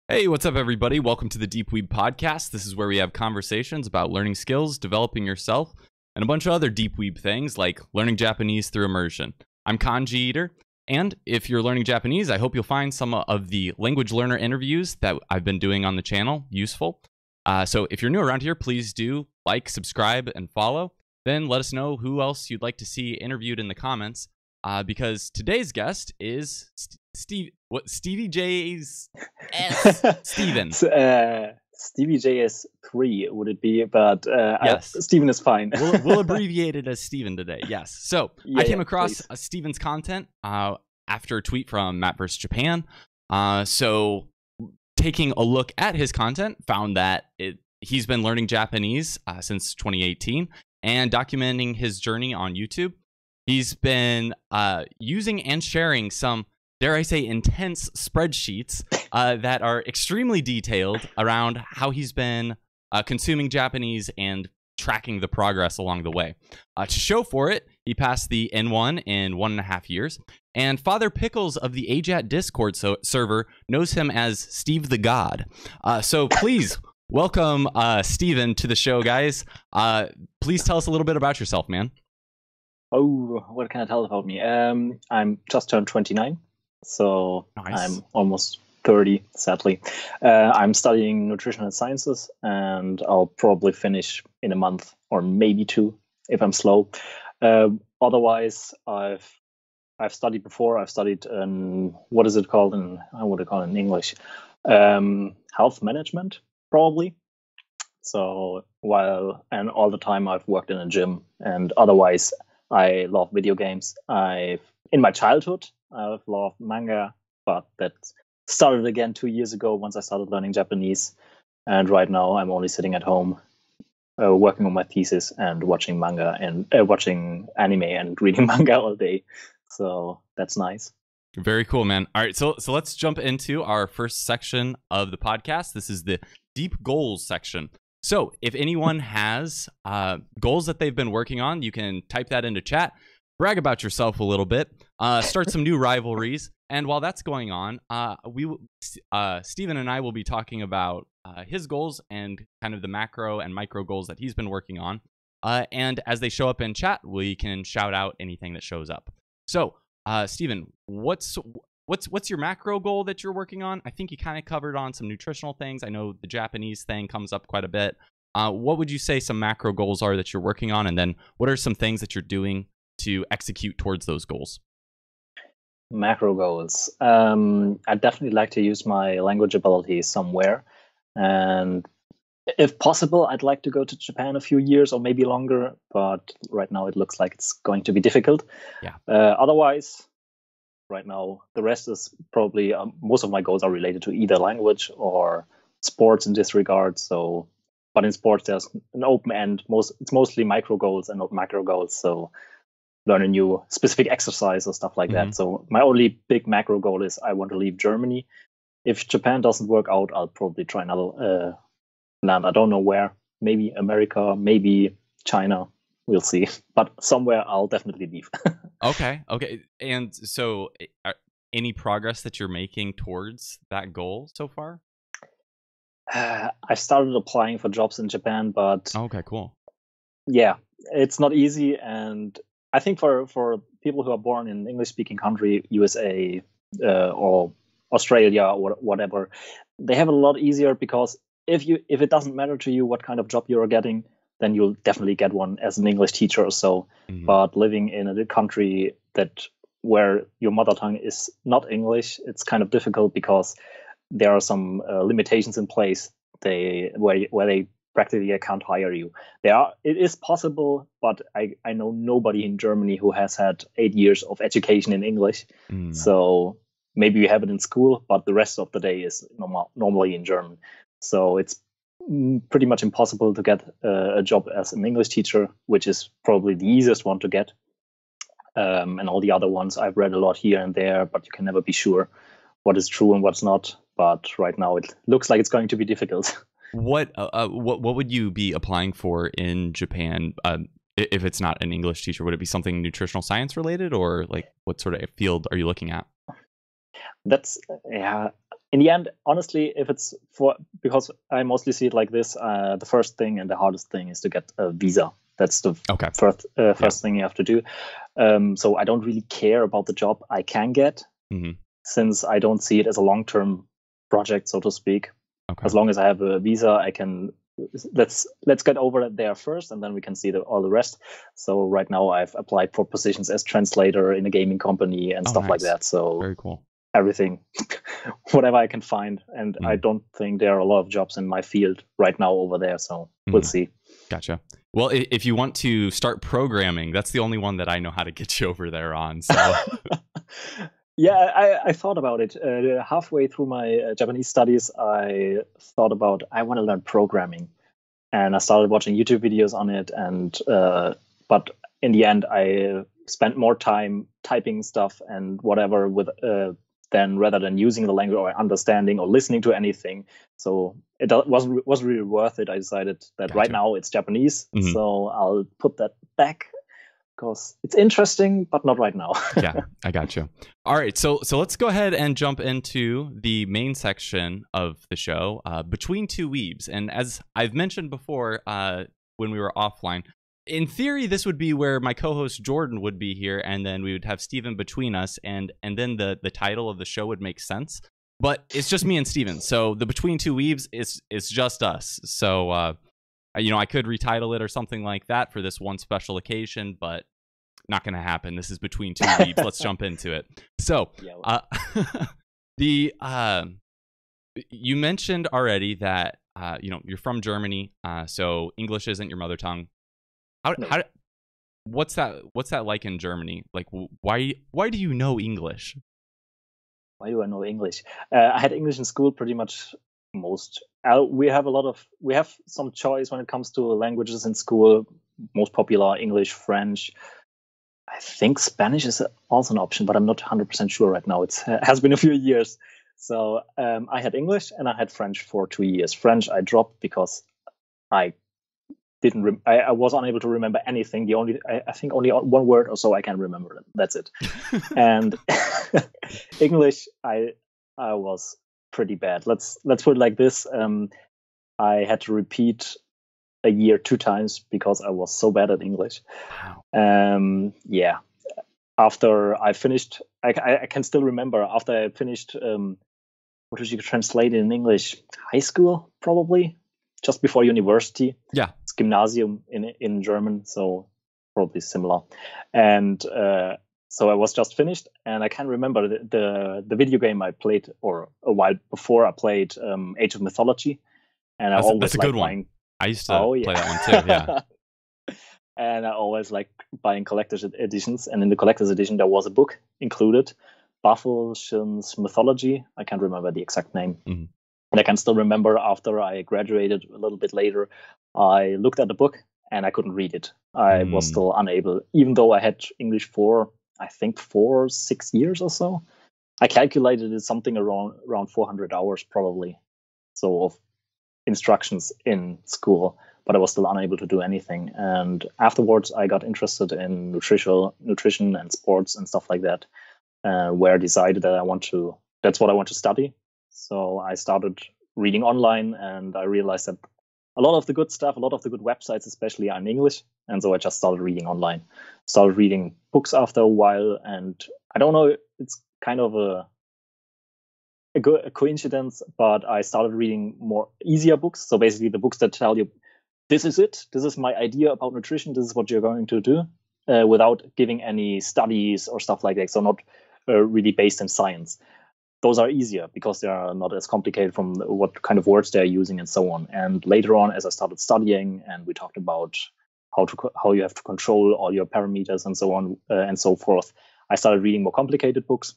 Hey, what's up, everybody? Welcome to the Deep Weeb podcast. This is where we have conversations about learning skills, developing yourself, and a bunch of other deep weeb things like learning Japanese through immersion. I'm KanjiEater, and if you're learning Japanese, I hope you'll find some of the language learner interviews that I've been doing on the channel useful. So if you're new around here, please do like, subscribe, and follow. Then let us know who else you'd like to see interviewed in the comments, because today's guest is Stevie J's Steven. Stevie J is 3, would it be? But yes. Steven is fine. we'll abbreviate it as Steven today. Yes. So I came across Steven's content after a tweet from Matt vs. Japan. So taking a look at his content, found that he's been learning Japanese since 2018 and documenting his journey on YouTube. He's been using and sharing some, dare I say, intense spreadsheets that are extremely detailed around how he's been consuming Japanese and tracking the progress along the way. To show for it, he passed the N1 in 1.5 years, and Father Pickles of the AJATT Discord server knows him as Steve the God. So please welcome Steven to the show, guys. Please tell us a little bit about yourself, man. Oh, what can I tell about me? I'm just turned 29. So nice. I'm almost 30, sadly. I'm studying nutritional sciences, and I'll probably finish in a month or maybe 2 if I'm slow. Otherwise, I've studied before. I've studied what is it called in English? Health management, probably. So and all the time I've worked in a gym, and otherwise I love video games. In my childhood, I've loved manga, but that started again 2 years ago once I started learning Japanese. And right now I'm only sitting at home working on my thesis and watching manga and watching anime and reading manga all day. So that's nice. Very cool, man. All right, so let's jump into our first section of the podcast. This is the deep goals section. So if anyone has goals that they've been working on, you can type that into chat. Brag about yourself a little bit, start some new rivalries, and while that's going on, Steven and I will be talking about his goals and kind of the macro and micro goals that he's been working on. And as they show up in chat, we can shout out anything that shows up. So, Steven, what's your macro goal that you're working on? I think you kind of covered on some nutritional things. I know the Japanese thing comes up quite a bit. What would you say some macro goals are that you're working on, and then what are some things that you're doing to execute towards those goals? Macro goals. I'd definitely like to use my language ability somewhere. And if possible, I'd like to go to Japan a few years or maybe longer. But right now it looks like it's going to be difficult. Yeah. Otherwise, right now, the rest is probably, most of my goals are related to either language or sports in this regard. So, but in sports, there's an open end. It's mostly micro goals and not macro goals. So learn a new specific exercise or stuff like that. So my only big macro goal is I want to leave Germany. If Japan doesn't work out, I'll probably try another land. I don't know where. Maybe America, maybe China. We'll see. But somewhere I'll definitely leave. Okay. And so any progress that you're making towards that goal so far? I started applying for jobs in Japan, but... Okay, cool. Yeah, it's not easy, and I think for people who are born in an English-speaking country, USA or Australia or whatever, they have it a lot easier because if it doesn't matter to you what kind of job you're getting, then you'll definitely get one as an English teacher or so. But living in a country where your mother tongue is not English, it's kind of difficult because there are some limitations in place where they practically can't hire you. It is possible, but I know nobody in Germany who has had 8 years of education in English. So maybe you have it in school, but the rest of the day is normally in German. So it's pretty much impossible to get a job as an English teacher, which is probably the easiest one to get. And all the other ones I've read a lot here and there, but you can never be sure what is true and what's not. But right now it looks like it's going to be difficult. What would you be applying for in Japan if it's not an English teacher? Would it be something nutritional science related, or like what sort of field are you looking at? That's in the end, honestly, if it's because I mostly see it like this, the first thing and the hardest thing is to get a visa. That's the first thing you have to do. So I don't really care about the job I can get, since I don't see it as a long-term project, so to speak. Okay. As long as I have a visa, I can let's get over it there first, and then we can see all the rest. So right now I've applied for positions as translator in a gaming company and stuff like that. So very cool. Everything, whatever I can find, and I don't think there are a lot of jobs in my field right now over there. So we'll see. Gotcha. Well, if you want to start programming, that's the only one that I know how to get you over there on. So. Yeah, I thought about it. Halfway through my Japanese studies, I thought about I want to learn programming, and I started watching YouTube videos on it. And but in the end, I spent more time typing stuff and whatever with rather than using the language or understanding or listening to anything. So it wasn't really worth it. I decided that right now it's Japanese, so I'll put that back. Because it's interesting, but not right now. Yeah, I got you. All right, so let's go ahead and jump into the main section of the show, Between Two Weebs. And as I've mentioned before when we were offline, in theory, this would be where my co-host Jordan would be here, and then we would have Steven between us, and then the title of the show would make sense. But it's just me and Steven, so the Between Two Weebs is just us. So I could retitle it or something like that for this one special occasion, but not going to happen. This is Between Two Weebs. Let's jump into it. So, you mentioned already that you're from Germany, so English isn't your mother tongue. What's that like in Germany? Like, why do you know English? Why do I know English? I had English in school pretty much most. We have some choice when it comes to languages in school. Most popular English, French. I think Spanish is also an option, but I'm not 100% sure right now. It has been a few years. So I had English and I had French for 2 years. French I dropped because I was unable to remember anything. I think only one word or so I can remember. That's it. And English I was pretty bad. Let's put it like this. I had to repeat a year 2 times because I was so bad at English. Wow. Yeah. After I finished, I can still remember after I finished, what would you translate it in English? High school, probably, just before university. Yeah. It's Gymnasium in German, so probably similar. And so I was just finished, and I can remember the video game I played, or a while before I played Age of Mythology, and that's a good one. I used to play that one too. Yeah. And I always like buying collector's editions, and in the collector's edition there was a book included, Baffelschirm's Mythology. I can't remember the exact name. And I can still remember after I graduated a little bit later, I looked at the book and I couldn't read it. I was still unable, even though I had English for, I think, 6 years or so. I calculated it something around 400 hours probably. So of instructions in school, but I was still unable to do anything. And afterwards, I got interested in nutrition and sports and stuff like that, where I decided that that's what I want to study. So I started reading online, and I realized that a lot of the good stuff, a lot of the good websites, especially, are in English. And so I just started reading online, started reading books after a while. And I don't know, it's kind of a coincidence, but I started reading more easier books. So basically the books that tell you, this is it, this is my idea about nutrition, this is what you're going to do, without giving any studies or stuff like that. So not really based in science. Those are easier because they are not as complicated from what kind of words they're using and so on. And later on, as I started studying and we talked about how you have to control all your parameters and so on and so forth, I started reading more complicated books.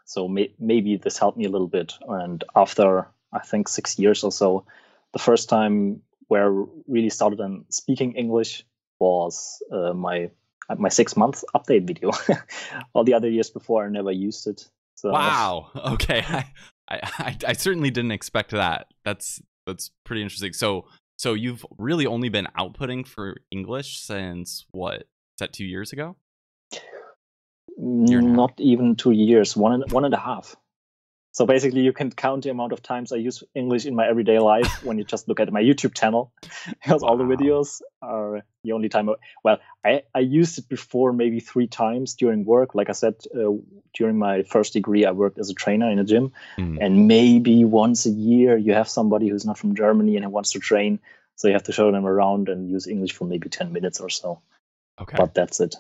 So maybe this helped me a little bit. And after, I think, 6 years or so, the first time where I really started on speaking English was my 6-month update video. All the other years before, I never used it. So. Wow. Okay. I certainly didn't expect that. That's pretty interesting. So you've really only been outputting for English since what? Is that 2 years ago? Not even 2 years, one and a half. So basically, you can count the amount of times I use English in my everyday life when you just look at my YouTube channel, because all the videos are the only time. Well, I used it before maybe 3 times during work. Like I said, during my first degree, I worked as a trainer in a gym, and maybe once a year you have somebody who's not from Germany and who wants to train, so you have to show them around and use English for maybe 10 minutes or so. Okay, but that's it.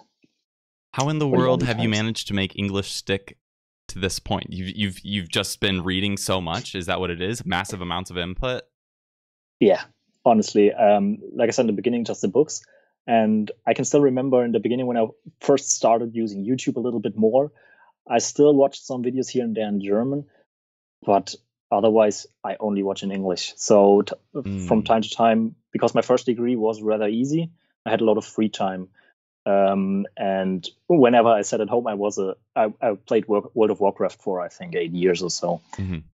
How in the world have you managed to make English stick to this point? You've just been reading so much. Is that what it is? Massive amounts of input? Yeah, honestly, like I said in the beginning, just the books. And I can still remember in the beginning when I first started using YouTube a little bit more, I still watched some videos here and there in German, but otherwise I only watch in English. So from time to time, because my first degree was rather easy, I had a lot of free time. And whenever I sat at home, I played World of Warcraft for I think 8 years or so,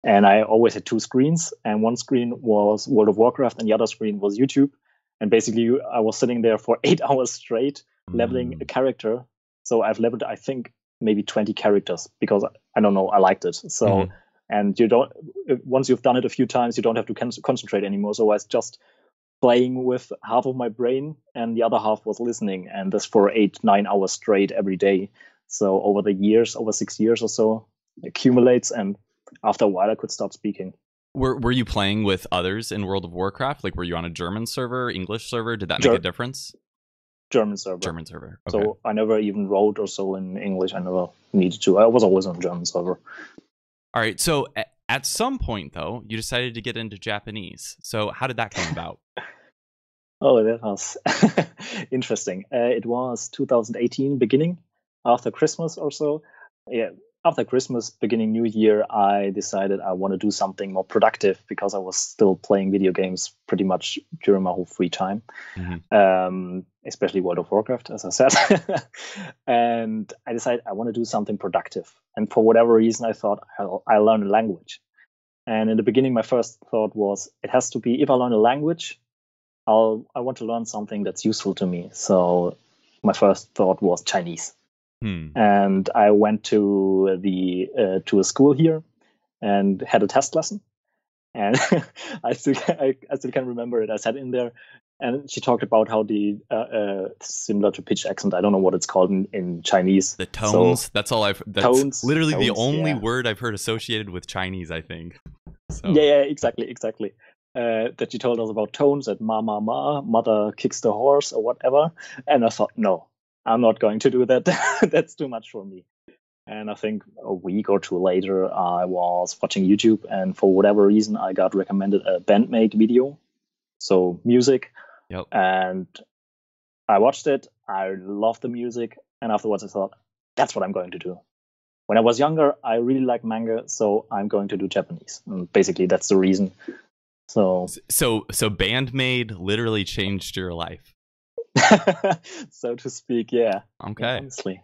and I always had 2 screens, and one screen was World of Warcraft and the other screen was YouTube, and basically I was sitting there for 8 hours straight leveling a character. So I've leveled I think maybe 20 characters because I don't know, I liked it. So and you don't, once you've done it a few times, you don't have to concentrate anymore. So I was just playing with half of my brain and the other half was listening, and this for 8-9 hours straight every day. So over the years, over 6 years or so, it accumulates, and after a while I could start speaking. Were you playing with others in World of Warcraft? Like, were you on a German server, English server? Did that make a difference? German server. German server. Okay. So I never even wrote or so in English. I never needed to. I was always on German server. All right. So at some point, though, you decided to get into Japanese. So how did that come about? Oh, that was interesting. It was 2018 beginning, after Christmas or so. Yeah, after Christmas, beginning New Year, I decided I want to do something more productive because I was still playing video games pretty much during my whole free time, especially World of Warcraft, as I said. And I decided I want to do something productive. And for whatever reason, I thought I'll learn a language. And in the beginning, my first thought was, it has to be, if I learn a language, I want to learn something that's useful to me. So my first thought was Chinese. And I went to a school here and had a test lesson. And I still can remember it. I sat in there and she talked about how the similar to pitch accent, I don't know what it's called in Chinese. The tones. So, that's all that's tones, literally the only word I've heard associated with Chinese, I think. So. Yeah, exactly. That you told us about tones, that ma, mother kicks the horse or whatever. And I thought, no, I'm not going to do that. That's too much for me. And I think a week or 2 later, I was watching YouTube, and for whatever reason, I got recommended a Band-Maid video. So music. Yep. And I watched it. I loved the music. And afterwards I thought, that's what I'm going to do. When I was younger, I really liked manga, so I'm going to do Japanese. And basically, that's the reason. So Band-Maid literally changed your life, so to speak. Yeah. Okay. Honestly.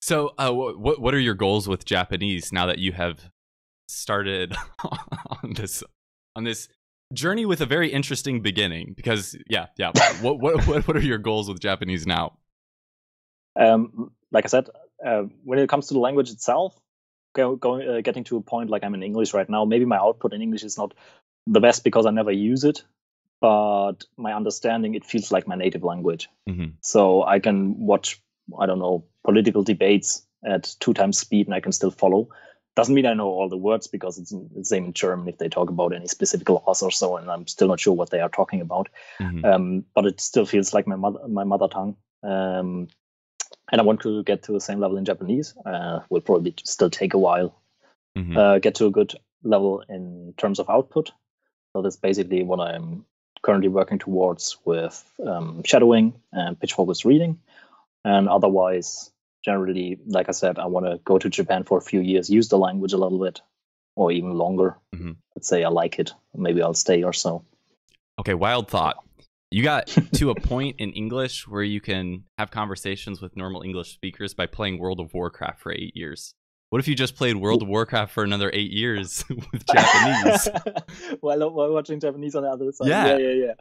So, what are your goals with Japanese now that you have started on this journey with a very interesting beginning? Because what are your goals with Japanese now? Like I said, when it comes to the language itself, getting to a point like I'm in English right now. Maybe my output in English is not the best because I never use it, but my understanding, it feels like my native language. So I can watch, I don't know, political debates at 2 times speed and I can still follow. Doesn't mean I know all the words because it's the same in German if they talk about any specific laws or so, and I'm still not sure what they are talking about. But it still feels like my mother tongue. And I want to get to the same level in Japanese. Will probably still take a while. Get to a good level in terms of output. So that's basically what I'm currently working towards with shadowing and pitch-focused reading. And otherwise, generally, like I said, I want to go to Japan for a few years, use the language a little bit, or even longer. Let's say I like it. Maybe I'll stay or so. Okay, wild thought. You got to a point in English where you can have conversations with normal English speakers by playing World of Warcraft for 8 years. What if you just played World of Warcraft for another 8 years with Japanese? while watching Japanese on the other side. Yeah.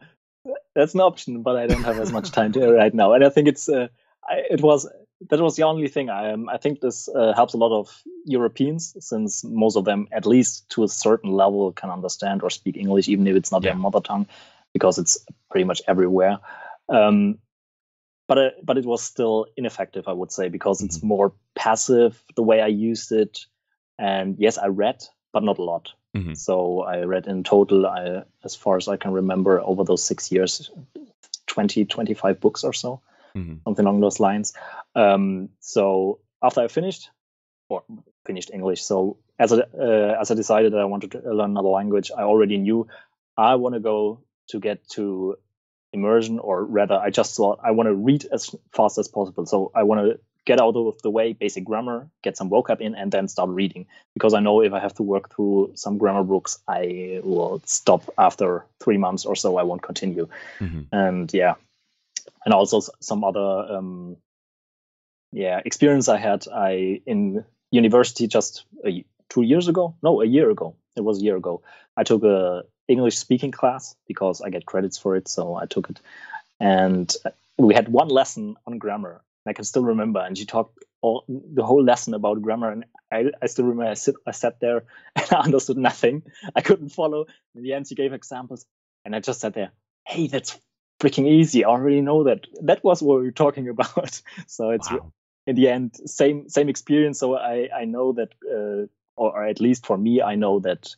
That's an option, but I don't have as much time to right now. And I think it was that was the only thing. I think this helps a lot of Europeans, since most of them, at least to a certain level, can understand or speak English, even if it's not their mother tongue, because it's pretty much everywhere. But it was still ineffective, I would say, because it's more passive the way I used it. And yes, I read, but not a lot. So I read in total, as far as I can remember, over those 6 years, 20, 25 books or so, something along those lines. So after I finished English, so as I decided that I wanted to learn another language, I already knew I want to get to immersion, or rather, I just thought I want to read as fast as possible. So I want to get out of the way basic grammar, get some vocab in, and then start reading. Because I know if I have to work through some grammar books, I will stop after 3 months or so. I won't continue. And and also some other experience I had. In university just a year ago. It was a year ago. I took a English speaking class because I get credits for it. So I took it, and we had one lesson on grammar. I can still remember, and she talked the whole lesson about grammar, and I still remember I sat there and I understood nothing. I couldn't follow. In the end, she gave examples, and I just sat there. Hey, that's freaking easy. I already know that. That was what we were talking about. So it's in the end same experience. So I know that, or at least for me, I know that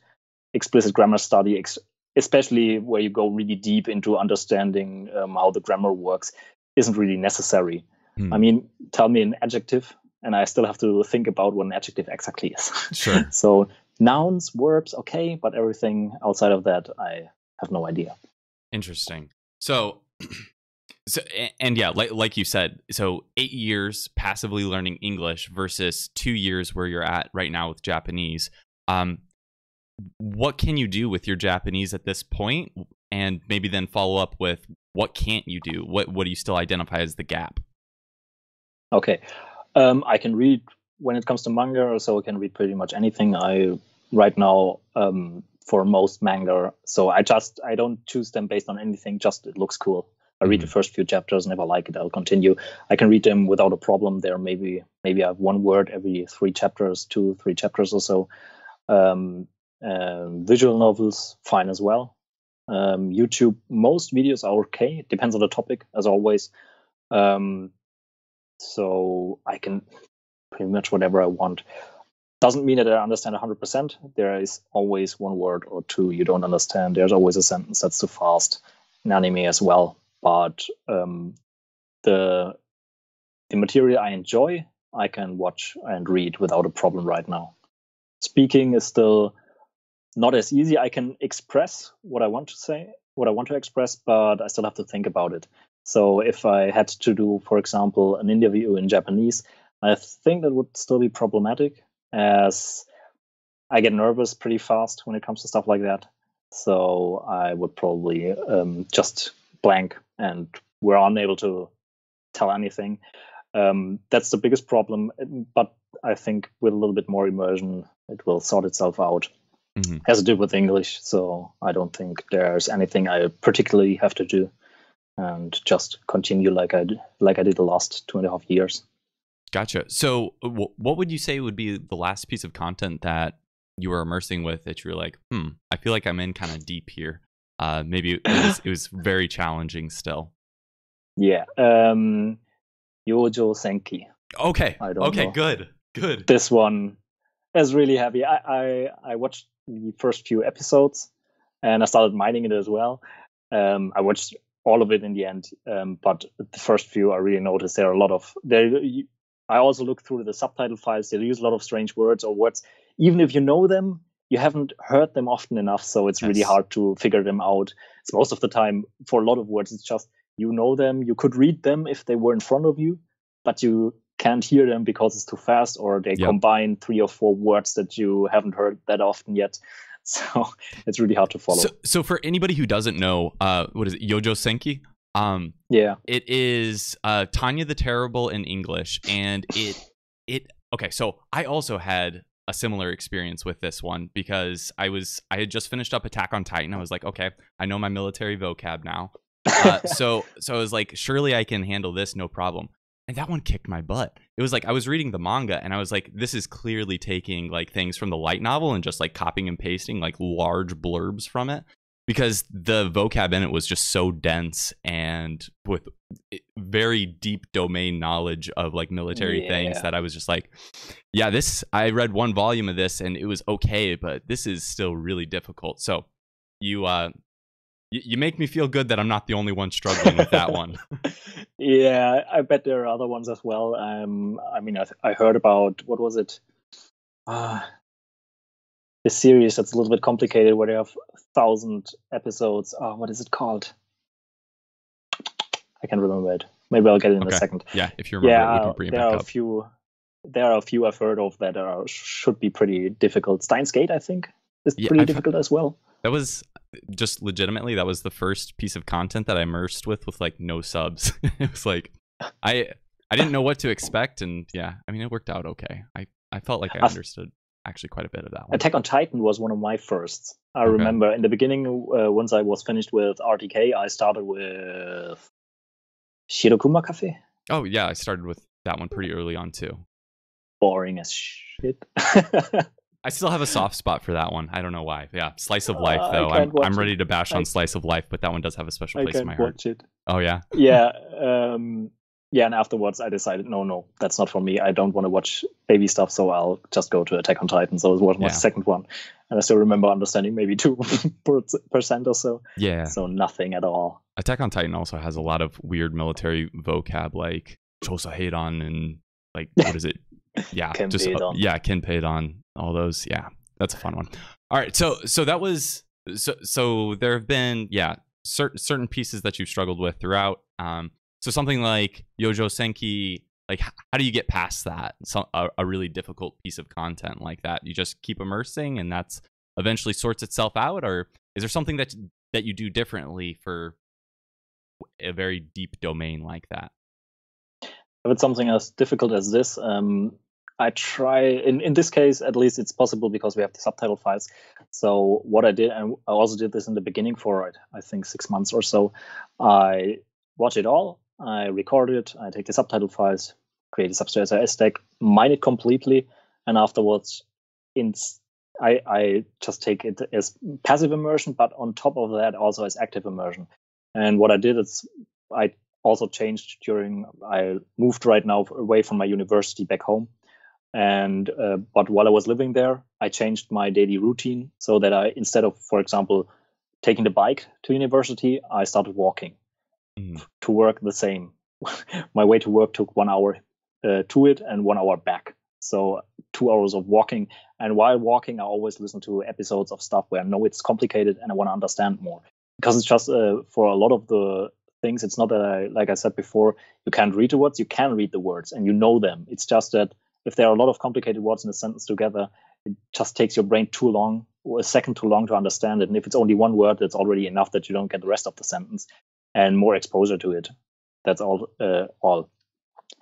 explicit grammar study, especially where you go really deep into understanding how the grammar works, isn't really necessary. I mean, tell me an adjective, and I still have to think about what an adjective exactly is. Sure. So nouns, verbs, okay, but everything outside of that, I have no idea. Interesting. So and yeah, like you said, so 8 years passively learning English versus 2 years where you're at right now with Japanese. What can you do with your Japanese at this point? And maybe then follow up with what can't you do? What do you still identify as the gap? Okay. I can read when it comes to manga, so I can read pretty much anything. Right now, for most manga, so I don't choose them based on anything, just it looks cool. I read the first few chapters, and if I like it, I'll continue. I can read them without a problem. There maybe I have one word every 3 chapters, 2-3 chapters or so. Visual novels, fine as well. YouTube, most videos are okay. It depends on the topic, as always. So I can pretty much whatever I want. Doesn't mean that I understand 100%. There is always one word or two you don't understand. There's always a sentence that's too fast in anime as well. But the material I enjoy, I can watch and read without a problem right now. Speaking is still not as easy. I can express what I want to say, what I want to express, but I still have to think about it. So if I had to do, for example, an interview in Japanese, I think that would still be problematic, as I get nervous pretty fast when it comes to stuff like that. So I would probably just blank, and we're unable to tell anything. That's the biggest problem. But I think with a little bit more immersion, it will sort itself out, as it did with English. So I don't think there's anything I particularly have to do, and just continue like I did the last 2.5 years. Gotcha. So what would you say would be the last piece of content that you were immersing with that you're like, I feel like I'm in kind of deep here? Maybe it was very challenging still. Yeah. Youjo Senki. Okay. Okay, know. Good. This one is really heavy. I watched the first few episodes, and I started mining it as well. I watched all of it in the end, but the first few I really noticed there are a lot of I also looked through the subtitle files. They use a lot of strange words, or words even if you know them, you haven't heard them often enough, so it's really hard to figure them out. So most of the time, for a lot of words, it's just you know them, you could read them if they were in front of you, but you can't hear them because it's too fast, or they combine 3 or 4 words that you haven't heard that often yet. So it's really hard to follow. So for anybody who doesn't know, what is it, Youjo Senki? It is Tanya the Terrible in English, and okay. So I also had a similar experience with this one because I had just finished up Attack on Titan. I was like, okay, I know my military vocab now. So I was like, surely I can handle this, no problem. And that one kicked my butt. It was like I was reading the manga and I was like, this is clearly taking like things from the light novel and just like copying and pasting like large blurbs from it, because the vocab in it was just so dense and with very deep domain knowledge of like military things that I was just like, yeah, I read one volume of this and it was okay, but this is still really difficult. So you make me feel good that I'm not the only one struggling with that one. Yeah, I bet there are other ones as well. I mean, I heard about, what was it? This series that's a little bit complicated where they have 1,000 episodes. What is it called? I can't remember it. Maybe I'll get it in a second. Yeah, if you remember, we can bring it back up. There are a few I've heard of that should be pretty difficult. Steins Gate, I think, is pretty difficult as well. That was just legitimately, that was the first piece of content that I immersed with like no subs. It was like, I didn't know what to expect. And yeah, I mean, it worked out okay. I felt like I understood actually quite a bit of that one. Attack on Titan was one of my firsts. I remember in the beginning, once I was finished with RTK, I started with Shirokuma Cafe. Oh yeah, I started with that one pretty early on too. Boring as shit. I still have a soft spot for that one. I don't know why. Yeah, Slice of Life though. I'm ready to bash on Slice of Life, but that one does have a special place in my heart. Watch it. Oh yeah. Yeah. Yeah, and afterwards I decided, no, that's not for me. I don't want to watch baby stuff, so I'll just go to Attack on Titan. So it was my second one. And I still remember understanding maybe 2% or so. Yeah. So nothing at all. Attack on Titan also has a lot of weird military vocab like Chosa Heidon and like, what is it? Yeah. Kinpeidon. All those. Yeah. That's a fun one. All right. So that was, so there have been, certain pieces that you've struggled with throughout. So something like Youjo Senki, like how do you get past that? A really difficult piece of content like that. You just keep immersing and that's eventually sorts itself out? Or is there something that you do differently for a very deep domain like that? If it's something as difficult as this, I try, in this case, at least it's possible because we have the subtitle files. So what I did, and I also did this in the beginning for, I think, 6 months or so, I watch it all. I record it, I take the subtitle files, create a subtitle stack, mine it completely, and afterwards I just take it as passive immersion, but on top of that also as active immersion. And what I did is I also changed I moved right now away from my university back home. And but while I was living there, I changed my daily routine so that I, instead of, for example, taking the bike to university, I started walking. To work the same. My way to work took 1 hour to it and 1 hour back. So 2 hours of walking. And while walking, I always listen to episodes of stuff where I know it's complicated and I want to understand more. Because it's just for a lot of the things, it's not that like I said before, you can't read the words. You can read the words and you know them. It's just that if there are a lot of complicated words in a sentence together, it just takes your brain too long, or a second too long to understand it. And if it's only one word, that's already enough that you don't get the rest of the sentence. And more exposure to it. That's all.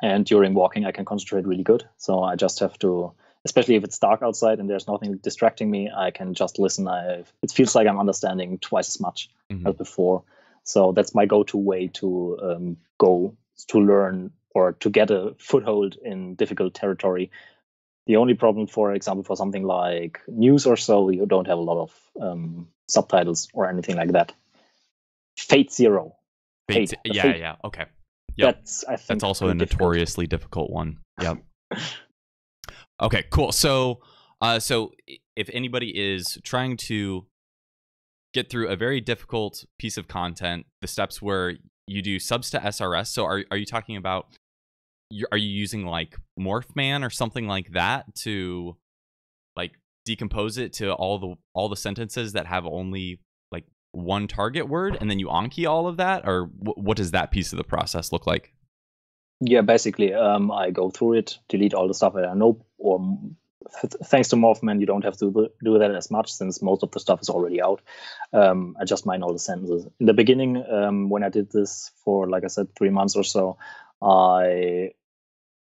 And during walking, I can concentrate really good. So I just have to, especially if it's dark outside and there's nothing distracting me, I can just listen. It feels like I'm understanding twice as much as before. So that's my go-to way to go to learn or to get a foothold in difficult territory. The only problem, for example, for something like news or so, you don't have a lot of subtitles or anything like that. Fate Zero. Okay. Yep. That's also a notoriously difficult one. Yep. Okay, cool. So if anybody is trying to get through a very difficult piece of content, the steps where you do subs to SRS. So are you talking about, are you using like Morphman or something like that to like decompose it to all the sentences that have only like one target word, and then you Anki all of that, or what does that piece of the process look like? Yeah, basically, I go through it, delete all the stuff that I know, or thanks to Morphman, you don't have to do that as much since most of the stuff is already out. I just mine all the sentences. In the beginning, when I did this for, like I said, 3 months or so, I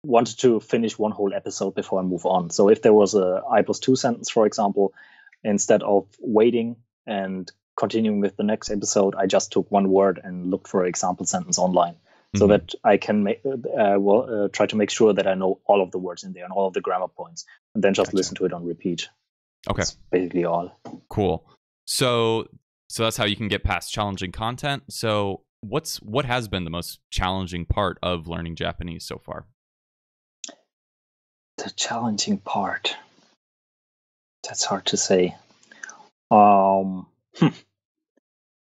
wanted to finish one whole episode before I move on. So if there was a I+2 sentence, for example, instead of waiting and continuing with the next episode, I just took one word and looked for an example sentence online. so that I can try to make sure that I know all of the words in there and all of the grammar points, and then just listen to it on repeat. Okay. That's basically all. Cool. So that's how you can get past challenging content. So what has been the most challenging part of learning Japanese so far? The challenging part. That's hard to say.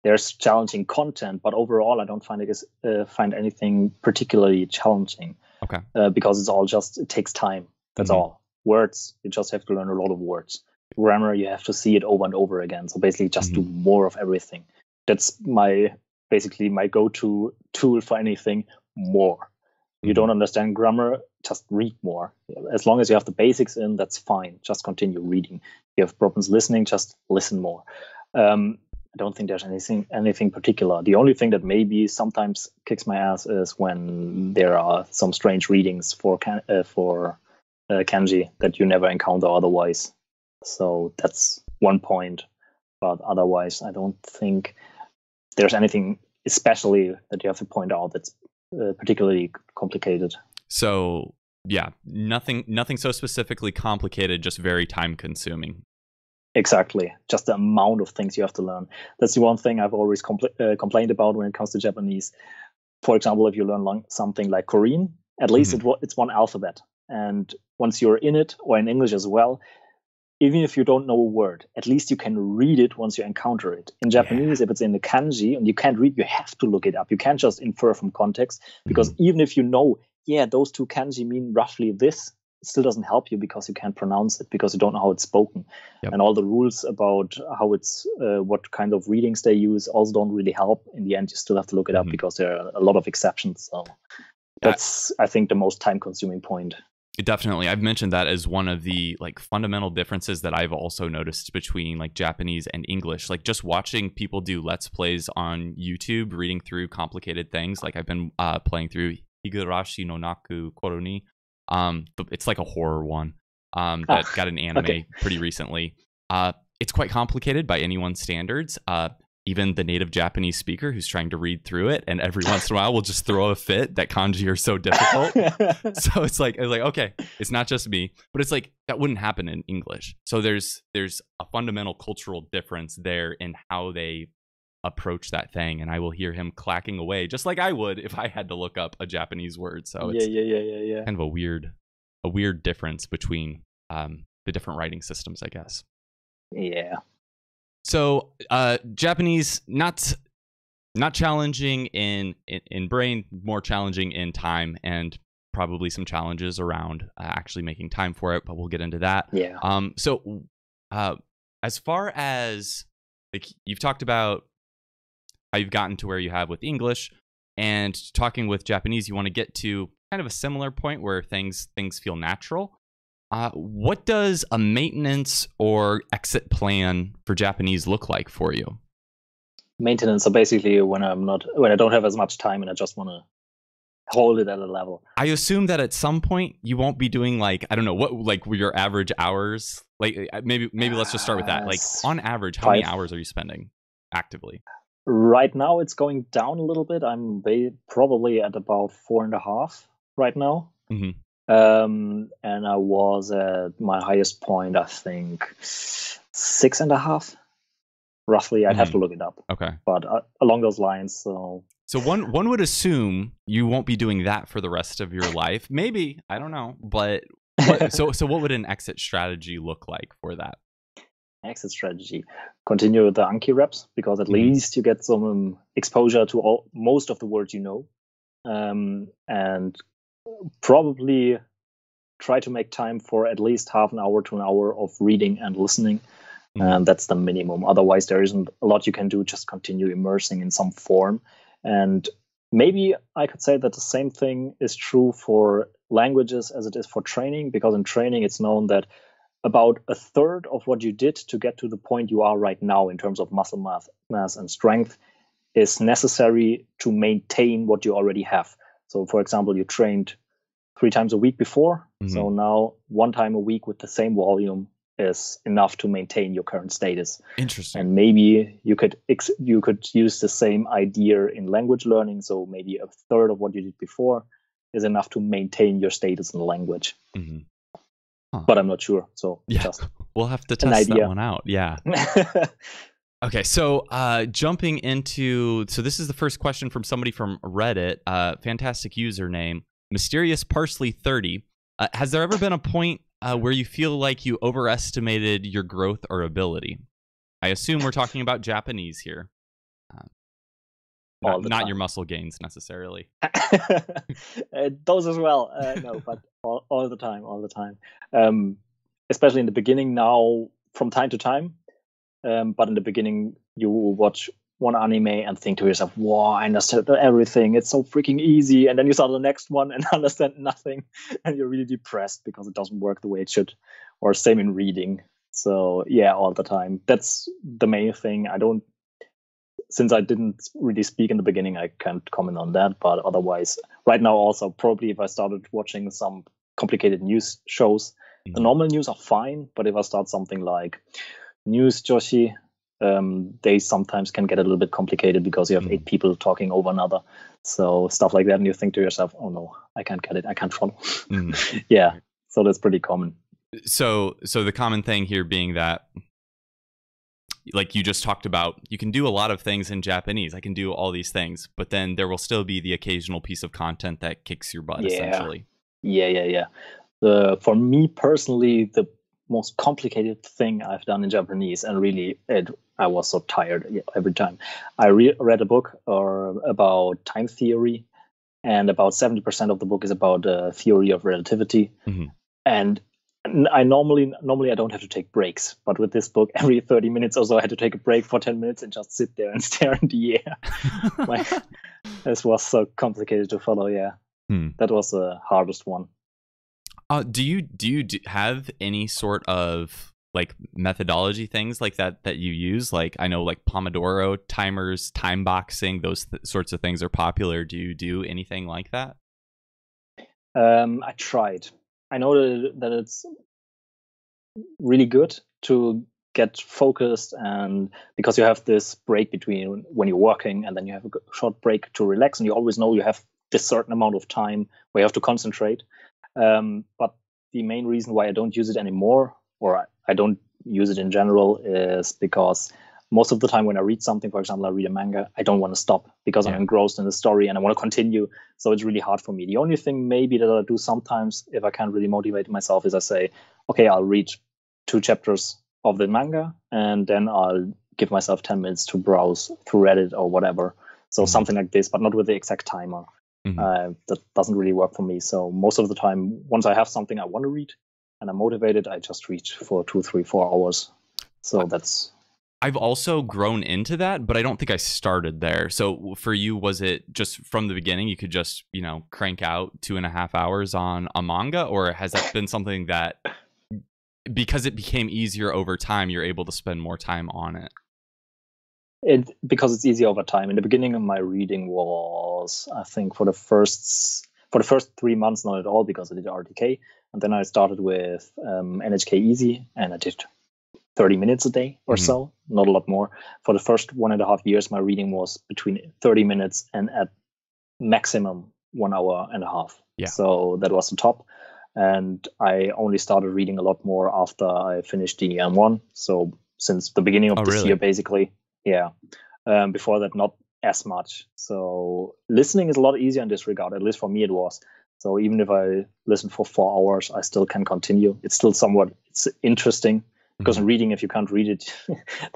There's challenging content, but overall, I don't find anything particularly challenging. Okay. Because it takes time. That's all. Words, you just have to learn a lot of words. Grammar, you have to see it over and over again. So basically, just do more of everything. That's basically my go-to tool for anything. More. If you don't understand grammar, just read more. As long as you have the basics in, that's fine. Just continue reading. If you have problems listening, just listen more. I don't think there's anything particular. The only thing that maybe sometimes kicks my ass is when there are some strange readings for kanji that you never encounter otherwise. So that's one point. But otherwise, I don't think there's anything especially that you have to point out that's particularly complicated. So yeah, nothing so specifically complicated, just very time consuming. Exactly. Just the amount of things you have to learn. That's the one thing I've always complained about when it comes to Japanese. For example, if you learn something like Korean, at least it's one alphabet. And once you're in it, or in English as well, even if you don't know a word, at least you can read it once you encounter it. In Japanese, if it's in the kanji and you can't read, you have to look it up. You can't just infer from context, because even if you know, those two kanji mean roughly this, it still doesn't help you because you can't pronounce it, because you don't know how it's spoken. Yep. And all the rules about how it's what kind of readings they use also don't really help. In the end, you still have to look it up because there are a lot of exceptions. So that's, I think, the most time-consuming point. Definitely. I've mentioned that as one of the fundamental differences that I've also noticed between Japanese and English. Just watching people do Let's Plays on YouTube, reading through complicated things. I've been playing through Higurashi no Naku Koroni. But it's a horror one that got an anime pretty recently. It's quite complicated by anyone's standards. Even the native Japanese speaker who's trying to read through it, and every once in a while will just throw a fit that kanji are so difficult. So it's okay, it's not just me, but it's that wouldn't happen in English. So there's a fundamental cultural difference there in how they approach that thing, and I will hear him clacking away just like I would if I had to look up a Japanese word. So it's kind of a weird difference between the different writing systems, I guess. Yeah. So Japanese not challenging in brain, more challenging in time, and probably some challenges around actually making time for it, but we'll get into that. Yeah. So as far as you've talked about how you've gotten to where you have with English, and talking with Japanese, you want to get to kind of a similar point where things feel natural. What does a maintenance or exit plan for Japanese look like for you? Maintenance, so basically when I don't have as much time and I just want to hold it at a level. I assume that at some point you won't be doing I don't know what your average hours. Maybe let's just start with that. On average, how many hours are you spending actively? Right now it's going down a little bit. I'm probably at about 4.5 right now. Mm-hmm. And I was at my highest point, I think 6.5 roughly. I'd have to look it up. Okay. But along those lines. So one would assume you won't be doing that for the rest of your life. Maybe, I don't know. But so what would an exit strategy look like for that? Exit strategy. Continue with the Anki reps, because at least you get some exposure to most of the words you know. And probably try to make time for at least half an hour to an hour of reading and listening. And that's the minimum. Otherwise, there isn't a lot you can do. Just continue immersing in some form. And maybe I could say that the same thing is true for languages as it is for training, because in training, it's known that about a third of what you did to get to the point you are right now in terms of muscle mass and strength is necessary to maintain what you already have. So, for example, you trained 3 times a week before. So now 1 time a week with the same volume is enough to maintain your current status. Interesting. And maybe you could use the same idea in language learning. So maybe a third of what you did before is enough to maintain your status in the language. Mm-hmm. Huh. But I'm not sure. So just we'll have to test that one out. Yeah. Okay, so jumping into, so this is the first question from somebody from Reddit, fantastic username, Mysterious Parsley 30. Has there ever been a point where you feel like you overestimated your growth or ability? I assume we're talking about Japanese here. Not your muscle gains necessarily. Those as well. No, but all the time. Especially in the beginning now, from time to time. But in the beginning, you watch one anime and think to yourself, wow, I understand everything. It's so freaking easy. And then you start the next one and understand nothing. And you're really depressed because it doesn't work the way it should. Or same in reading. So yeah, all the time. That's the main thing. Since I didn't really speak in the beginning, I can't comment on that. But otherwise, right now also, probably if I started watching some complicated news shows, the normal news are fine. But if I start something like News Joshi, they sometimes can get a little bit complicated because you have 8 people talking over another. So stuff like that. And you think to yourself, oh no, I can't get it. I can't follow. Yeah. So that's pretty common. So the common thing here being that, like you just talked about, you can do a lot of things in Japanese. I can do all these things, but then there will still be the occasional piece of content that kicks your butt, essentially. Yeah. For me personally, the most complicated thing I've done in Japanese, and really I was so tired every time. I read a book about time theory, and about 70% of the book is about theory of relativity. And I normally I don't have to take breaks, but with this book, every 30 minutes or so, I had to take a break for 10 minutes and just sit there and stare in the air. This was so complicated to follow. Yeah, that was the hardest one. Do you have any sort of like methodology things like that you use? Like I know like Pomodoro timers, timeboxing, those sorts of things are popular. Do you do anything like that? I tried. I know that it's really good to get focused, and because you have this break between when you're working and then you have a short break to relax, and you always know you have this certain amount of time where you have to concentrate. But the main reason why I don't use it anymore, or I don't use it in general, is because most of the time when I read something, for example, I read a manga, I don't want to stop because I'm engrossed in the story and I want to continue. So it's really hard for me. The only thing maybe that I do sometimes, if I can't really motivate myself, is I say, okay, I'll read 2 chapters of the manga and then I'll give myself 10 minutes to browse through Reddit or whatever. So something like this, but not with the exact timer. That doesn't really work for me. So most of the time, once I have something I want to read and I'm motivated, I just read for 2, 3, 4 hours. So that's... I've also grown into that, but I don't think I started there. So for you, was it just from the beginning, you could just, crank out 2.5 hours on a manga? Or has that been something that, because it became easier over time, you're able to spend more time on it? Because it's easy over time. In the beginning of my reading was, I think, for the first 3 months, not at all, because I did RTK. And then I started with NHK Easy, and I did 30 minutes a day or so, not a lot more. For the first 1.5 years, my reading was between 30 minutes and at maximum 1 hour and a half. Yeah. So that was the top. And I only started reading a lot more after I finished the M1. So since the beginning of this year, basically. Yeah. Before that, not as much. So listening is a lot easier in this regard. At least for me, it was. So even if I listen for 4 hours, I still can continue. It's still it's interesting. Because in reading, if you can't read it,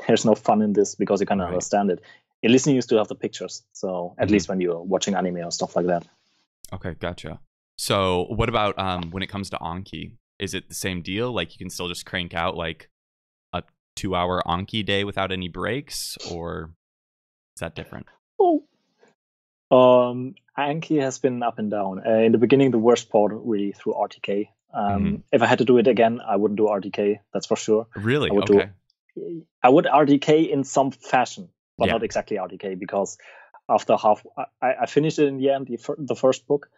there's no fun in this because you can't understand it. In listening, you still have the pictures. So at least when you're watching anime or stuff like that. Okay, gotcha. So what about when it comes to Anki? Is it the same deal? Like you can still just crank out like a 2-hour Anki day without any breaks, or is that different? Anki has been up and down. In the beginning, the worst part really through RTK. If I had to do it again, I wouldn't do RTK. That's for sure. Really? I would RTK in some fashion, but not exactly RTK, because after I finished it in the end, the first book,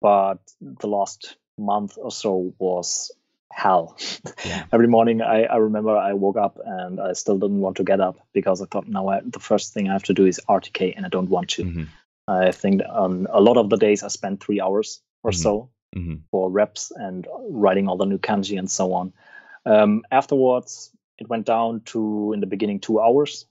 but the last month or so was hell. Yeah. Every morning I remember I woke up and I still didn't want to get up because I thought, the first thing I have to do is RTK, and I don't want to. Mm-hmm. I think on a lot of the days I spent 3 hours or Mm-hmm. so Mm-hmm. for reps and writing all the new kanji and so on. Afterwards, it went down to, in the beginning, 2 hours,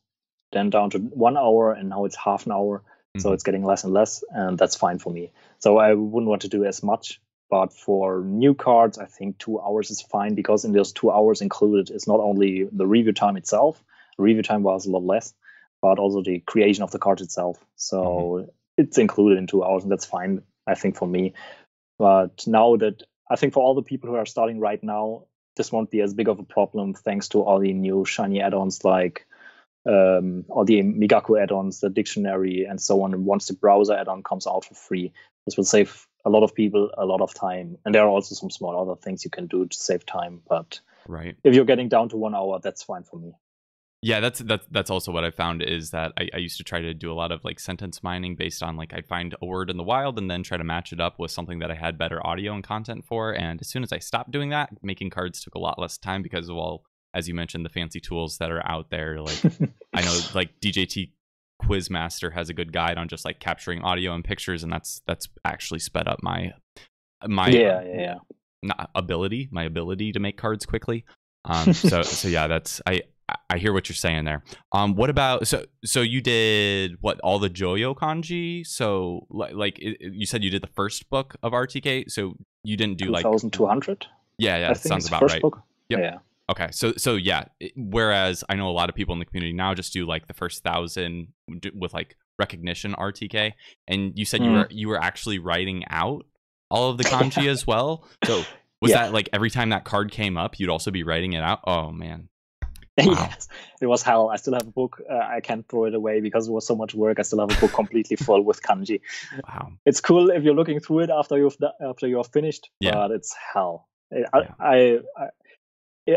then down to 1 hour, and now it's half an hour. Mm-hmm. So it's getting less and less, and that's fine for me. So I wouldn't want to do as much. But for new cards, I think 2 hours is fine, because in those 2 hours included is not only the review time itself. Review time was a lot less, but also the creation of the card itself. So it's included in 2 hours, and that's fine, I think, for me. But now that I think for all the people who are starting right now, this won't be as big of a problem thanks to all the new shiny add-ons like all the Migaku add-ons, the dictionary, and so on. And once the browser add-on comes out for free, this will save a lot of people a lot of time. And there are also some small other things you can do to save time. But right, if you're getting down to 1 hour, that's fine for me. Yeah, that's also what I found, is that I used to try to do a lot of like sentence mining based on like I'd find a word in the wild and then try to match it up with something that I had better audio and content for. And as soon as I stopped doing that, making cards took a lot less time because of all, as you mentioned, the fancy tools that are out there. Like I know like DJT Quizmaster has a good guide on just like capturing audio and pictures, and that's actually sped up my ability to make cards quickly. So yeah, that's I hear what you're saying there. What about so you did what, all the Joyo kanji? So like you said you did the first book of RTK, so you didn't do 2,200? Yeah, I that think sounds it's about first right. Book. Yep. Yeah. Okay, so yeah, whereas I know a lot of people in the community now just do like the first 1,000 with like recognition RTK, and you said you were actually writing out all of the kanji as well. So was that like every time that card came up, you'd also be writing it out? Oh man. Wow. Yes, it was hell. I still have a book. I can't throw it away because it was so much work. I still have a book completely full with kanji. Wow. It's cool if you're looking through it after you're finished, but it's hell.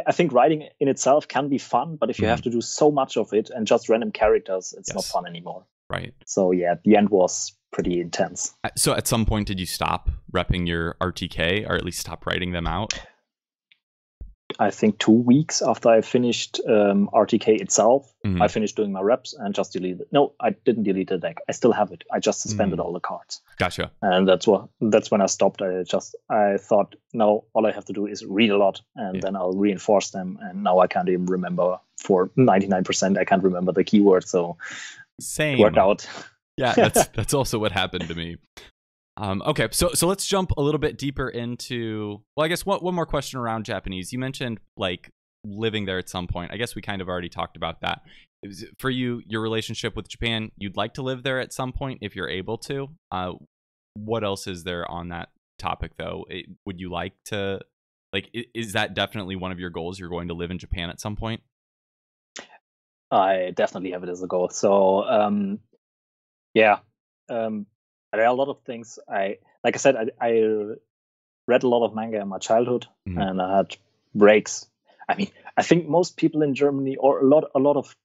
I think writing in itself can be fun, but if you have to do so much of it and just random characters, it's not fun anymore. Right. So yeah, the end was pretty intense. So at some point, did you stop repping your RTK, or at least stop writing them out? I think 2 weeks after I finished RTK itself, I finished doing my reps and just deleted. No, I didn't delete the deck. I still have it. I just suspended all the cards. Gotcha. And that's when I stopped. I thought, no, all I have to do is read a lot, and then I'll reinforce them. And now I can't even remember, for 99%, I can't remember the keyword. So same. It worked out. Yeah, that's also what happened to me. Okay, so let's jump a little bit deeper into, well, I guess one more question around Japanese. You mentioned like living there at some point. I guess we kind of already talked about that. For you, your relationship with Japan, you'd like to live there at some point if you're able to. What else is there on that topic though? Would you like to, like, is that definitely one of your goals? You're going to live in Japan at some point? I definitely have it as a goal. So yeah. There are a lot of things. I read a lot of manga in my childhood, and I had breaks. I mean, I think most people in Germany, or a lot of,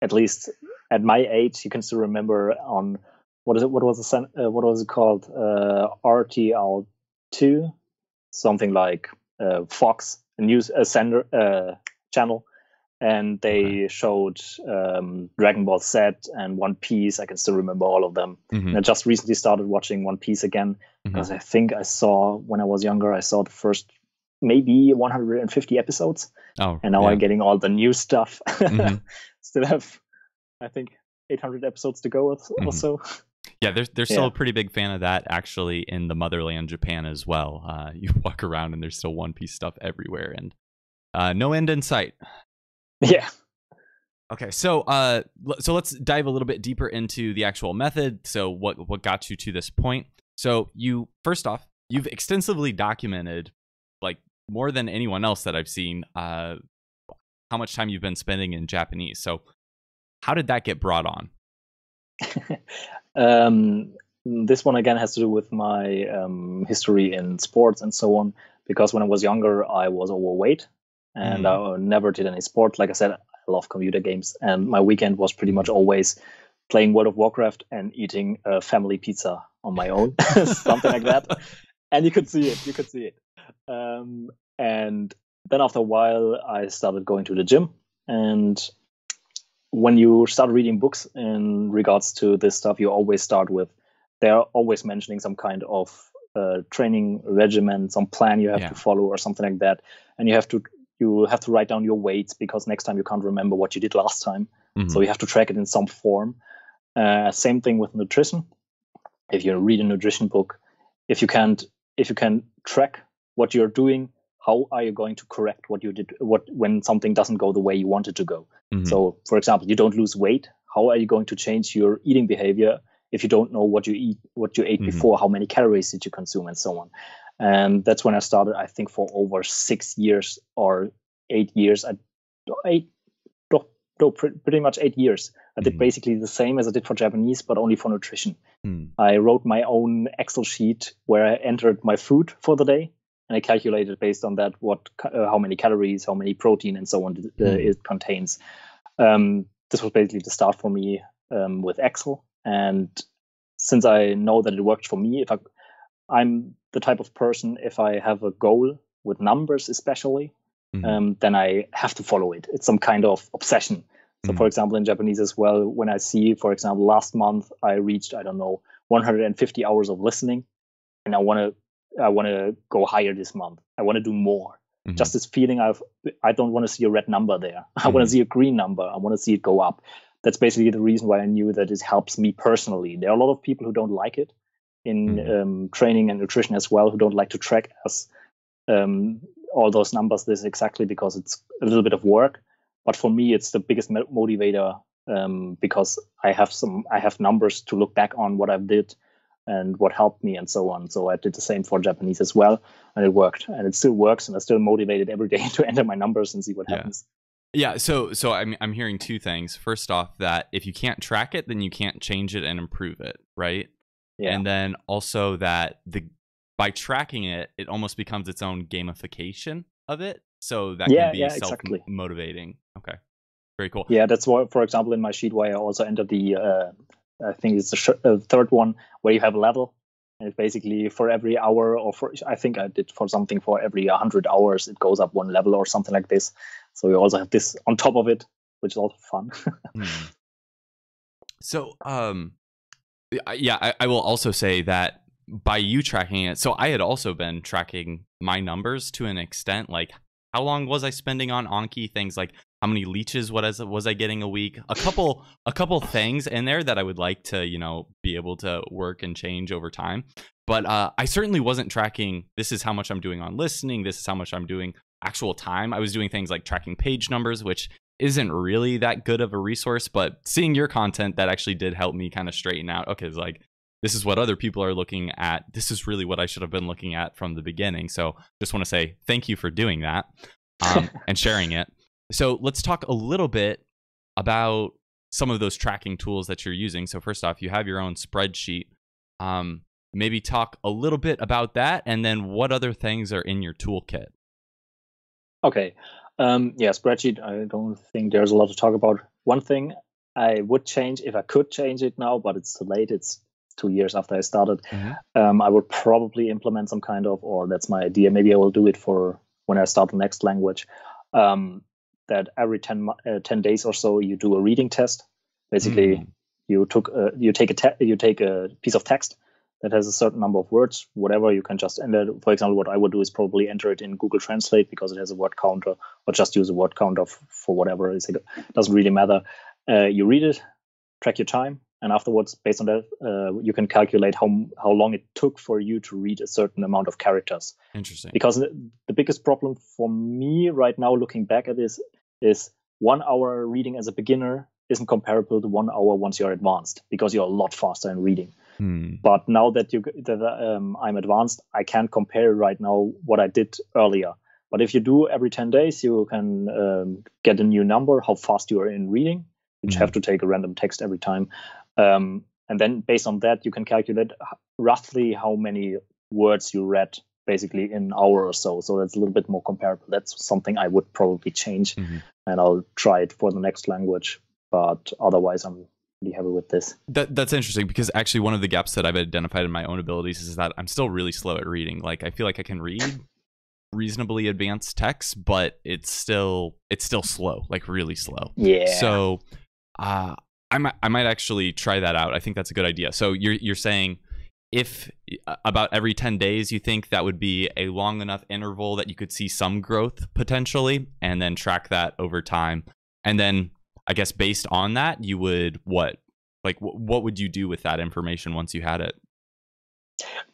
at least at my age, you can still remember on what was it called? RTL2, something like Fox, a news channel. And they showed Dragon Ball Z and One Piece. I can still remember all of them. And I just recently started watching One Piece again, because I think I saw, when I was younger, I saw the first maybe 150 episodes. And now I'm getting all the new stuff. Still have, I think, 800 episodes to go or so. Yeah, there's still a pretty big fan of that actually in the motherland, Japan, as well. You walk around and there's still One Piece stuff everywhere, and no end in sight. Yeah. Okay, so let's dive a little bit deeper into the actual method. So what got you to this point? So first off, you've extensively documented, like more than anyone else that I've seen, how much time you've been spending in Japanese. So how did that get brought on? This one again has to do with my history in sports and so on, because when I was younger, I was overweight. And I never did any sport. Like I said, I love computer games, and my weekend was pretty much always playing World of Warcraft and eating a family pizza on my own, something like that. And you could see it. And then after a while, I started going to the gym. And when you start reading books in regards to this stuff, you always start with, they're always mentioning some kind of training regimen, some plan you have to follow or something like that. And you have to write down your weights, because next time you can't remember what you did last time. So you have to track it in some form. Same thing with nutrition. If you read a nutrition book, if you can track what you're doing, how are you going to correct what you did when something doesn't go the way you want it to go? So, for example, you don't lose weight. How are you going to change your eating behavior if you don't know what you ate before? How many calories did you consume, and so on? And that's when I started. I think for over 6 years or 8 years, pretty much 8 years. I did basically the same as I did for Japanese, but only for nutrition. I wrote my own Excel sheet where I entered my food for the day, and I calculated based on that how many calories, how many protein, and so on it contains. This was basically the start for me with Excel. And since I know that it worked for me, I'm the type of person, if I have a goal with numbers especially, then I have to follow it. It's some kind of obsession. So, for example, in Japanese as well, when I see, for example, last month I reached, 150 hours of listening, and I want to go higher this month. I want to do more. Just this feeling I don't want to see a red number there. I want to see a green number. I want to see it go up. That's basically the reason why I knew that it helps me personally. There are a lot of people who don't like it in training and nutrition as well, who don't like to track all those numbers. This exactly because it's a little bit of work. But for me, it's the biggest motivator because I have numbers to look back on what I did and what helped me and so on. So I did the same for Japanese as well, and it worked, and it still works, and I'm still motivated every day to enter my numbers and see what happens. Yeah. So I'm hearing two things. First off, that if you can't track it, then you can't change it and improve it, right? Yeah. And then also that by tracking it, it almost becomes its own gamification of it. So that can be self-motivating. Okay. Very cool. Yeah, that's why, for example, in my sheet where I also entered the, I think it's the third one, where you have a level. And it's basically for every hour, I think I did for something for every 100 hours, it goes up one level or something like this. So you also have this on top of it, which is also fun. So, I will also say that by you tracking it, so I had also been tracking my numbers to an extent, like how long was I spending on Anki, things like how many leeches was I getting a week, a couple things in there that I would like to, be able to work and change over time. But I certainly wasn't tracking, this is how much I'm doing on listening, this is how much I'm doing actual time. I was doing things like tracking page numbers, which isn't really that good of a resource, but seeing your content, that actually did help me kind of straighten out, okay, it's like, this is what other people are looking at. This is really what I should have been looking at from the beginning. So just want to say thank you for doing that and sharing it. So let's talk a little bit about some of those tracking tools that you're using. So first off, you have your own spreadsheet. Maybe talk a little bit about that, and then what other things are in your toolkit. Okay. Spreadsheet, I don't think there's a lot to talk about. One thing I would change, if I could change it now, but it's too late. It's 2 years after I started. I would probably implement some kind of, or that's my idea, maybe I will do it for when I start the next language, that every 10 days or so you do a reading test. Basically, you take a piece of text that has a certain number of words, whatever, you can just enter. For example, what I would do is probably enter it in Google Translate because it has a word counter, or just use a word counter for whatever. It doesn't really matter. You read it, track your time, and afterwards, based on that, you can calculate how long it took for you to read a certain amount of characters. Interesting. Because the biggest problem for me right now, looking back at this, is 1 hour reading as a beginner isn't comparable to 1 hour once you're advanced, because you're a lot faster in reading. But now that I'm advanced, I can't compare right now what I did earlier. But if you do every 10 days, you can get a new number, how fast you are in reading. You just have to take a random text every time. And then based on that, you can calculate roughly how many words you read basically in an hour or so. So that's a little bit more comparable. That's something I would probably change, and I'll try it for the next language. But otherwise, I'm pretty happy with this. That's interesting, because actually one of the gaps that I've identified in my own abilities is that I'm still really slow at reading. Like, I feel like I can read reasonably advanced text, but it's still slow, like really slow. Yeah. So I might actually try that out. I think that's a good idea. So you're saying if about every 10 days, you think that would be a long enough interval that you could see some growth potentially, and then track that over time. And then I guess based on that, you would what would you do with that information once you had it?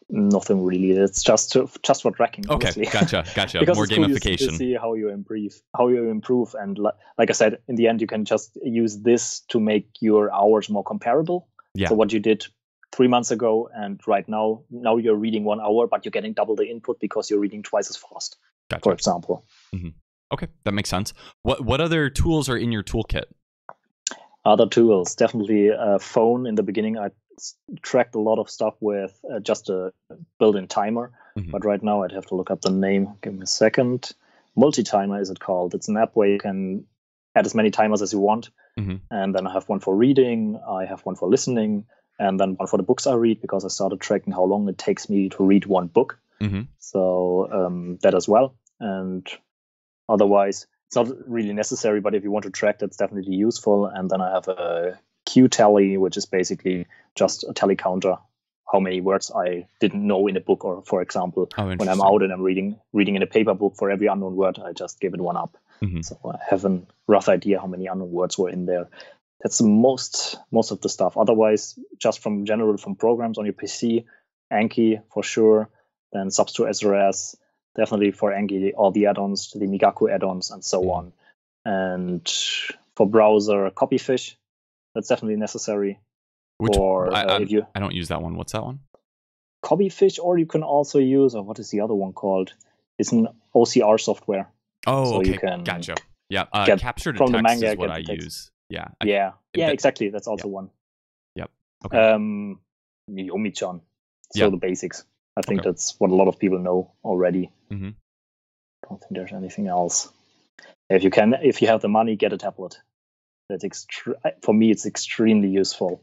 Nothing really. It's just for tracking. Okay, honestly. gotcha. Because More it's cool gamification. to see how you improve, and like I said, in the end, you can just use this to make your hours more comparable. Yeah. So what you did 3 months ago and right now you're reading 1 hour, but you're getting double the input because you're reading twice as fast. Gotcha. For example. Mm-hmm. Okay, that makes sense. What other tools are in your toolkit? Other tools, definitely phone. In the beginning, I tracked a lot of stuff with just a built-in timer. Mm-hmm. But right now I'd have to look up the name. Give me a second. Multi-timer is it called. It's an app where you can add as many timers as you want. Mm-hmm. And then I have one for reading, I have one for listening, and then one for the books I read, because I started tracking how long it takes me to read one book. Mm-hmm. So that as well. And otherwise, it's not really necessary, but if you want to track, that's definitely useful. And then I have a Q tally, which is basically just a tally counter, how many words I didn't know in a book. Or, for example, when I'm out and I'm reading in a paper book, for every unknown word, I just give it one up. Mm-hmm. So I have a rough idea how many unknown words were in there. That's most of the stuff. Otherwise, just from programs on your PC, Anki for sure, then subs to SRS, definitely for Anki, all the add-ons, the Migaku add-ons, and so on. And for browser, Copyfish, that's definitely necessary. I don't use that one. What's that one? Copyfish, or you can also use, or what is the other one called? It's an OCR software. Oh, so okay, you can gotcha. Yeah, capture to from text the manga, is what I use. Yeah, exactly. That's also one. Yep. Okay. Yomi-chan. So the basics. I think that's what a lot of people know already. Mm-hmm. I don't think there's anything else. If you have the money, get a tablet. That's for me, it's extremely useful.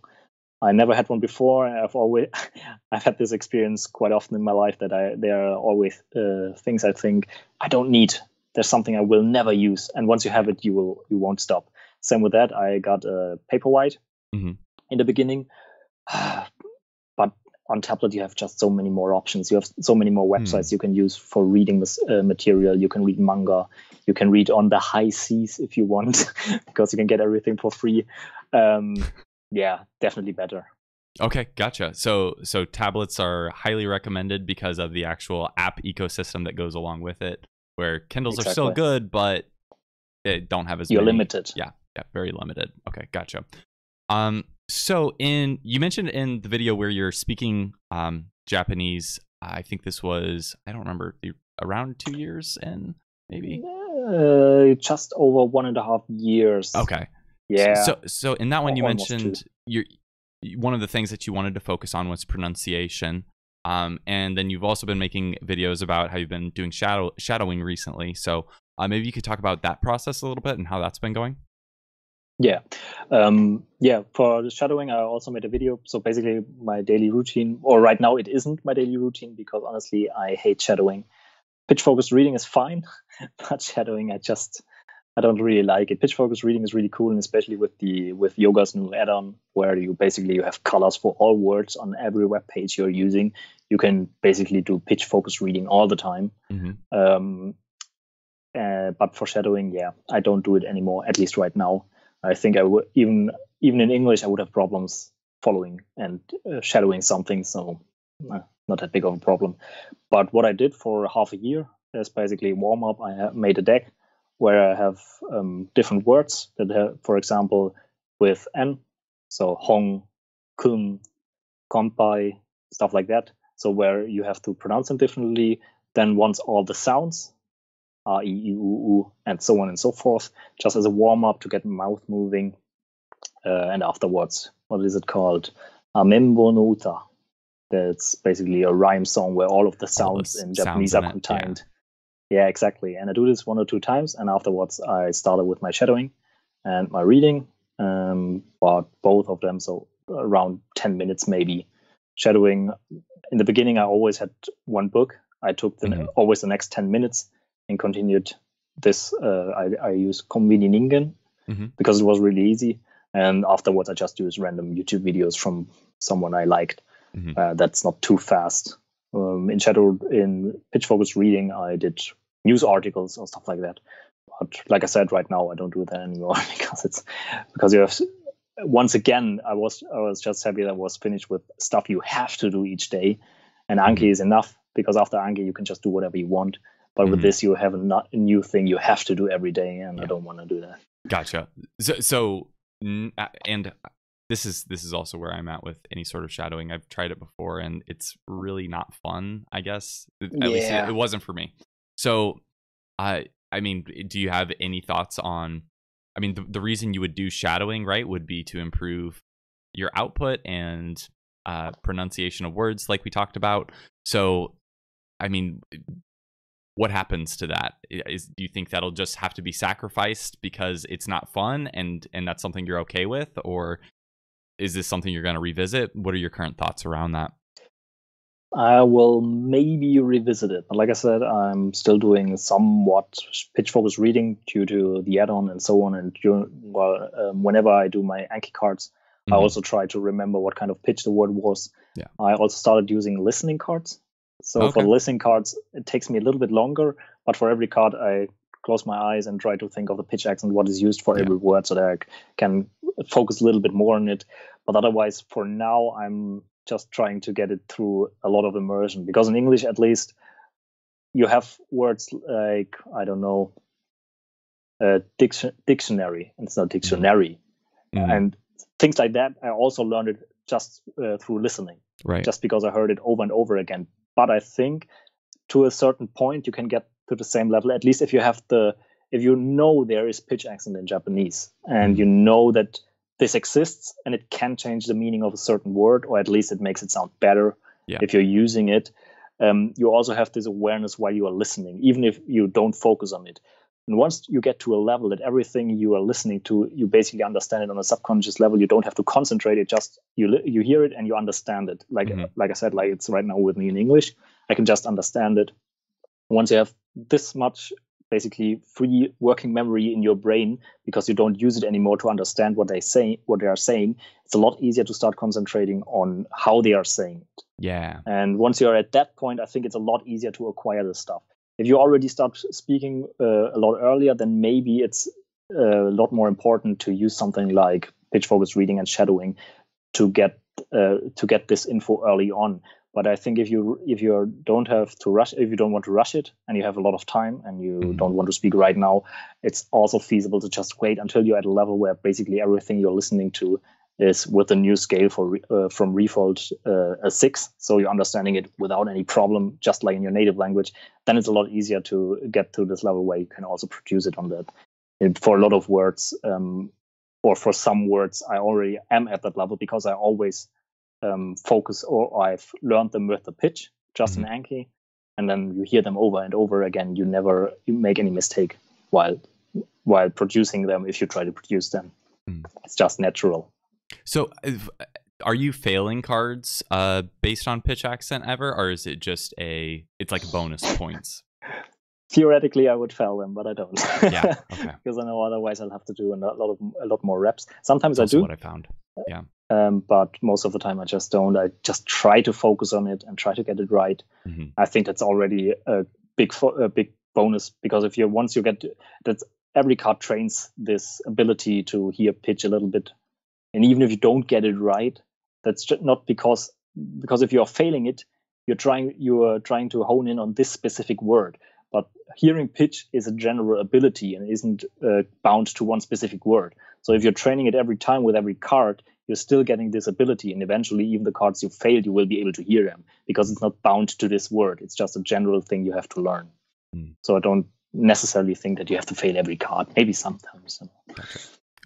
I never had one before. I've had this experience quite often in my life that there are always things I think I don't need. There's something I will never use, and once you have it, you won't stop. Same with that. I got a Paperwhite in the beginning, but on tablet you have just so many more options. You have so many more websites you can use for reading this material. You can read manga. You can read on the high seas if you want, because you can get everything for free. Yeah, definitely better. Okay, gotcha. So tablets are highly recommended because of the actual app ecosystem that goes along with it, where Kindles are still good, but they don't have as many. You're limited. Yeah, very limited. Okay, gotcha. So you mentioned in the video where you're speaking Japanese, I think this was, I don't remember, around 2 years in, maybe? Just over 1.5 years. Okay. Yeah. So in that one, you mentioned one of the things that you wanted to focus on was pronunciation. And then you've also been making videos about how you've been doing shadowing recently. So maybe you could talk about that process a little bit and how that's been going. Yeah. For the shadowing, I also made a video. So basically my daily routine, or right now it isn't my daily routine, because honestly, I hate shadowing. Pitch-focused reading is fine, but shadowing, I don't really like it. Pitch-focused reading is really cool, and especially with Yoga's new add-on, where you have colors for all words on every web page you're using. You can basically do pitch-focused reading all the time. Mm-hmm. But for shadowing, I don't do it anymore, at least right now. I think I would, even in English, I would have problems following and shadowing something, so not that big of a problem. But what I did for half a year is basically warm-up. I made a deck where I have different words that have, for example, with N, so Hong, Kun, Kompai, stuff like that. So where you have to pronounce them differently. Then once all the sounds, A, I, U, U, and so on and so forth, just as a warm-up to get mouth moving. And afterwards, what is it called? Amembo no uta. That's basically a rhyme song where all of the sounds in Japanese are contained. Yeah, exactly. And I do this 1 or 2 times, and afterwards I started with my shadowing and my reading, but both of them, so around 10 minutes maybe. Shadowing, in the beginning I always had one book. I took always the next 10 minutes and continued this. I use Konbini because it was really easy. And afterwards, I just use random YouTube videos from someone I liked. That's not too fast. In pitch focused reading, I did news articles or stuff like that. But like I said, right now I don't do that anymore because you have. Once again, I was just happy that I was finished with stuff you have to do each day, and Anki is enough because after Anki you can just do whatever you want. But with this, you have a new thing you have to do every day, and I don't want to do that. Gotcha. And this is also where I'm at with any sort of shadowing. I've tried it before, and it's really not fun. I guess at least it wasn't for me. So, I mean, do you have any thoughts on? I mean, the reason you would do shadowing, right, would be to improve your output and pronunciation of words, like we talked about. So, I mean, what happens to that? Do you think that'll just have to be sacrificed because it's not fun, and that's something you're okay with, or is this something you're going to revisit? What are your current thoughts around that? I will maybe revisit it. But like I said, I'm still doing somewhat pitch-focused reading due to the add-on and so on. And whenever I do my Anki cards, I also try to remember what kind of pitch the word was. Yeah. I also started using listening cards. So for the listening cards, it takes me a little bit longer. But for every card, I close my eyes and try to think of the pitch accent, what is used for every word, so that I can focus a little bit more on it. But otherwise, for now, I'm just trying to get it through a lot of immersion, because in English, at least, you have words like, I don't know, dictionary, and it's not dictionary. And things like that. I also learned it just through listening, just because I heard it over and over again. But I think to a certain point, you can get to the same level, at least if you know there is pitch accent in Japanese, and you know that this exists and it can change the meaning of a certain word, or at least it makes it sound better if you're using it. You also have this awareness while you are listening, even if you don't focus on it. And once you get to a level that everything you are listening to, you basically understand it on a subconscious level. You don't have to concentrate it; just you hear it and you understand it. Like I said, like it's right now with me in English, I can just understand it. Once you have this much basically free working memory in your brain, because you don't use it anymore to understand what they are saying, it's a lot easier to start concentrating on how they are saying it. Yeah. And once you're at that point, I think it's a lot easier to acquire this stuff. If you already start speaking a lot earlier, then maybe it's a lot more important to use something like pitch focused reading and shadowing to get this info early on. But I think if you don't have to rush, if you don't want to rush it, and you have a lot of time and you don't want to speak right now, it's also feasible to just wait until you're at a level where basically everything you're listening to is with a new scale from default a 6, so you're understanding it without any problem, just like in your native language. Then it's a lot easier to get to this level where you can also produce it on that. And for a lot of words, or for some words, I already am at that level because I always focus, or I've learned them with the pitch just in Anki, and then you hear them over and over again. You make any mistake while producing them if you try to produce them. It's just natural. So are you failing cards based on pitch accent ever, or is it just it's like bonus points? Theoretically, I would fail them, but I don't. Yeah, okay. Because I know otherwise I'll have to do a lot more reps. Sometimes That's I do. What I found. Yeah. But most of the time I just don't. I just try to focus on it and try to get it right. I think that's already a big bonus, because once you get that, every card trains this ability to hear pitch a little bit. And even if you don't get it right, that's just not because if you're failing it, you are trying to hone in on this specific word. But hearing pitch is a general ability and isn't bound to one specific word. So if you're training it every time with every card, you're still getting this ability, and eventually even the cards you failed, you will be able to hear them because it's not bound to this word. It's just a general thing you have to learn. So I don't necessarily think that you have to fail every card. Maybe sometimes. Gotcha.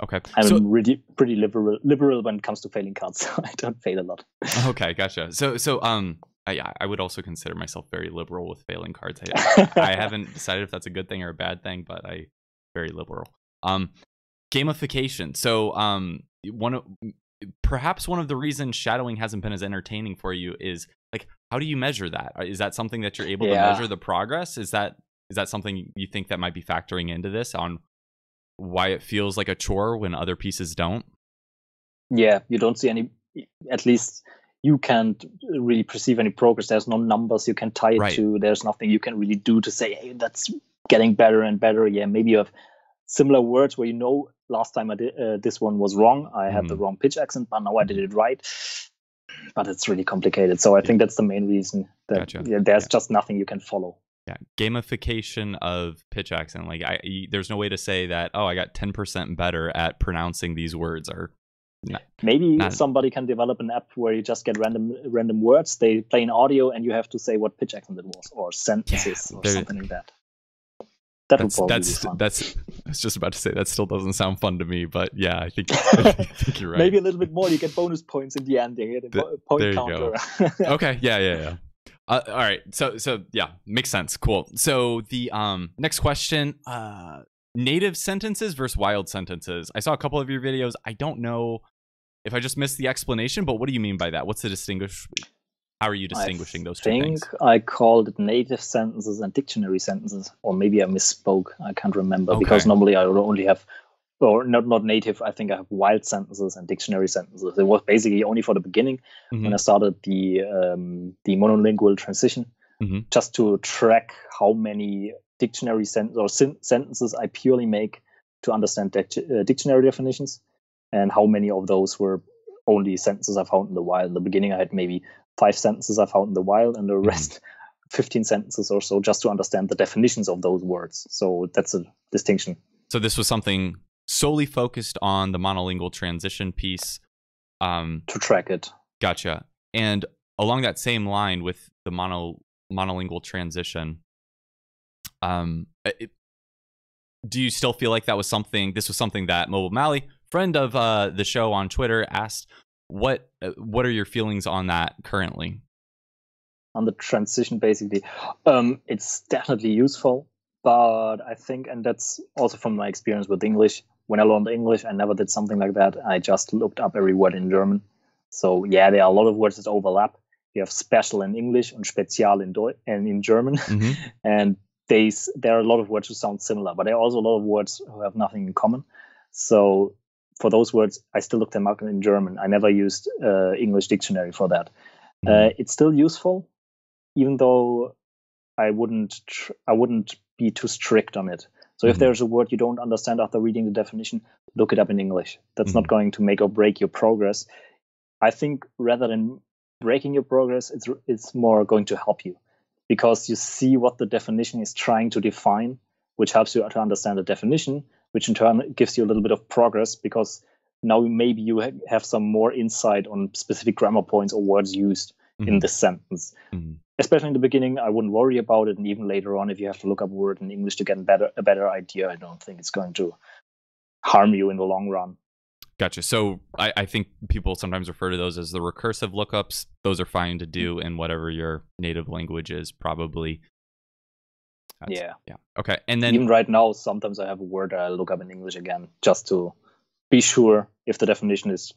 Okay. I'm really pretty liberal when it comes to failing cards, so I don't fail a lot. Okay, gotcha. So I would also consider myself very liberal with failing cards. I haven't decided if that's a good thing or a bad thing, but very liberal. Gamification. So perhaps one of the reasons shadowing hasn't been as entertaining for you is like, how do you measure that? Is that something that you're able to measure the progress? Is that something you think that might be factoring into this on why it feels like a chore when other pieces don't? Yeah, you don't see any, at least you can't really perceive any progress. There's no numbers you can tie it to. There's nothing you can really do to say, hey, that's getting better and better. Yeah, maybe you have similar words where last time I did this one was wrong. I had the wrong pitch accent, but now I did it right. But it's really complicated. So I think that's the main reason that there's just nothing you can follow. Yeah, gamification of pitch accent. Like, there's no way to say that, oh, I got 10% better at pronouncing these words. Or maybe somebody can develop an app where you just get random words. They play an audio, and you have to say what pitch accent it was, or sentences, or something like that. That would probably be fun. I was just about to say that still doesn't sound fun to me, but yeah, I think you're right. Maybe a little bit more. You get bonus points in the end. You get a point counter. Okay, yeah. All right, so yeah, makes sense. Cool. So the next question: native sentences versus wild sentences. I saw a couple of your videos. I don't know if I just missed the explanation, but what do you mean by that? What's the distinguish? How are you distinguishing those two things? I think I called it native sentences and dictionary sentences, or maybe I misspoke. I can't remember because normally I only have, or not native. I think I have wild sentences and dictionary sentences. It was basically only for the beginning when I started the monolingual transition, just to track how many dictionary sentences I purely make to understand dictionary definitions, and how many of those were only sentences I found in the wild. In the beginning, I had maybe 5 sentences I found in the wild, and the rest 15 sentences or so, just to understand the definitions of those words. So that's a distinction. So this was something solely focused on the monolingual transition piece. To track it. Gotcha. And along that same line with the monolingual transition, do you still feel like this was something that Mobile Mally, friend of the show on Twitter, asked, what are your feelings on that currently? On the transition, basically, it's definitely useful, but I think, and that's also from my experience with English, when I learned English, I never did something like that. I just looked up every word in German. So yeah, there are a lot of words that overlap. You have special in English and spezial in German, and there are a lot of words who sound similar, but there are also a lot of words who have nothing in common. So for those words, I still looked them up in German. I never used English dictionary for that. It's still useful, even though I wouldn't be too strict on it. So if there's a word you don't understand after reading the definition, look it up in English. That's not going to make or break your progress. I think rather than breaking your progress, it's more going to help you, because you see what the definition is trying to define, which helps you to understand the definition, which in turn gives you a little bit of progress, because now maybe you have some more insight on specific grammar points or words used in this sentence. Especially in the beginning, I wouldn't worry about it. And even later on, if you have to look up a word in English to get a better idea, I don't think it's going to harm you in the long run. Gotcha. So I think people sometimes refer to those as the recursive lookups. Those are fine to do in whatever your native language is, probably. Yeah. Okay. And then even right now, sometimes I have a word I look up in English again, just to be sure if the definition is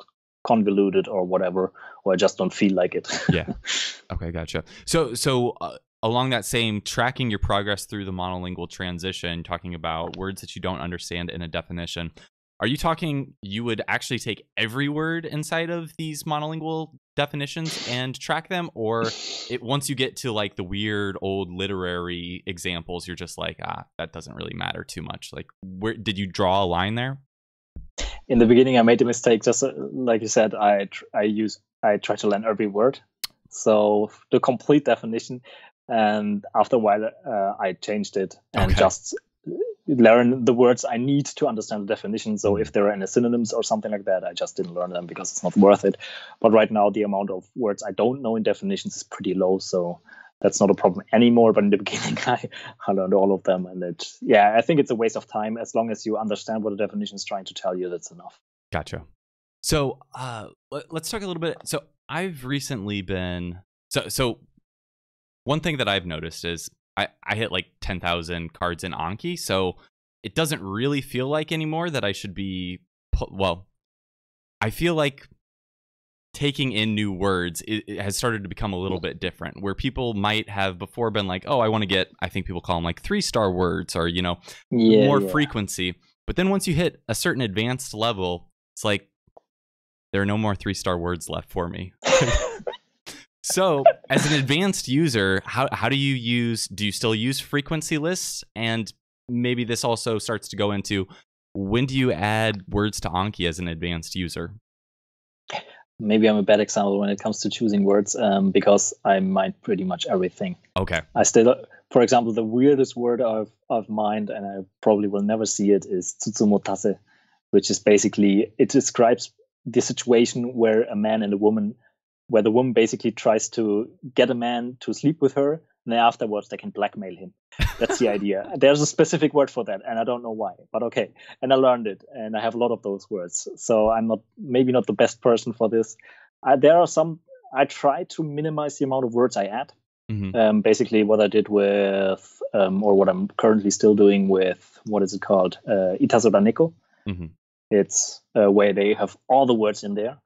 convoluted or whatever, or I just don't feel like it. Yeah. Okay. Gotcha. So along that same, tracking your progress through the monolingual transition, talking about words that you don't understand in a definition, are you talking you would actually take every word inside of these monolingual definitions and track them, or once you get to like the weird old literary examples, you're just like, that doesn't really matter too much? Like, where did you draw a line there? In the beginning, I made a mistake. Just like you said, I try to learn every word, so the complete definition, and after a while, I changed it and just learn the words I need to understand the definition. So if there are any synonyms or something like that, I just didn't learn them because it's not worth it. But right now, the amount of words I don't know in definitions is pretty low, so that's not a problem anymore. But in the beginning, I learned all of them, and I think it's a waste of time. As long as you understand what the definition is trying to tell you, that's enough. Gotcha. So let's talk a little bit. So I've recently been so one thing that I've noticed is I hit like 10,000 cards in Anki, so it doesn't really feel like anymore that I should be. I feel like taking in new words, it has started to become a little bit different, where people might have before been like, oh, I want to get, I think people call them like 3-star words, or, you know, more frequency. But then once you hit a certain advanced level, it's like, there are no more 3-star words left for me. So as an advanced user, how do you still use frequency lists? And maybe this also starts to go into, when do you add words to Anki as an advanced user? Maybe I'm a bad example when it comes to choosing words, because I mind pretty much everything. Okay. I still, for example, the weirdest word I've mined, and I probably will never see it, is tsuzumotase, which is basically, it describes the situation where a man and a woman, where the woman basically tries to get a man to sleep with her, and then afterwards they can blackmail him. That's the idea. There's a specific word for that, and I don't know why, but okay. And I learned it, and I have a lot of those words. So I'm maybe not the best person for this. There are some, I try to minimize the amount of words I add. Mm-hmm. Basically what I did with, or what I'm currently still doing with, what is it called? Itasoraneko. Mm-hmm. It's where they have all the words in there.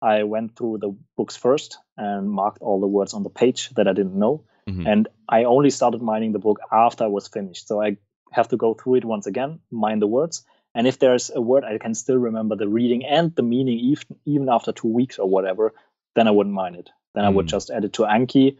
I went through the books first and marked all the words on the page that I didn't know. Mm-hmm. And I only started mining the book after I was finished. So I have to go through it once again, mine the words. And if there's a word I can still remember the reading and the meaning even after 2 weeks or whatever, then I wouldn't mine it. Then I would just add it to Anki.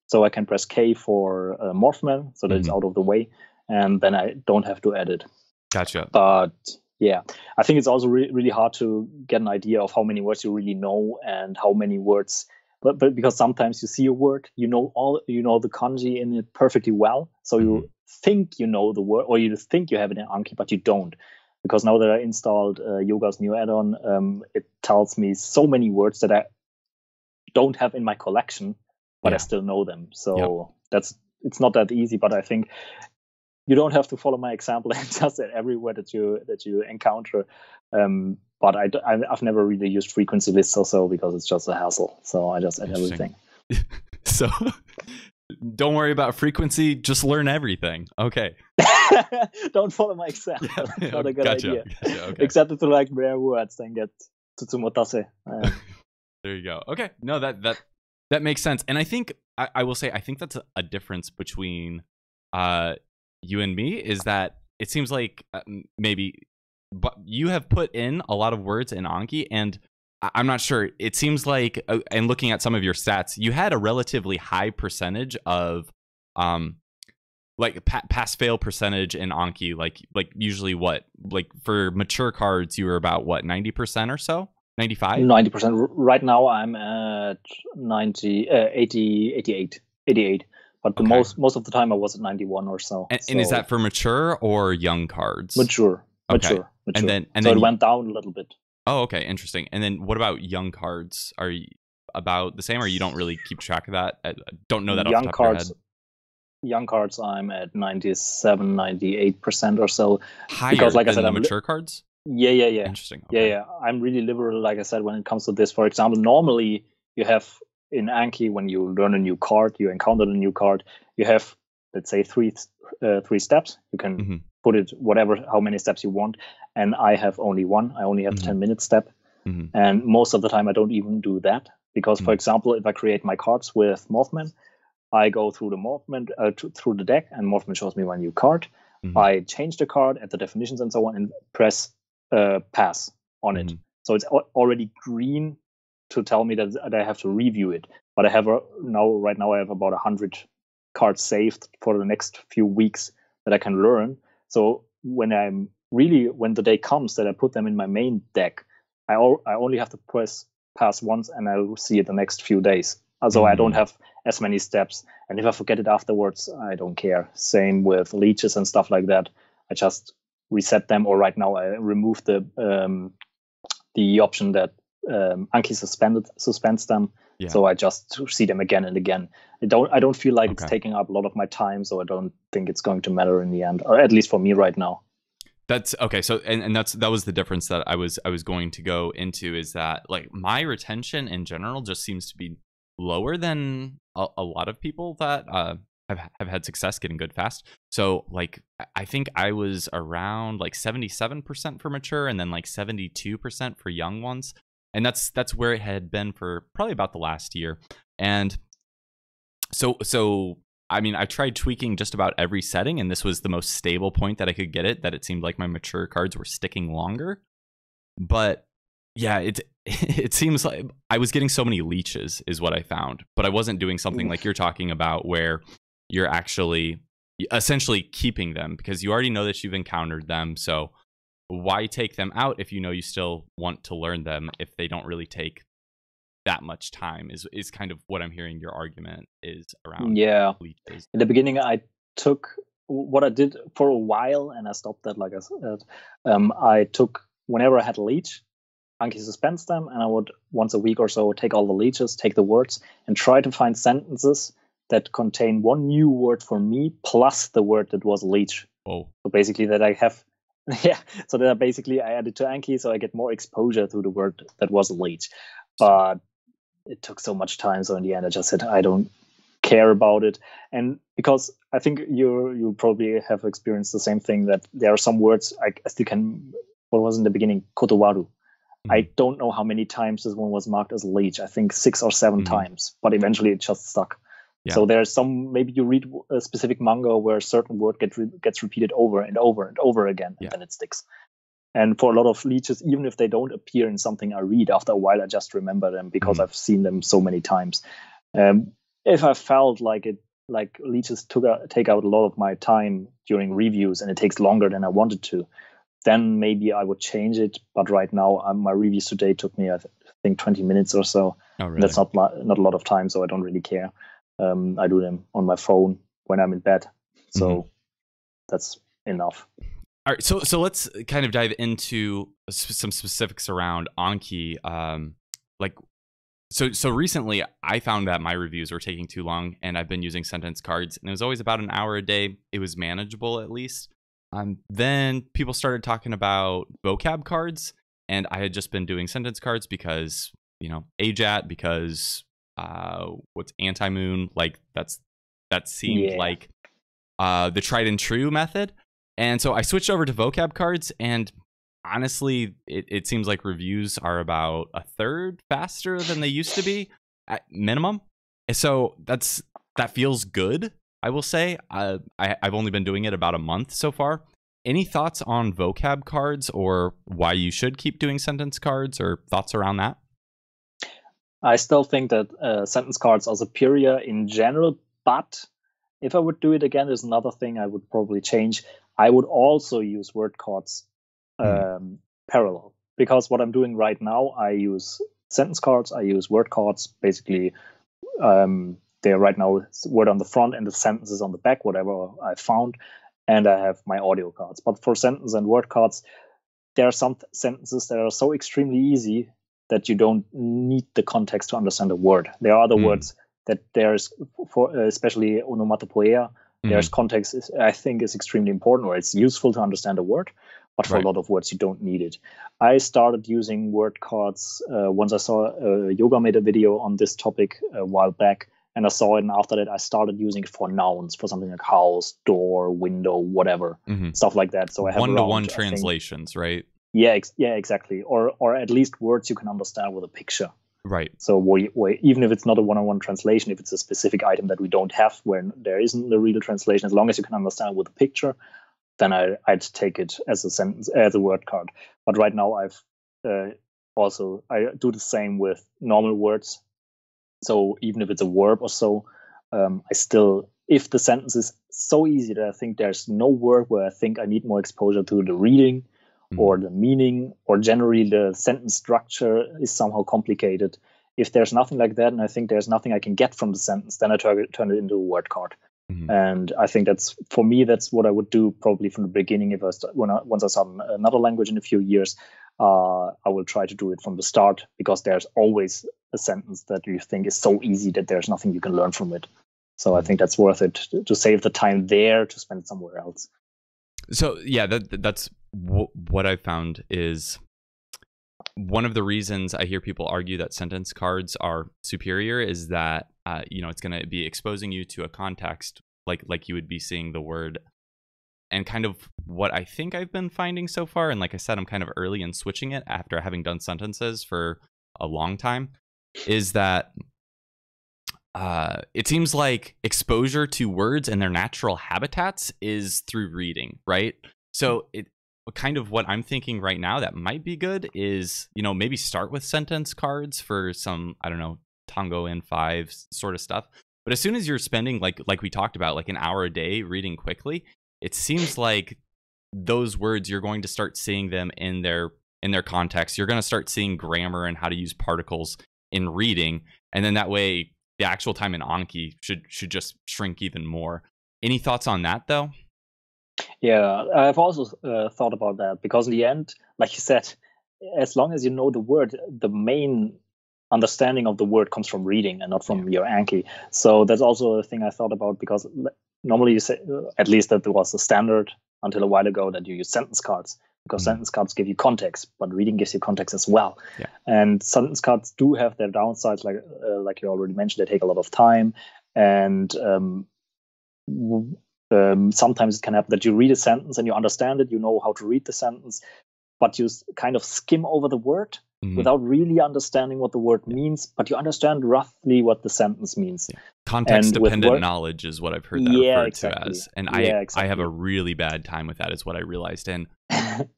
So I can press K for Morphman, so that it's out of the way. And then I don't have to add it. Gotcha. But yeah, I think it's also really hard to get an idea of how many words you really know and how many words. But because sometimes you see a word, you know the kanji in it perfectly well, so you think you know the word, or you think you have it in Anki, but you don't. Because now that I installed Yoga's new add-on, it tells me so many words that I don't have in my collection, but I still know them. So it's not that easy. But I think you don't have to follow my example and just add every word that you encounter. But I've never really used frequency lists or so, because it's just a hassle. So I just add everything. So don't worry about frequency. Just learn everything. Okay. Don't follow my example. Yeah, not a good idea. Gotcha, okay. Except if you like rare words, then get Tsuzumotase. There you go. Okay. No, that makes sense. And I think I will say, I think that's a difference between you and me, is that it seems like maybe, but you have put in a lot of words in Anki, and I'm not sure. It seems like, and looking at some of your stats, you had a relatively high percentage of, like pass fail percentage in Anki. Like usually what, like for mature cards, you were about what, 90% or so, 95? 90%. Right now I'm at 88. But the most of the time I was at 91 or so. And is that for mature or young cards? Mature. Okay. Mature. And then it went down a little bit. Oh, okay, interesting. And then what about young cards? Are you about the same, or you don't really keep track of that? I don't know that off the top of your head. Young cards, I'm at 97, 98% or so. Higher because, like I said, the mature cards? Yeah. Interesting. Okay. Yeah. I'm really liberal, like I said, when it comes to this. For example, normally you have in Anki, when you learn a new card, you encounter a new card, you have, let's say, three steps. You can put it how many steps you want. And I have only one. I only have the 10-minute step. And most of the time I don't even do that. Because, for example, if I create my cards with Morphman, I go through the Morphman, through the deck, and Morphman shows me my new card. I change the card, add the definitions and so on, and press pass on it. So it's already green to tell me that I have to review it. But I have right now I have about 100 cards saved for the next few weeks that I can learn. So when the day comes that I put them in my main deck, I only have to press pass once, and I'll see it the next few days. Also, I don't have as many steps. And if I forget it afterwards, I don't care. Same with leeches and stuff like that. I just reset them, or right now I remove the option that Anki suspends them. Yeah. So I just see them again and again. I don't feel like it's taking up a lot of my time, so I don't think it's going to matter in the end, or at least for me right now. That's okay. So and that was the difference that I was going to go into, is that like my retention in general just seems to be lower than a lot of people that have had success getting good fast. So like I think I was around like 77% for mature, and then like 72% for young ones. And that's where it had been for probably about the last year. And so I mean, I tried tweaking just about every setting, and this was the most stable point that I could get it, that it seemed like my mature cards were sticking longer. But yeah, it seems like I was getting so many leeches is what I found, but I wasn't doing something like you're talking about where you're actually essentially keeping them, because you already know that you've encountered them. So why take them out if you know you still want to learn them, if they don't really take that much time is kind of what I'm hearing your argument is around. Yeah. Leeches. In the beginning, I took what I did for a while, and I stopped that, like I said. I took, whenever I had a leech, Anki suspends them, and I would once a week or so take all the leeches, take the words, and try to find sentences that contain one new word for me plus the word that was leech. Oh. So basically that I have, so that I add it to Anki, so I get more exposure to the word that was leech. But it took so much time, so in the end I just said I don't care about it. And because I think you probably have experienced the same thing, that there are some words I still can, what was in the beginning, kotowaru. I don't know how many times this one was marked as leech. I think 6 or 7 times, but eventually it just stuck. Yeah. So there's some, maybe you read a specific manga where a certain word gets repeated over and over and over again, and then it sticks. And for a lot of leeches, even if they don't appear in something I read, after a while I just remember them because I've seen them so many times. If I felt like leeches take out a lot of my time during reviews and it takes longer than I wanted to, then maybe I would change it. But right now, my reviews today took me, I think, 20 minutes or so. Oh, really? That's not a lot of time, so I don't really care. I do them on my phone when I'm in bed, so that's enough. All right, so let's kind of dive into some specifics around Anki. So recently I found that my reviews were taking too long, and I've been using sentence cards, and it was always about an hour a day. It was manageable, at least. Then people started talking about vocab cards, and I had just been doing sentence cards because, AJATT, because what's anti-moon, like that seemed like the tried and true method. And so I switched over to vocab cards, and honestly, it seems like reviews are about a third faster than they used to be at minimum. And so that feels good, I will say. I've only been doing it about a month so far. Any thoughts on vocab cards, or why you should keep doing sentence cards, or thoughts around that? I still think that sentence cards are superior in general, but if I would do it again, there's another thing I would probably change. I would also use word cards parallel, because what I'm doing right now, I use sentence cards, I use word cards. Basically, they're right now word on the front and the sentences on the back, whatever I found, and I have my audio cards. But for sentence and word cards, there are some sentences that are so extremely easy that you don't need the context to understand a word. There are other words that there's, for especially onomatopoeia, there's context, I think, is extremely important, or it's useful to understand a word. But for a lot of words, you don't need it. I started using word cards once I saw Yoga made a video on this topic a while back, and I saw it, and after that, I started using it for nouns, for something like house, door, window, whatever, stuff like that. So I have one-to-one translations, right? Yeah, exactly. Or at least words you can understand with a picture. Right. So even if it's not a one-on-one translation, if it's a specific item that we don't have, where there isn't a real translation, as long as you can understand with a picture, then I'd take it as a sentence, as a word card. But right now I do the same with normal words. So even if it's a verb or so, I still, if the sentence is so easy that I think there's no word where I think I need more exposure to the reading or the meaning, or generally the sentence structure is somehow complicated. If there's nothing like that, and I think there's nothing I can get from the sentence, then I turn it into a word card. And I think that's what I would do probably from the beginning. Once I start another language in a few years, I will try to do it from the start, because there's always a sentence that you think is so easy that there's nothing you can learn from it. So I think that's worth it to save the time there to spend it somewhere else. So yeah, that's what I found is one of the reasons I hear people argue that sentence cards are superior is that it's going to be exposing you to a context like you would be seeing the word. And kind of what I think I've been finding so far, and like I said, I'm kind of early in switching it after having done sentences for a long time, is that it seems like exposure to words and their natural habitats is through reading, right? So it kind of what I'm thinking right now that might be good is, maybe start with sentence cards for some, I don't know, Tango N5 sort of stuff. But as soon as you're spending like we talked about, like an hour a day reading quickly, it seems like those words, you're going to start seeing them in their context. You're going to start seeing grammar and how to use particles in reading, and then that way the actual time in Anki should just shrink even more. Any thoughts on that though? Yeah, I've also thought about that, because in the end, like you said, as long as you know the word, the main understanding of the word comes from reading and not from your Anki. So that's also a thing I thought about, because normally you say, at least that was the standard until a while ago, that you use sentence cards, because sentence cards give you context, but reading gives you context as well. Yeah. And sentence cards do have their downsides, like you already mentioned. They take a lot of time, and sometimes it can happen that you read a sentence and you understand it, you know how to read the sentence, but you kind of skim over the word without really understanding what the word means, but you understand roughly what the sentence means. Yeah. Context-dependent knowledge is what I've heard that referred to as. And I have a really bad time with that, is what I realized. And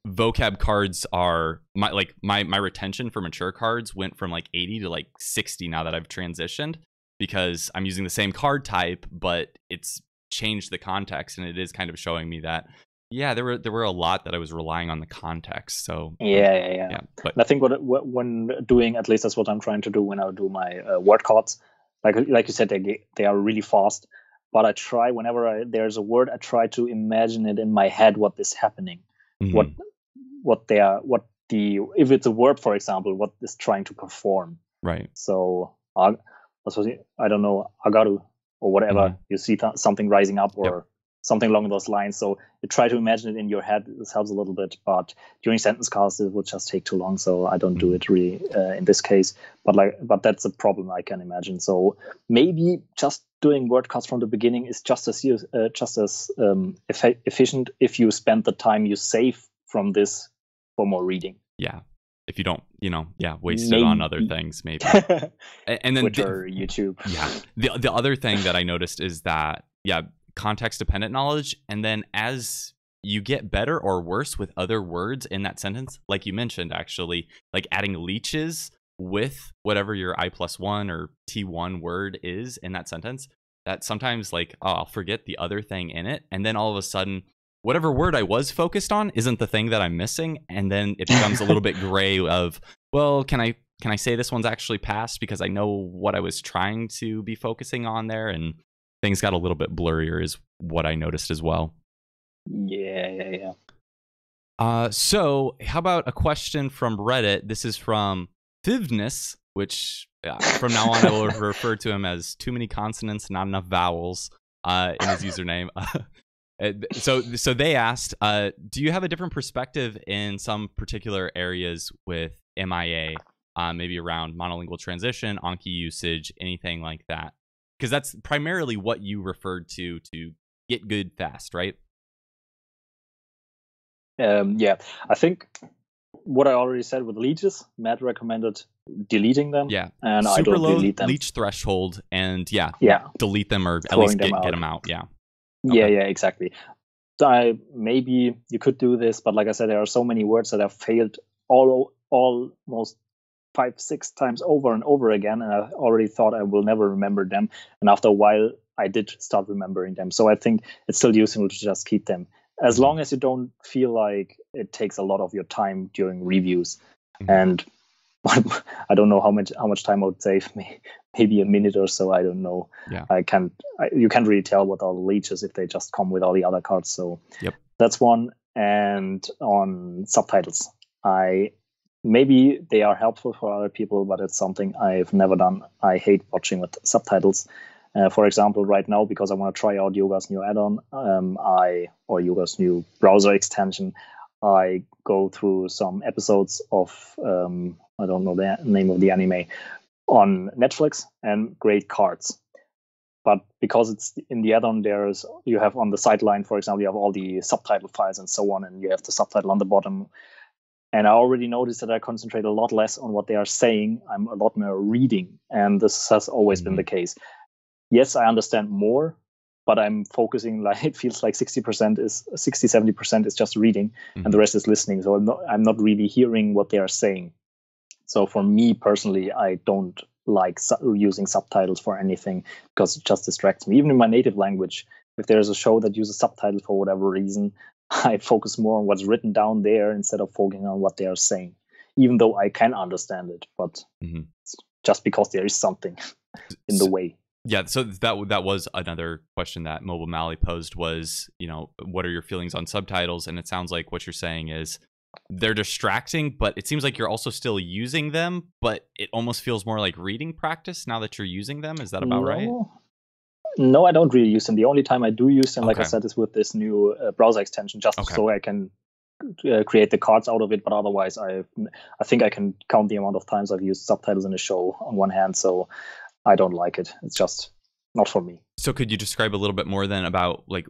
vocab cards are, my retention for mature cards went from like 80 to like 60 now that I've transitioned, because I'm using the same card type, but it's changed the context, and it is kind of showing me that there were a lot that I was relying on the context. So but I think when doing, at least that's what I'm trying to do when I do my word cards, like you said, they are really fast, but I try, whenever there's a word, I try to imagine it in my head what is happening, if it's a verb, for example, what is trying to perform, right? So I don't know, agaru or whatever, you see something rising up or something along those lines. So you try to imagine it in your head. This helps a little bit, but during sentence cards, it would just take too long. So I don't do it really in this case. But that's a problem I can imagine. So maybe just doing word cards from the beginning is just as efficient if you spend the time you save from this for more reading. Yeah. If you don't, waste it on other things, maybe. And then Twitter, YouTube. Yeah. The other thing that I noticed is that, context dependent knowledge. And then as you get better or worse with other words in that sentence, like you mentioned, actually, like adding leeches with whatever your I+1 or T1 word is in that sentence, that sometimes I'll forget the other thing in it. And then all of a sudden, whatever word I was focused on isn't the thing that I'm missing. And then it becomes a little bit gray of, well, can I say this one's actually past because I know what I was trying to be focusing on there, and things got a little bit blurrier is what I noticed as well. Yeah. So how about a question from Reddit? This is from Stevijs, which from now on I will refer to him as too many consonants, not enough vowels in his username. So they asked, do you have a different perspective in some particular areas with MIA, maybe around monolingual transition, Anki usage, anything like that? Because that's primarily what you referred to get good fast, right? I think what I already said with leeches, Matt recommended deleting them. Yeah, and super I don't low delete them. Leech threshold, and delete them, or at least get them out. Yeah. Okay. Yeah, exactly. Maybe you could do this, but like I said, there are so many words that have failed almost 5-6 times over and over again, and I already thought I will never remember them. And after a while, I did start remembering them. So I think it's still useful to just keep them, as long as you don't feel like it takes a lot of your time during reviews. And I don't know how much time I would save me. Maybe a minute or so. I don't know. Yeah. You can't really tell what are the leeches if they just come with all the other cards. So that's one. And on subtitles, maybe they are helpful for other people, but it's something I've never done. I hate watching with subtitles. For example, right now, because I want to try out Yoga's new add-on, or Yoga's new browser extension, I go through some episodes of I don't know the name of the anime on Netflix, and great cards. But because it's in the add-on, you have on the sideline, for example, you have all the subtitle files and so on, and you have the subtitle on the bottom. And I already noticed that I concentrate a lot less on what they are saying. I'm a lot more reading. And this has always been the case. Yes, I understand more, but I'm focusing, like, it feels like 70% is just reading, and the rest is listening. So I'm not really hearing what they are saying. So for me personally, I don't like using subtitles for anything, because it just distracts me. Even in my native language, if there's a show that uses subtitles for whatever reason, I focus more on what's written down there instead of focusing on what they are saying, even though I can understand it, but just because there is something in the way. Yeah, so that was another question that Mobile Mally posed was, what are your feelings on subtitles? And it sounds like what you're saying is they're distracting, but it seems like you're also still using them, but it almost feels more like reading practice now that you're using them. Is that about right? No, I don't really use them. The only time I do use them, like I said, is with this new browser extension, just so I can create the cards out of it. But otherwise, I think I can count the amount of times I've used subtitles in a show on one hand. So I don't like it. It's just not for me. So could you describe a little bit more then about, like,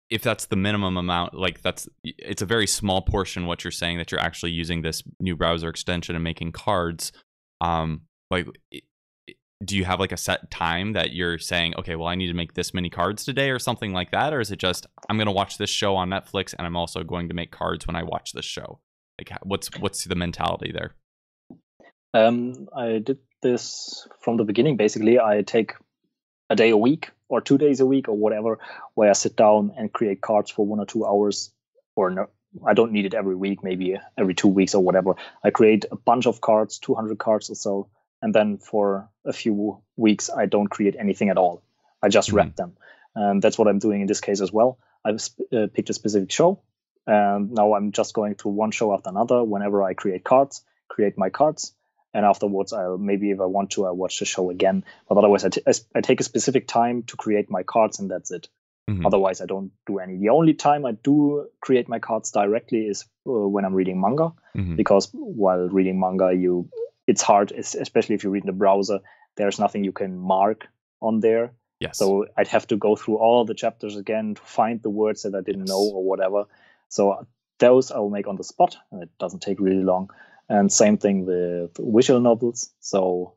if that's the minimum amount, like it's a very small portion what you're saying that you're actually using this new browser extension and making cards. Like, do you have like a set time that you're saying, okay, well, I need to make this many cards today or something like that? Or is it just, I'm going to watch this show on Netflix and I'm also going to make cards when I watch this show? Like, what's the mentality there? I did this from the beginning. Basically, I take a day a week or 2 days a week or whatever, where I sit down and create cards for 1 or 2 hours. Or no, I don't need it every week, maybe every 2 weeks or whatever. I create a bunch of cards, 200 cards or so. And then for a few weeks, I don't create anything at all. I just wrap them. And that's what I'm doing in this case as well. I've picked a specific show. And now I'm just going through one show after another. Whenever I create my cards. And afterwards, maybe if I want to, I watch the show again. But otherwise, I take a specific time to create my cards, and that's it. Otherwise, I don't do any. The only time I do create my cards directly is when I'm reading manga. Because while reading manga, it's hard, especially if you read in the browser. There's nothing you can mark on there. Yes. So I'd have to go through all the chapters again to find the words that I didn't know or whatever. So those I'll make on the spot, and it doesn't take really long. And same thing with visual novels. So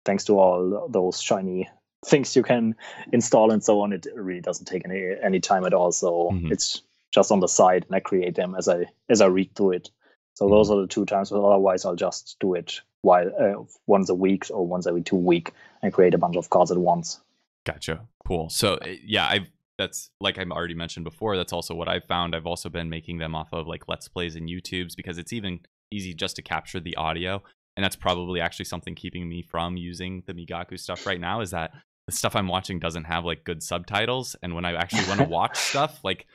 thanks to all those shiny things you can install and so on, it really doesn't take any time at all. So it's just on the side, and I create them as I read through it. So those are the 2 times. But otherwise, I'll just do it once a week or once every 2 weeks and create a bunch of cards at once. Gotcha. Cool. So yeah, that's like I already mentioned before. That's also what I've found. I've also been making them off of like Let's Plays and YouTubes, because it's even easy just to capture the audio. And that's probably actually something keeping me from using the Migaku stuff right now, is that the stuff I'm watching doesn't have like good subtitles. And when I actually want to watch stuff, like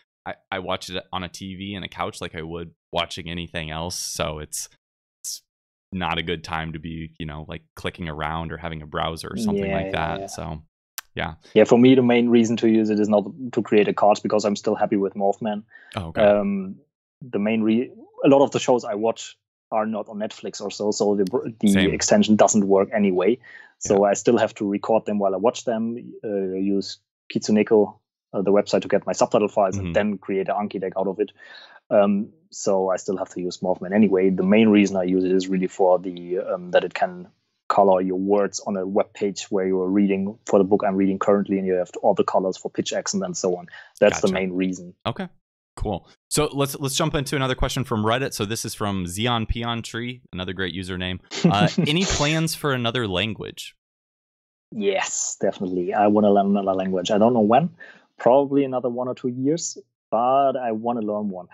I watch it on a TV and a couch like I would watching anything else. So it's not a good time to be, like clicking around or having a browser or something like that. Yeah. So yeah. Yeah, for me, the main reason to use it is not to create a card, because I'm still happy with Morphman. Oh, okay. A lot of the shows I watch are not on Netflix or so the extension doesn't work anyway. So I still have to record them while I watch them, use Kitsuneko, the website, to get my subtitle files, and then create an Anki deck out of it. So I still have to use Morphman anyway. The main reason I use it is really for the that it can color your words on a web page where you are reading for the book I'm reading currently, and you have all the colors for pitch accent and so on. That's the main reason. Okay. Cool. So let's jump into another question from Reddit. So this is from Xeon Peon Tree, another great username. Any plans for another language? Yes, definitely. I want to learn another language. I don't know when. Probably another 1 or 2 years, but I want to learn one.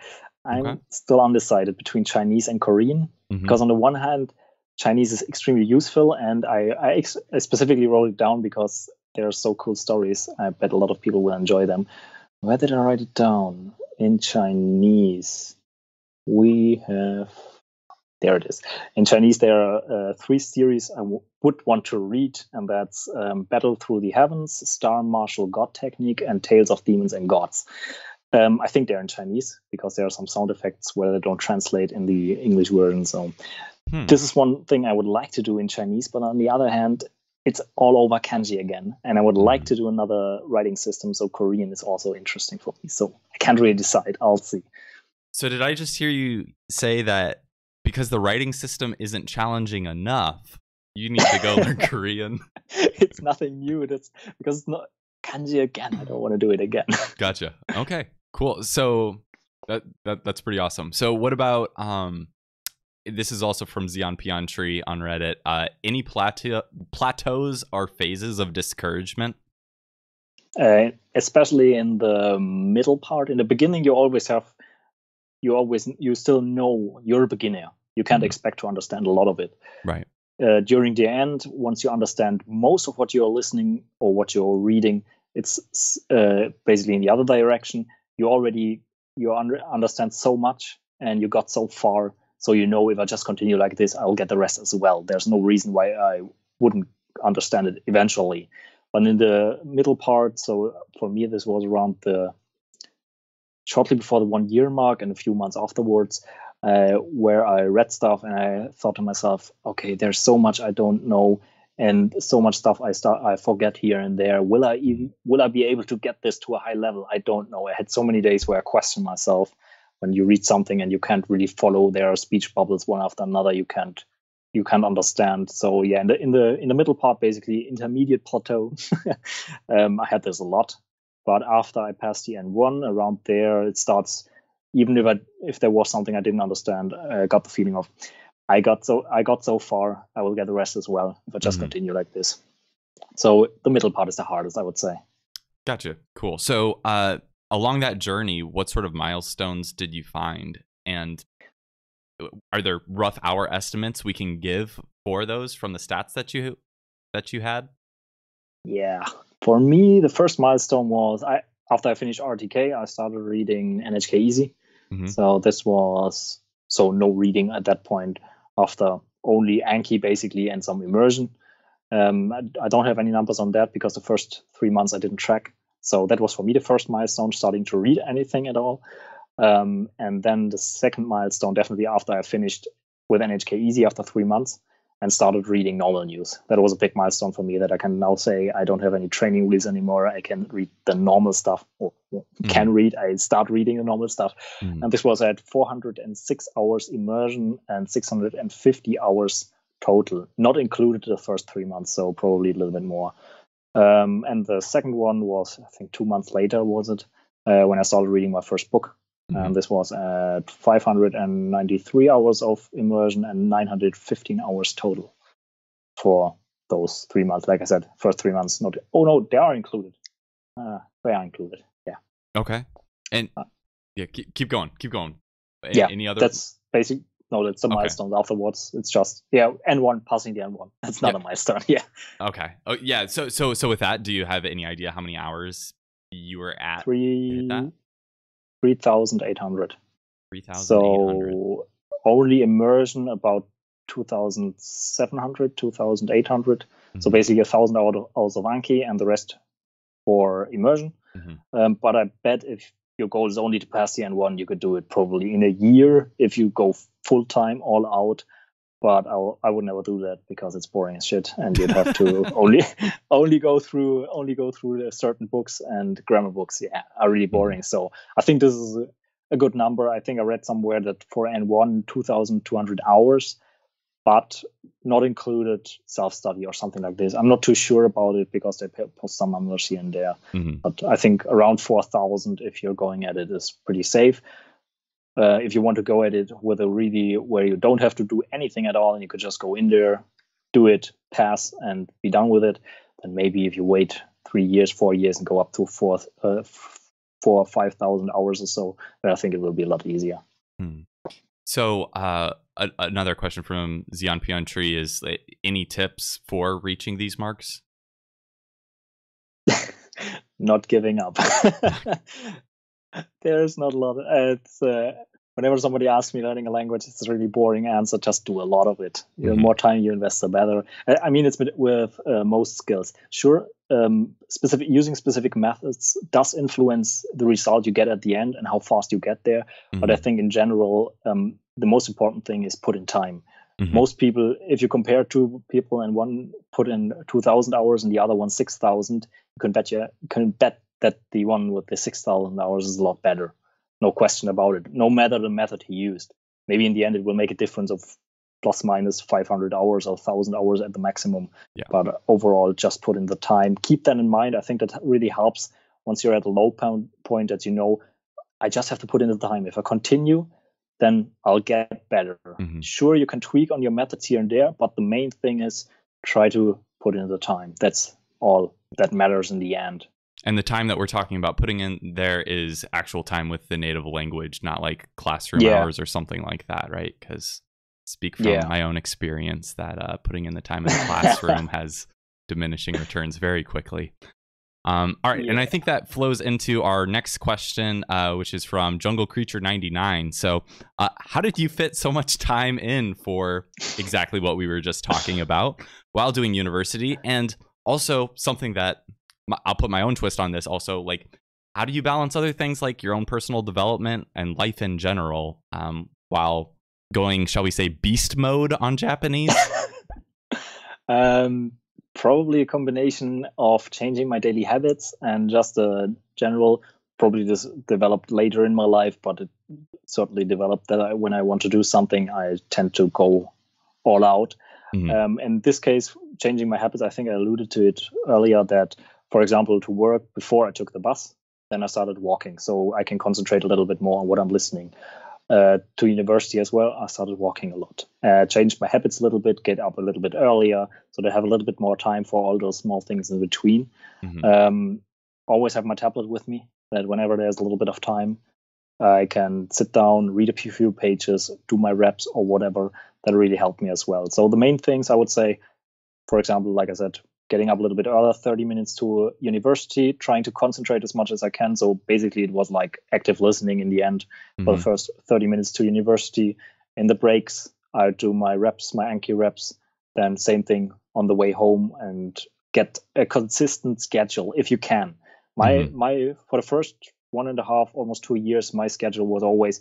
I'm still undecided between Chinese and Korean, because on the one hand, Chinese is extremely useful, and I specifically wrote it down because there are so cool stories. I bet a lot of people will enjoy them. Where did I write it down? In Chinese, we have... There it is. In Chinese, there are 3 series I would want to read, and that's Battle Through the Heavens, Star Martial God Technique, and Tales of Demons and Gods. I think they're in Chinese, because there are some sound effects where they don't translate in the English version. So this is one thing I would like to do in Chinese, but on the other hand, it's all over kanji again, and I would like to do another writing system, so Korean is also interesting for me. So I can't really decide. I'll see. So did I just hear you say that because the writing system isn't challenging enough, you need to go learn Korean? It's nothing new. That's because it's not kanji again. I don't want to do it again. Gotcha. Okay, cool. So that's pretty awesome. So what about this is also from JLPT on Reddit. Any plateaus or phases of discouragement? Especially in the middle part. In the beginning, you still know you're a beginner. You can't expect to understand a lot of it. Right. During the end, once you understand most of what you're listening or what you're reading, it's basically in the other direction. You understand so much and you got so far. So you know, if I just continue like this, I'll get the rest as well. There's no reason why I wouldn't understand it eventually. But in the middle part, so for me, this was around shortly before the 1 year mark and a few months afterwards, where I read stuff and I thought to myself, okay, there's so much I don't know and so much stuff I forget here and there. Will I be able to get this to a high level? I don't know. I had so many days where I questioned myself. When you read something and you can't really follow, there are speech bubbles one after another. You can't understand. So yeah, in the middle part, basically intermediate plateau, I had this a lot. But after I passed the N1, around there it starts. Even if there was something I didn't understand, I got the feeling of I got so far. I will get the rest as well if I just continue like this. So the middle part is the hardest, I would say. Gotcha. Cool. So along that journey, what sort of milestones did you find? And are there rough hour estimates we can give for those from the stats that you had? Yeah. For me, the first milestone was after I finished RTK, I started reading NHK Easy. So this was no reading at that point, after only Anki basically and some immersion. I don't have any numbers on that because the first 3 months I didn't track. So that was for me the first milestone, starting to read anything at all. And then the second milestone, definitely after I finished with NHK Easy after 3 months and started reading normal news. That was a big milestone for me, that I can now say I don't have any training wheels anymore. I can read the normal stuff, or I start reading the normal stuff. And this was at 406 hours immersion and 650 hours total, not included the first 3 months, so probably a little bit more. And the second one was, I think 2 months later, was it, when I started reading my first book. And this was at 593 hours of immersion and 915 hours total for those 3 months. Like I said, first 3 months, not. Oh no, they are included. They are included. Yeah. Okay. And yeah, keep going. Yeah. Any other? That's basic. No, that's the milestone. Afterwards, it's just N1, passing the N1. That's not a milestone. Yeah. Okay. Oh yeah. So with that, do you have any idea how many hours you were at? 3,800. 3,800. So only immersion about 2,700, 2,800. So basically 1,000 hours of Anki and the rest for immersion. But I bet if your goal is only to pass the N1, you could do it probably in a year if you go full time, all out. But I would never do that because it's boring as shit, and you'd have to only go through the certain books, and grammar books, are really boring. So I think this is a good number. I think I read somewhere that for N1, 2,200 hours, but not included self-study or something like this. I'm not too sure about it because they post some numbers here and there. But I think around 4,000, if you're going at it, is pretty safe. If you want to go at it with where you don't have to do anything at all and you could just go in there, do it, pass, and be done with it, then maybe if you wait 3 years, 4 years, and go up to 4 or 5,000 hours or so, then I think it will be a lot easier. So another question from JLPT is, any tips for reaching these marks? Not giving up. There's not a lot. It's whenever somebody asks me learning a language, it's a really boring answer. Just do a lot of it. The more time you invest, the better. I mean, it's with most skills. Sure, using specific methods does influence the result you get at the end and how fast you get there. But I think in general, the most important thing is put in time. Most people, if you compare two people and one put in 2,000 hours and the other one 6,000, you can bet that the one with the 6,000 hours is a lot better. no question about it, no matter the method he used. Maybe in the end it will make a difference of plus minus 500 hours or 1,000 hours at the maximum. Yeah. But overall, just put in the time. Keep that in mind. I think that really helps once you're at a low point that you know, I just have to put in the time. If I continue, then I'll get better. Mm-hmm. Sure, you can tweak on your methods here and there, but the main thing is try to put in the time. That's all that matters in the end. And the time that we're talking about putting in there is actual time with the native language, not like classroom hours or something like that, right? Because speak from my own experience that putting in the time in the classroom has diminishing returns very quickly. All right, and I think that flows into our next question, which is from Jungle Creature 99. So how did you fit so much time in for exactly what we were just talking about while doing university? And also something that I'll put my own twist on this also, like, how do you balance other things like your own personal development and life in general while going, shall we say, beast mode on Japanese? Probably a combination of changing my daily habits and just a general, probably this developed later in my life, but it certainly developed that when I want to do something, I tend to go all out. Mm-hmm. In this case, changing my habits, I think I alluded to it earlier that, for example, to work before I took the bus, then I started walking so I can concentrate a little bit more on what I'm listening. To university as well, I started walking a lot. Changed my habits a little bit, get up a little bit earlier so that I have a little bit more time for all those small things in between. Mm-hmm. Always have my tablet with me, that whenever there's a little bit of time, I can sit down, read a few pages, do my reps or whatever. That really helped me as well. So the main things I would say, for example, like I said, getting up a little bit earlier, 30 minutes to university, trying to concentrate as much as I can. So basically it was like active listening in the end for the first 30 minutes to university. In the breaks, I do my reps, my Anki reps, then same thing on the way home and get a consistent schedule if you can. My for the first 1.5, almost 2 years, my schedule was always,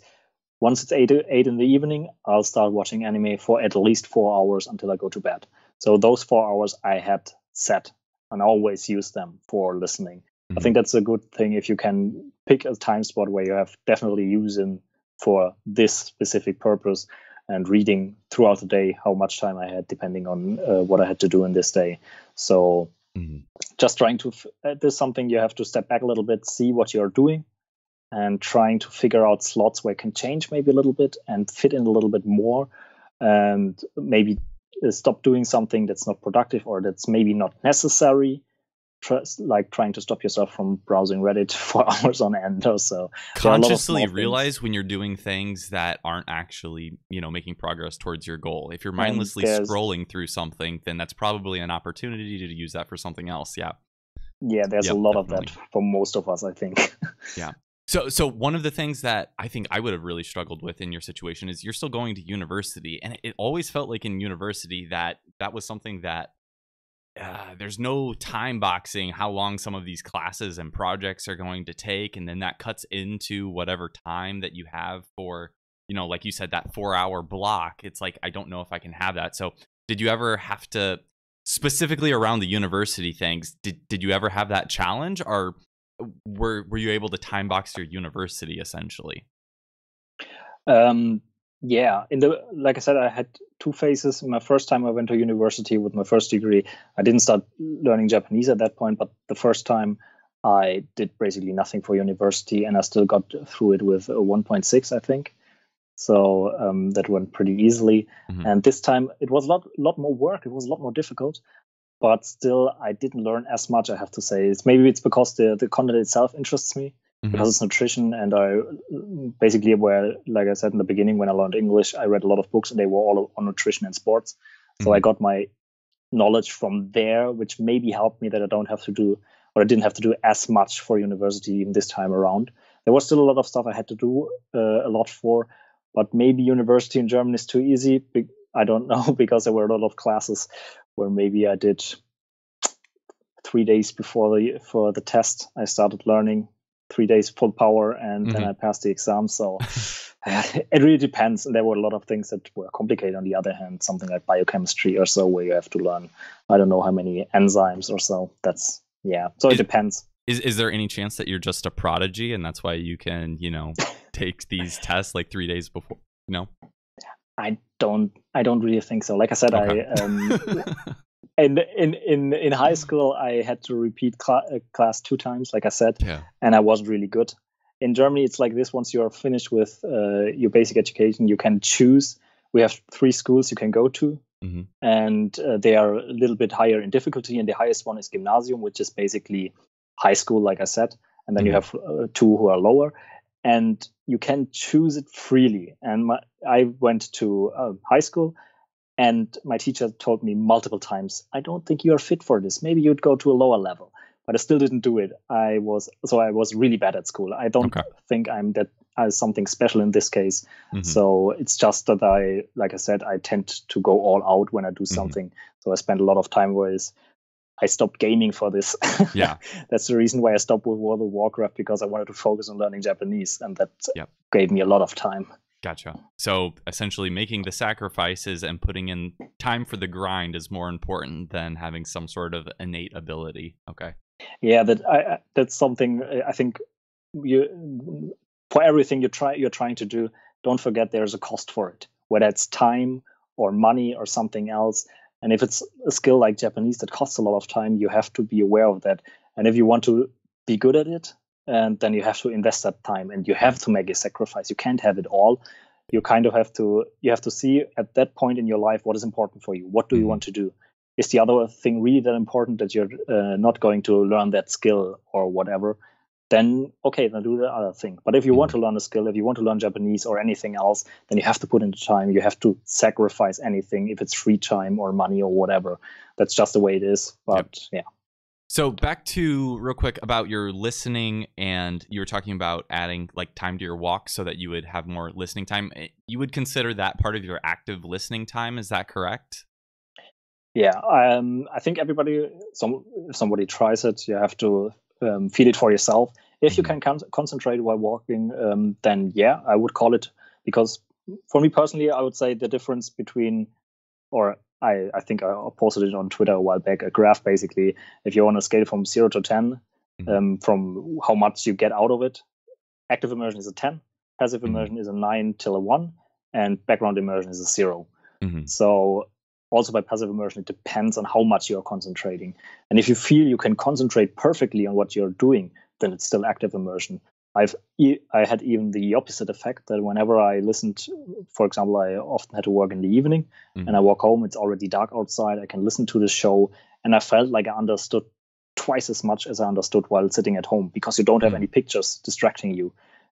once it's 8 in the evening, I'll start watching anime for at least 4 hours until I go to bed. So those 4 hours I had set and always use them for listening. Mm-hmm. I think that's a good thing if you can pick a time spot where you have definitely using for this specific purpose and reading throughout the day how much time I had depending on what I had to do in this day. So just trying to, there's something you have to step back a little bit, see what you're doing and trying to figure out slots where it can change maybe a little bit and fit in a little bit more and maybe stop doing something that's not productive or that's maybe not necessary, like trying to stop yourself from browsing Reddit for hours on end or so. Consciously realize when you're doing things that aren't actually, making progress towards your goal. If you're mindlessly scrolling through something, then that's probably an opportunity to use that for something else. Yeah, there's a lot of that for most of us, I think. Yeah. So one of the things that I think I would have really struggled with in your situation is you're still going to university. And it always felt like in university that was something that there's no time boxing how long some of these classes and projects are going to take. And then that cuts into whatever time that you have for, like you said, that 4-hour block. It's like, I don't know if I can have that. So did you ever have to, specifically around the university things, did you ever have that challenge or were you able to time box your university essentially? Yeah, like I said, I had 2 phases. My first time I went to university with my first degree, I didn't start learning Japanese at that point, but the first time I did basically nothing for university and I still got through it with a 1.6, I think. So that went pretty easily. Mm-hmm. And this time it was a lot more work. It was a lot more difficult. But still, I didn't learn as much, I have to say. Maybe it's because the content itself interests me, because it's nutrition. And I basically, like I said in the beginning, when I learned English, I read a lot of books and they were all on nutrition and sports. So I got my knowledge from there, which maybe helped me that I didn't have to do as much for university even this time around. There was still a lot of stuff I had to do a lot for, but maybe university in German is too easy. I don't know, because there were a lot of classes where maybe I did 3 days before the test. I started learning 3 days full power, and then I passed the exam. So it really depends. And there were a lot of things that were complicated. On the other hand, something like biochemistry or so, where you have to learn, I don't know how many enzymes or so. So it depends. Is there any chance that you're just a prodigy and that's why you can, you know, take these tests like 3 days before? No? I don't really think so. Like I said, Okay. in high school, I had to repeat class 2 times, like I said, Yeah. and I wasn't really good. In Germany, it's like this. Once you're finished with your basic education, you can choose. We have 3 schools you can go to, and they are a little bit higher in difficulty. And the highest one is Gymnasium, which is basically high school, like I said. And then you have 2 who are lower. And you can choose it freely. And I went to high school, and my teacher told me multiple times, I don't think you are fit for this. Maybe you'd go to a lower level. But I still didn't do it. I was really bad at school. I don't think I'm that as something special in this case. So it's just that like I said, I tend to go all out when I do something. So I spend a lot of time I stopped gaming for this. Yeah. That's the reason why I stopped with World of Warcraft, because I wanted to focus on learning Japanese, and that gave me a lot of time. Gotcha. So essentially making the sacrifices and putting in time for the grind is more important than having some sort of innate ability. Okay. Yeah, that's something I think for everything you're trying to do, don't forget there's a cost for it, whether it's time or money or something else. And if it's a skill like Japanese that costs a lot of time, you have to be aware of that. And if you want to be good at it, and then you have to invest that time, and you have to make a sacrifice. You can't have it all. You kind of have to see at that point in your life what is important for you. What do you want to do? Is the other thing really that important that you're not going to learn that skill or whatever? Then do the other thing. But if you want to learn a skill, if you want to learn Japanese or anything else, then you have to put in the time. You have to sacrifice anything, if it's free time or money or whatever. That's just the way it is. But yeah. So back to real quick about your listening, and you were talking about adding like time to your walk so that you would have more listening time. You would consider that part of your active listening time. Is that correct? Yeah. I think if somebody tries it, you have to feel it for yourself. If you can concentrate while walking, then yeah, I would call it, because for me personally, I would say the difference between, or I think I posted it on Twitter a while back, a graph basically. If you're on a scale from 0 to 10, from how much you get out of it, active immersion is a 10, passive immersion is a 9 till a 1, and background immersion is a 0. So also by passive immersion, it depends on how much you're concentrating. And if you feel you can concentrate perfectly on what you're doing, then it's still active immersion. I had even the opposite effect, that whenever I listened, for example, I often had to work in the evening, and I walk home, it's already dark outside, I can listen to the show, and I felt like I understood twice as much as I understood while sitting at home, because you don't have any pictures distracting you.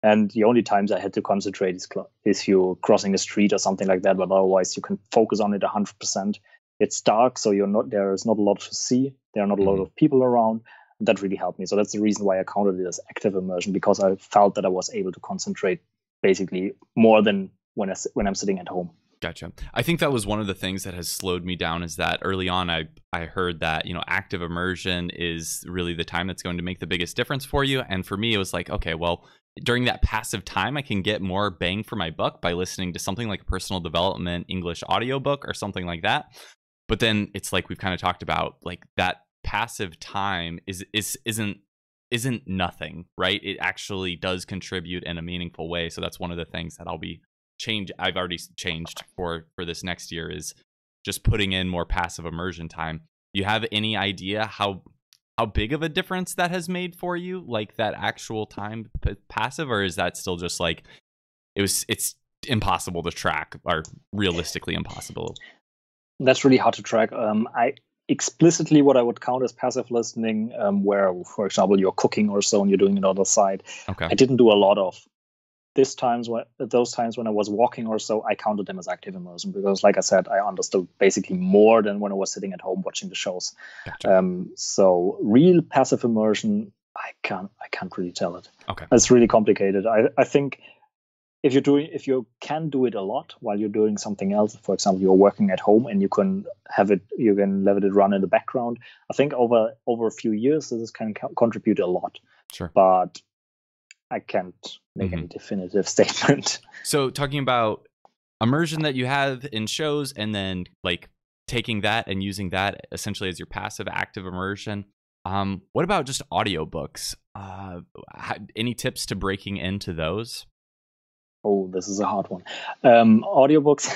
And the only times I had to concentrate is you crossing a street or something like that, but otherwise you can focus on it 100%. It's dark, so there is not a lot to see. There are not a lot of people around. That really helped me. So that's the reason why I counted it as active immersion, because I felt that I was able to concentrate basically more than when I'm sitting at home. Gotcha. I think that was one of the things that has slowed me down, is that early on I heard that, you know, active immersion is really the time that's going to make the biggest difference for you. And for me, it was like, okay, well, during that passive time, I can get more bang for my buck by listening to something like a personal development English audiobook or something like that. But then it's like we've kind of talked about, like that passive time isn't nothing, right? It actually does contribute in a meaningful way. So that's one of the things that I've already changed for this next year, is just putting in more passive immersion time. Do you have any idea how big of a difference that has made for you, like that actual time passive, or is that still just like it's impossible to track, or realistically impossible? That's really hard to track. I explicitly what I would count as passive listening, where, for example, you're cooking or so and you're doing it on the side. Okay. I didn't do a lot of. Those times when I was walking or so, I counted them as active immersion, because, like I said, I understood basically more than when I was sitting at home watching the shows. Gotcha. So real passive immersion, I can't really tell it. Okay, it's really complicated. I think if you can do it a lot while you're doing something else, for example, you're working at home and you can let it run in the background. I think over a few years, this can contribute a lot. Sure, but I can't make any definitive statement. So talking about immersion that you have in shows, and then like taking that and using that essentially as your passive active immersion, What about just audiobooks? Any tips to breaking into those? Oh, this is a hard one. Audiobooks.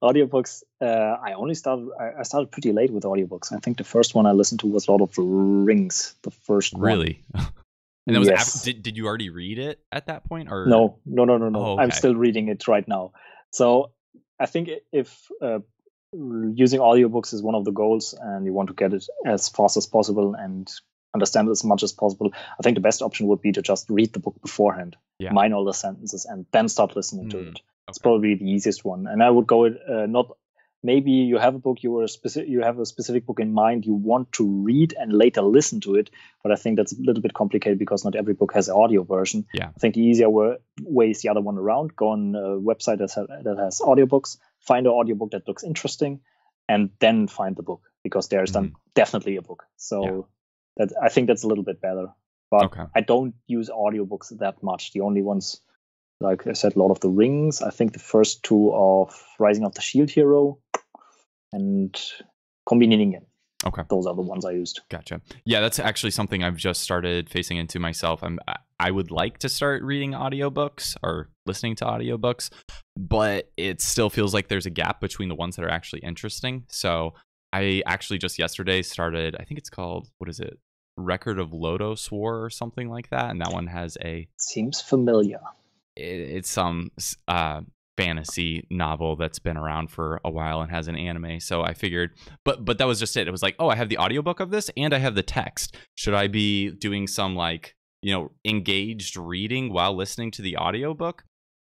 Audiobooks. I started pretty late with audiobooks. I think the first one I listened to was Lord of the Rings. The first one. Really? And that was after, did you already read it at that point, or no? Oh, okay. I'm still reading it right now. So I think if using audiobooks is one of the goals, and you want to get it as fast as possible and understand it as much as possible, I think the best option would be to just read the book beforehand, mine all the sentences, and then start listening to it. It's probably the easiest one. And I would go not. Maybe you have a book, you have a specific book in mind you want to read and later listen to it, but I think that's a little bit complicated because not every book has an audio version. Yeah. I think the easier way is the other one around. Go on a website that has audiobooks, find an audiobook that looks interesting, and then find the book, because there is then definitely a book. So I think that's a little bit better. But I don't use audiobooks that much. The only ones, like I said, Lord of the Rings, I think the first two of Rising of the Shield Hero, and Kombininingen. Okay. Those are the ones I used. Gotcha. Yeah, that's actually something I've just started facing into myself. I would like to start reading audiobooks or listening to audiobooks, but it still feels like there's a gap between the ones that are actually interesting. So I actually just yesterday started, I think it's called, what is it? Record of Lodos War or something like that. And that one has seems familiar. It's some fantasy novel that's been around for a while and has an anime. So I figured, but that was just it. It was like, oh, I have the audiobook of this and I have the text. Should I be doing some engaged reading while listening to the audiobook?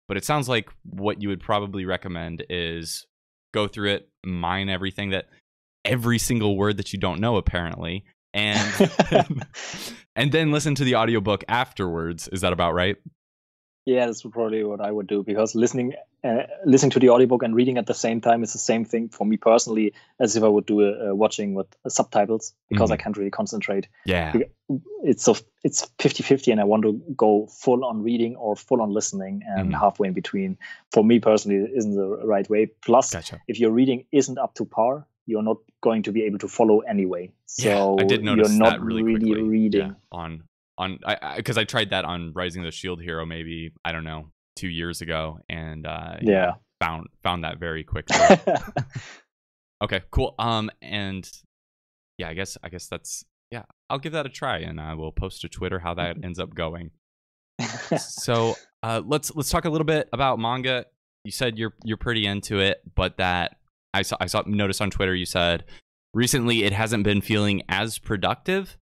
But it sounds like what you would probably recommend is go through it, mine every single word that you don't know, apparently, and and then listen to the audiobook afterwards. Is that about right? Yeah, that's probably what I would do, because listening to the audiobook and reading at the same time is the same thing for me personally as if I would do watching with subtitles, because I can't really concentrate. Yeah, it's 50-50, and I want to go full on reading or full on listening, and halfway in between, for me personally, isn't the right way. Plus, if your reading isn't up to par, you're not going to be able to follow anyway. So I did notice you're not that really really reading. Because I tried that on Rising of the Shield Hero maybe, I don't know, 2 years ago, and found that very quickly. Okay, cool. And yeah, I guess that's I'll give that a try, and I will post to Twitter how that ends up going. So let's talk a little bit about manga. You said you're pretty into it, but that I noticed on Twitter you said recently it hasn't been feeling as productive.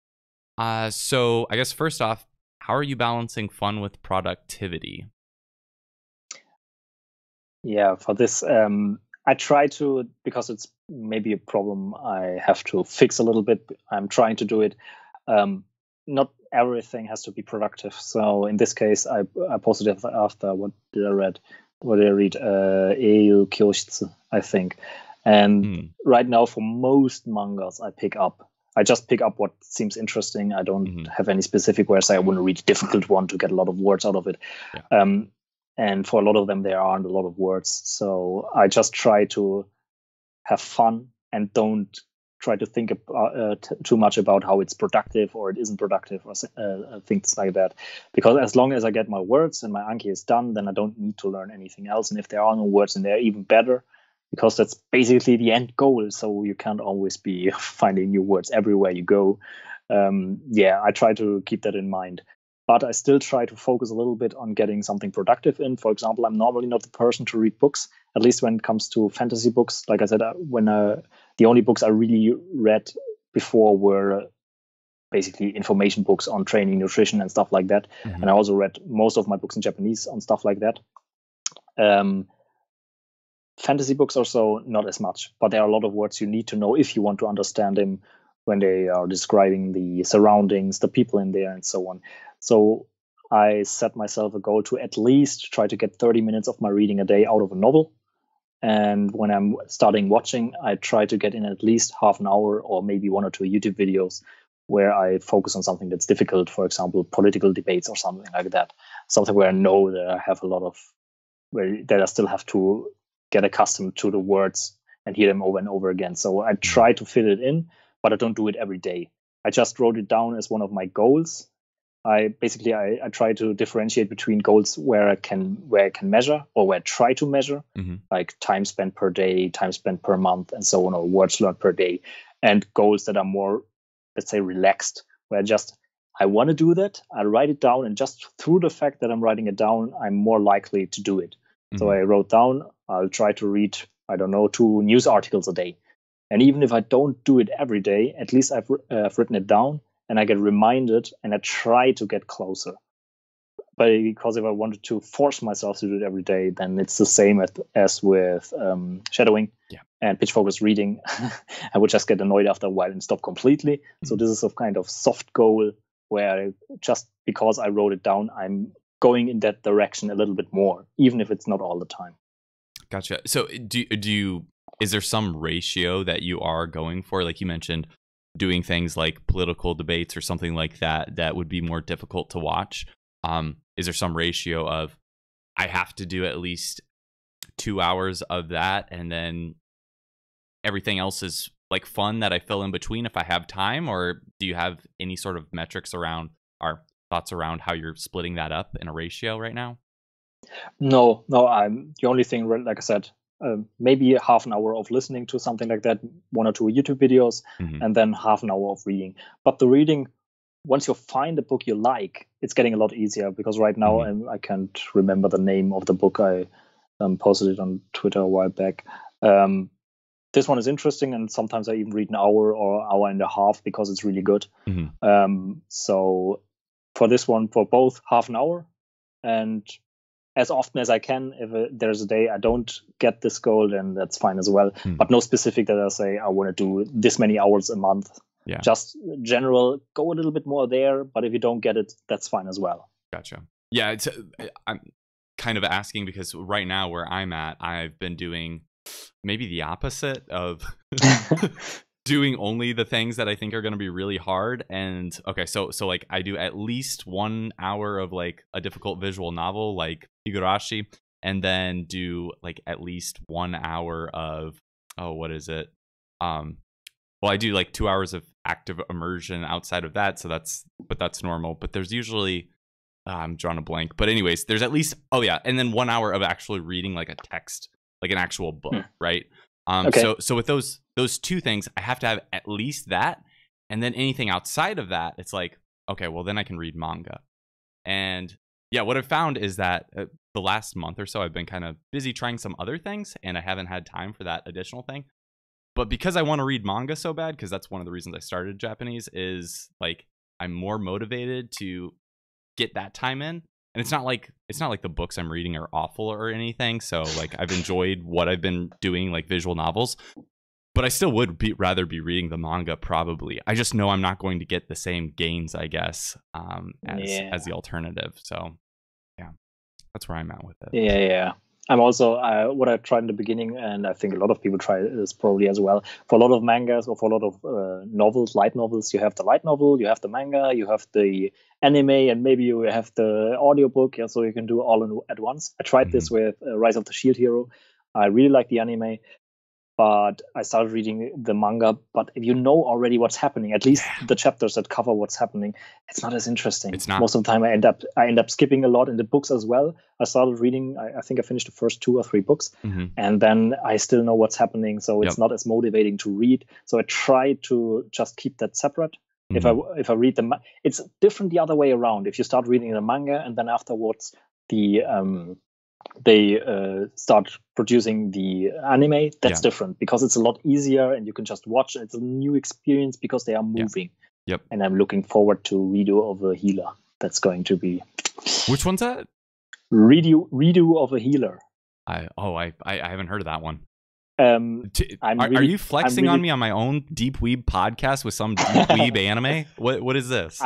So I guess first off, how are you balancing fun with productivity? Yeah, for this, I try to, because it's maybe a problem I have to fix a little bit. I'm trying to do it. Not everything has to be productive. So in this case, I posted it after what did I read? EU Kyoshitsu, I think. And right now, for most mangas I just pick up what seems interesting. I don't have any specific where I say I want to read a difficult one to get a lot of words out of it. Yeah. And for a lot of them, there aren't a lot of words. So I just try to have fun and don't try to think too much about how it's productive or it isn't productive or things like that. Because as long as I get my words and my Anki is done, then I don't need to learn anything else. And if there are no words in there, even better, because that's basically the end goal. So you can't always be finding new words everywhere you go. I try to keep that in mind. But I still try to focus a little bit on getting something productive in. For example, I'm normally not the person to read books, at least when it comes to fantasy books. Like I said, the only books I really read before were basically information books on training, nutrition, and stuff like that. And I also read most of my books in Japanese on stuff like that. Fantasy books also not as much, but there are a lot of words you need to know if you want to understand them when they are describing the surroundings, the people in there, and so on. So I set myself a goal to at least try to get 30 minutes of my reading a day out of a novel. And when I'm starting watching, I try to get in at least half an hour or maybe 1 or 2 YouTube videos where I focus on something that's difficult, for example, political debates or something like that. Something where I know that I have that I still have to get accustomed to the words and hear them over and over again. So I try to fit it in, but I don't do it every day. I just wrote it down as one of my goals. I try to differentiate between goals where I can measure, or where I try to measure, like time spent per day, time spent per month, and so on, or words learned per day, and goals that are more, let's say, relaxed, where I want to do that, I write it down, and just through the fact that I'm writing it down, I'm more likely to do it. So I wrote down, I'll try to read, 2 news articles a day. And even if I don't do it every day, at least I've written it down, and I get reminded, and I try to get closer. But because if I wanted to force myself to do it every day, then it's the same as with shadowing and pitch-focused reading. I would just get annoyed after a while and stop completely. So this is a kind of soft goal where just because I wrote it down, I'm going in that direction a little bit more, even if it's not all the time. Gotcha. So is there some ratio that you are going for? Like you mentioned, doing things like political debates or something like that would be more difficult to watch. Is there some ratio of, I have to do at least 2 hours of that, and then everything else is like fun that I fill in between if I have time? Or do you have any sort of metrics around, or thoughts around how you're splitting that up in a ratio right now? No, I'm the only thing, like I said, maybe half an hour of listening to something like that, 1 or 2 YouTube videos, and then half an hour of reading. But the reading, once you find a book you like, it's getting a lot easier, because right now I can't remember the name of the book. I posted it on Twitter a while back. This one is interesting, and sometimes I even read an hour or hour and a half because it's really good. So for this one, for both, half an hour, and as often as I can. If there's a day I don't get this goal, then that's fine as well. But no specific that I say I want to do this many hours a month. Yeah. Just general, go a little bit more there. But if you don't get it, that's fine as well. Gotcha. Yeah, I'm kind of asking because right now where I'm at, I've been doing maybe the opposite of doing only the things that I think are going to be really hard. And okay, so like I do at least 1 hour of like a difficult visual novel like Higurashi, and then do like at least 1 hour of what is it? Well, I do like 2 hours of active immersion outside of that, so that's normal. But there's usually I'm drawing a blank. But anyways, there's at least and then 1 hour of actually reading like a text, like an actual book, right? Okay. So with those 2 things, I have to have at least that, and then anything outside of that, it's like, okay, well then I can read manga. And yeah, what I've found is that the last month or so, I've been kind of busy trying some other things, and I haven't had time for that additional thing. But because I want to read manga so bad, because that's one of the reasons I started Japanese, is like I'm more motivated to get that time in. And it's not like the books I'm reading are awful or anything. So like I've enjoyed what I've been doing, like visual novels, but I still would rather be reading the manga probably. I just know I'm not going to get the same gains, I guess, as the alternative. So yeah, that's where I'm at with it. Yeah. I'm also what I tried in the beginning, and I think a lot of people try this probably as well. For a lot of mangas or for a lot of novels, light novels, you have the light novel, you have the manga, you have the anime, and maybe you have the audiobook. So you can do all at once. I tried this with Rise of the Shield Hero. I really like the anime, but I started reading the manga. But if you know already what's happening, at least the chapters that cover what's happening, it's not as interesting. It's not. Most of the time, I end up skipping a lot in the books as well. I started reading. I think I finished the first 2 or 3 books, and then I still know what's happening. So it's not as motivating to read. So I try to just keep that separate. If I read them, it's different the other way around. If you start reading the manga and then afterwards they start producing the anime, that's different because it's a lot easier and you can just watch. It's a new experience because they are moving. Yep. And I'm looking forward to Redo of a Healer. That's going to be. Which one's that? Redo of a Healer. I haven't heard of that one. Are you flexing on me on my own Deep Weeb podcast with some Deep Weeb anime? What is this?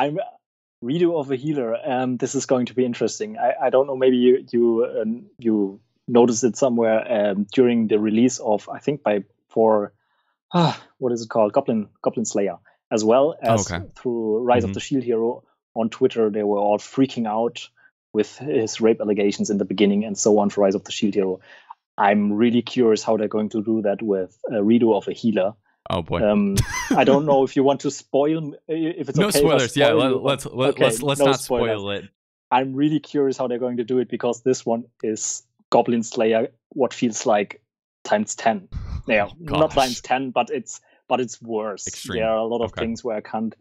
Redo of a Healer. This is going to be interesting. I don't know. Maybe you noticed it somewhere during the release of, I think what is it called? Goblin Slayer, as well as through Rise of the Shield Hero. On Twitter, they were all freaking out with his rape allegations in the beginning and so on for Rise of the Shield Hero. I'm really curious how they're going to do that with a Redo of a Healer. Oh boy. I don't know if you want to spoil. If it's no okay. Spoilers. Yeah, let's no not spoilers. Spoil it. I'm really curious how they're going to do it, because this one is Goblin Slayer, what feels like times 10. Yeah, not times 10, but it's worse. Extreme. There are a lot of things where I can't.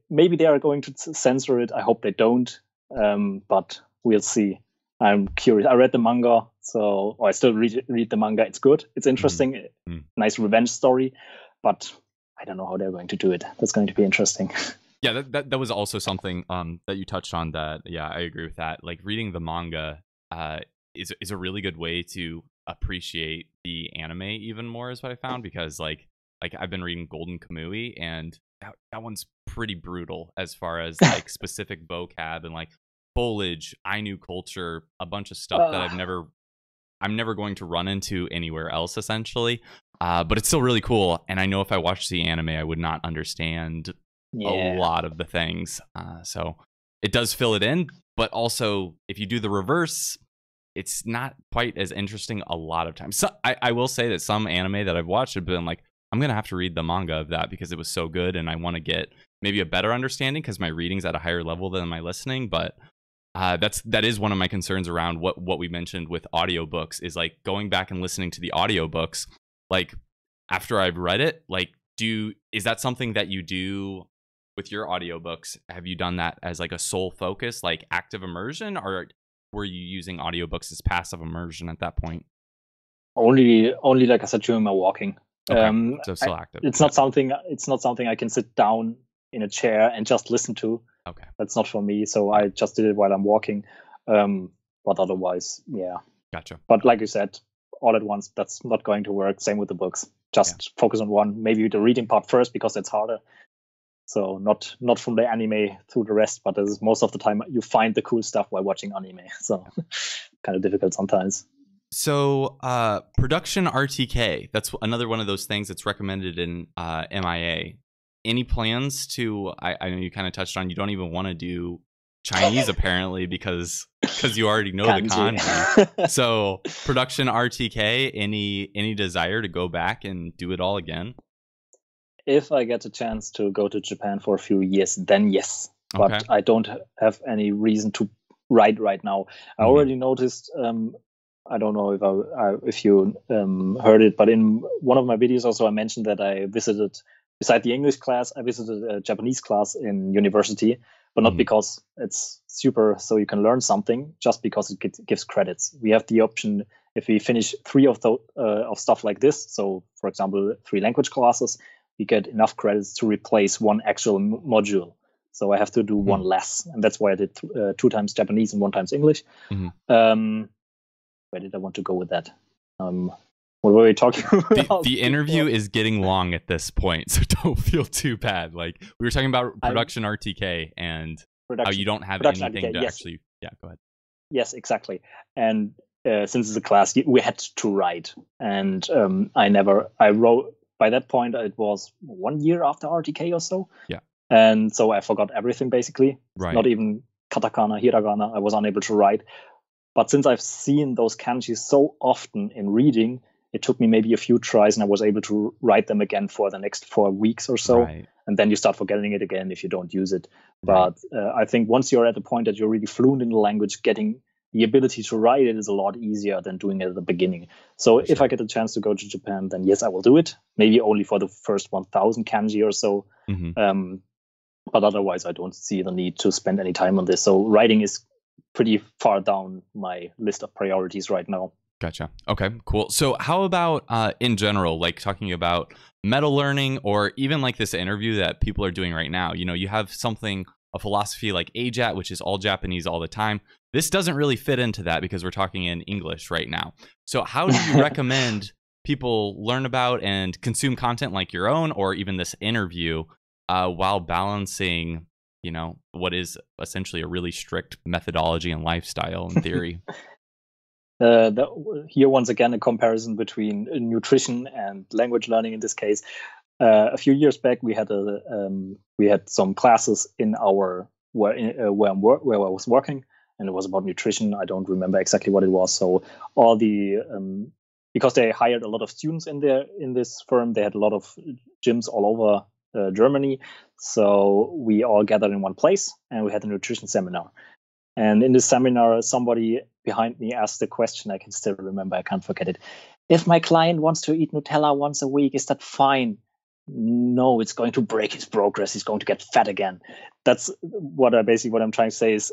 Maybe they are going to censor it. I hope they don't. But we'll see. I'm curious. I read the manga, I still read the manga. It's good. It's interesting. Nice revenge story, but I don't know how they're going to do it. That's going to be interesting. Yeah, that was also something that you touched on. That I agree with that. Like, reading the manga is a really good way to appreciate the anime even more, is what I found, because like I've been reading Golden Kamui, and that one's pretty brutal as far as like specific vocab and like foliage, Ainu culture, a bunch of stuff that I'm never going to run into anywhere else, essentially. But it's still really cool, and I know if I watched the anime, I would not understand a lot of the things. So it does fill it in, but also if you do the reverse, it's not quite as interesting a lot of times. So I will say that some anime that I've watched have been like, I'm gonna have to read the manga of that because it was so good, and I want to get maybe a better understanding because my reading's at a higher level than my listening. But that is one of my concerns around what we mentioned with audiobooks, is like going back and listening to the audiobooks like after I've read it. Like, is that something that you do with your audiobooks? Have you done that as like a sole focus, like active immersion, or were you using audiobooks as passive immersion at that point? Only like I said, during my walking. Okay. So still active. It's not something I can sit down in a chair and just listen to. Okay. That's not for me. So I just did it while I'm walking. But otherwise, yeah. Gotcha. But like you said, all at once, that's not going to work. Same with the books. Just focus on one. Maybe the reading part first, because it's harder. So not from the anime through the rest, but most of the time you find the cool stuff while watching anime. So kind of difficult sometimes. So production RTK, that's another one of those things that's recommended in MIA. Any plans to, I know you kind of touched on, you don't even want to do Chinese apparently because you already know the kanji. So production RTK, any desire to go back and do it all again? If I get a chance to go to Japan for a few years, then yes. But okay. I don't have any reason to write right now. I already noticed, I don't know if you heard it, but in one of my videos also I mentioned that I visited, beside the English class, I visited a Japanese class in university, but not because it's super so you can learn something, just because it gives credits. We have the option, if we finish 3 of stuff like this, so for example 3 language classes, we get enough credits to replace 1 actual module. So I have to do 1 less, and that's why I did 2 times Japanese and 1 times English. Where did I want to go with that? What were we talking about? The interview is getting long at this point, so don't feel too bad. Like, we were talking about production RTK and how you don't have anything RTK, to actually... Yeah, go ahead. Yes, exactly. And since it's a class, we had to write. And I wrote... By that point, it was 1 year after RTK or so. Yeah. And so I forgot everything, basically. Right. Not even katakana, hiragana. I was unable to write. But since I've seen those kanji so often in reading, it took me maybe a few tries and I was able to write them again for the next 4 weeks or so. Right. And then you start forgetting it again if you don't use it. Right. But I think once you're at the point that you're really fluent in the language, getting the ability to write it is a lot easier than doing it at the beginning. So if I get a chance to go to Japan, then yes, I will do it. Maybe only for the first 1,000 kanji or so. But otherwise, I don't see the need to spend any time on this. So writing is pretty far down my list of priorities right now. Gotcha. Okay, cool. So how about in general, like talking about meta learning, or even like this interview that people are doing right now? You know, you have a philosophy like AJATT, which is all Japanese all the time. This doesn't really fit into that because we're talking in English right now. So how do you recommend people learn about and consume content like your own, or even this interview, while balancing, you know, what is essentially a really strict methodology and lifestyle and theory? Here, once again, a comparison between nutrition and language learning in this case. A few years back, we had some classes in where I was working, and it was about nutrition. I don't remember exactly what it was. So all the because they hired a lot of students in this firm. They had a lot of gyms all over Germany. So we all gathered in one place and we had a nutrition seminar. And in this seminar, somebody behind me asked the question, I can still remember, I can't forget it. If my client wants to eat Nutella once a week, is that fine? No, it's going to break his progress. He's going to get fat again. That's what I'm trying to say is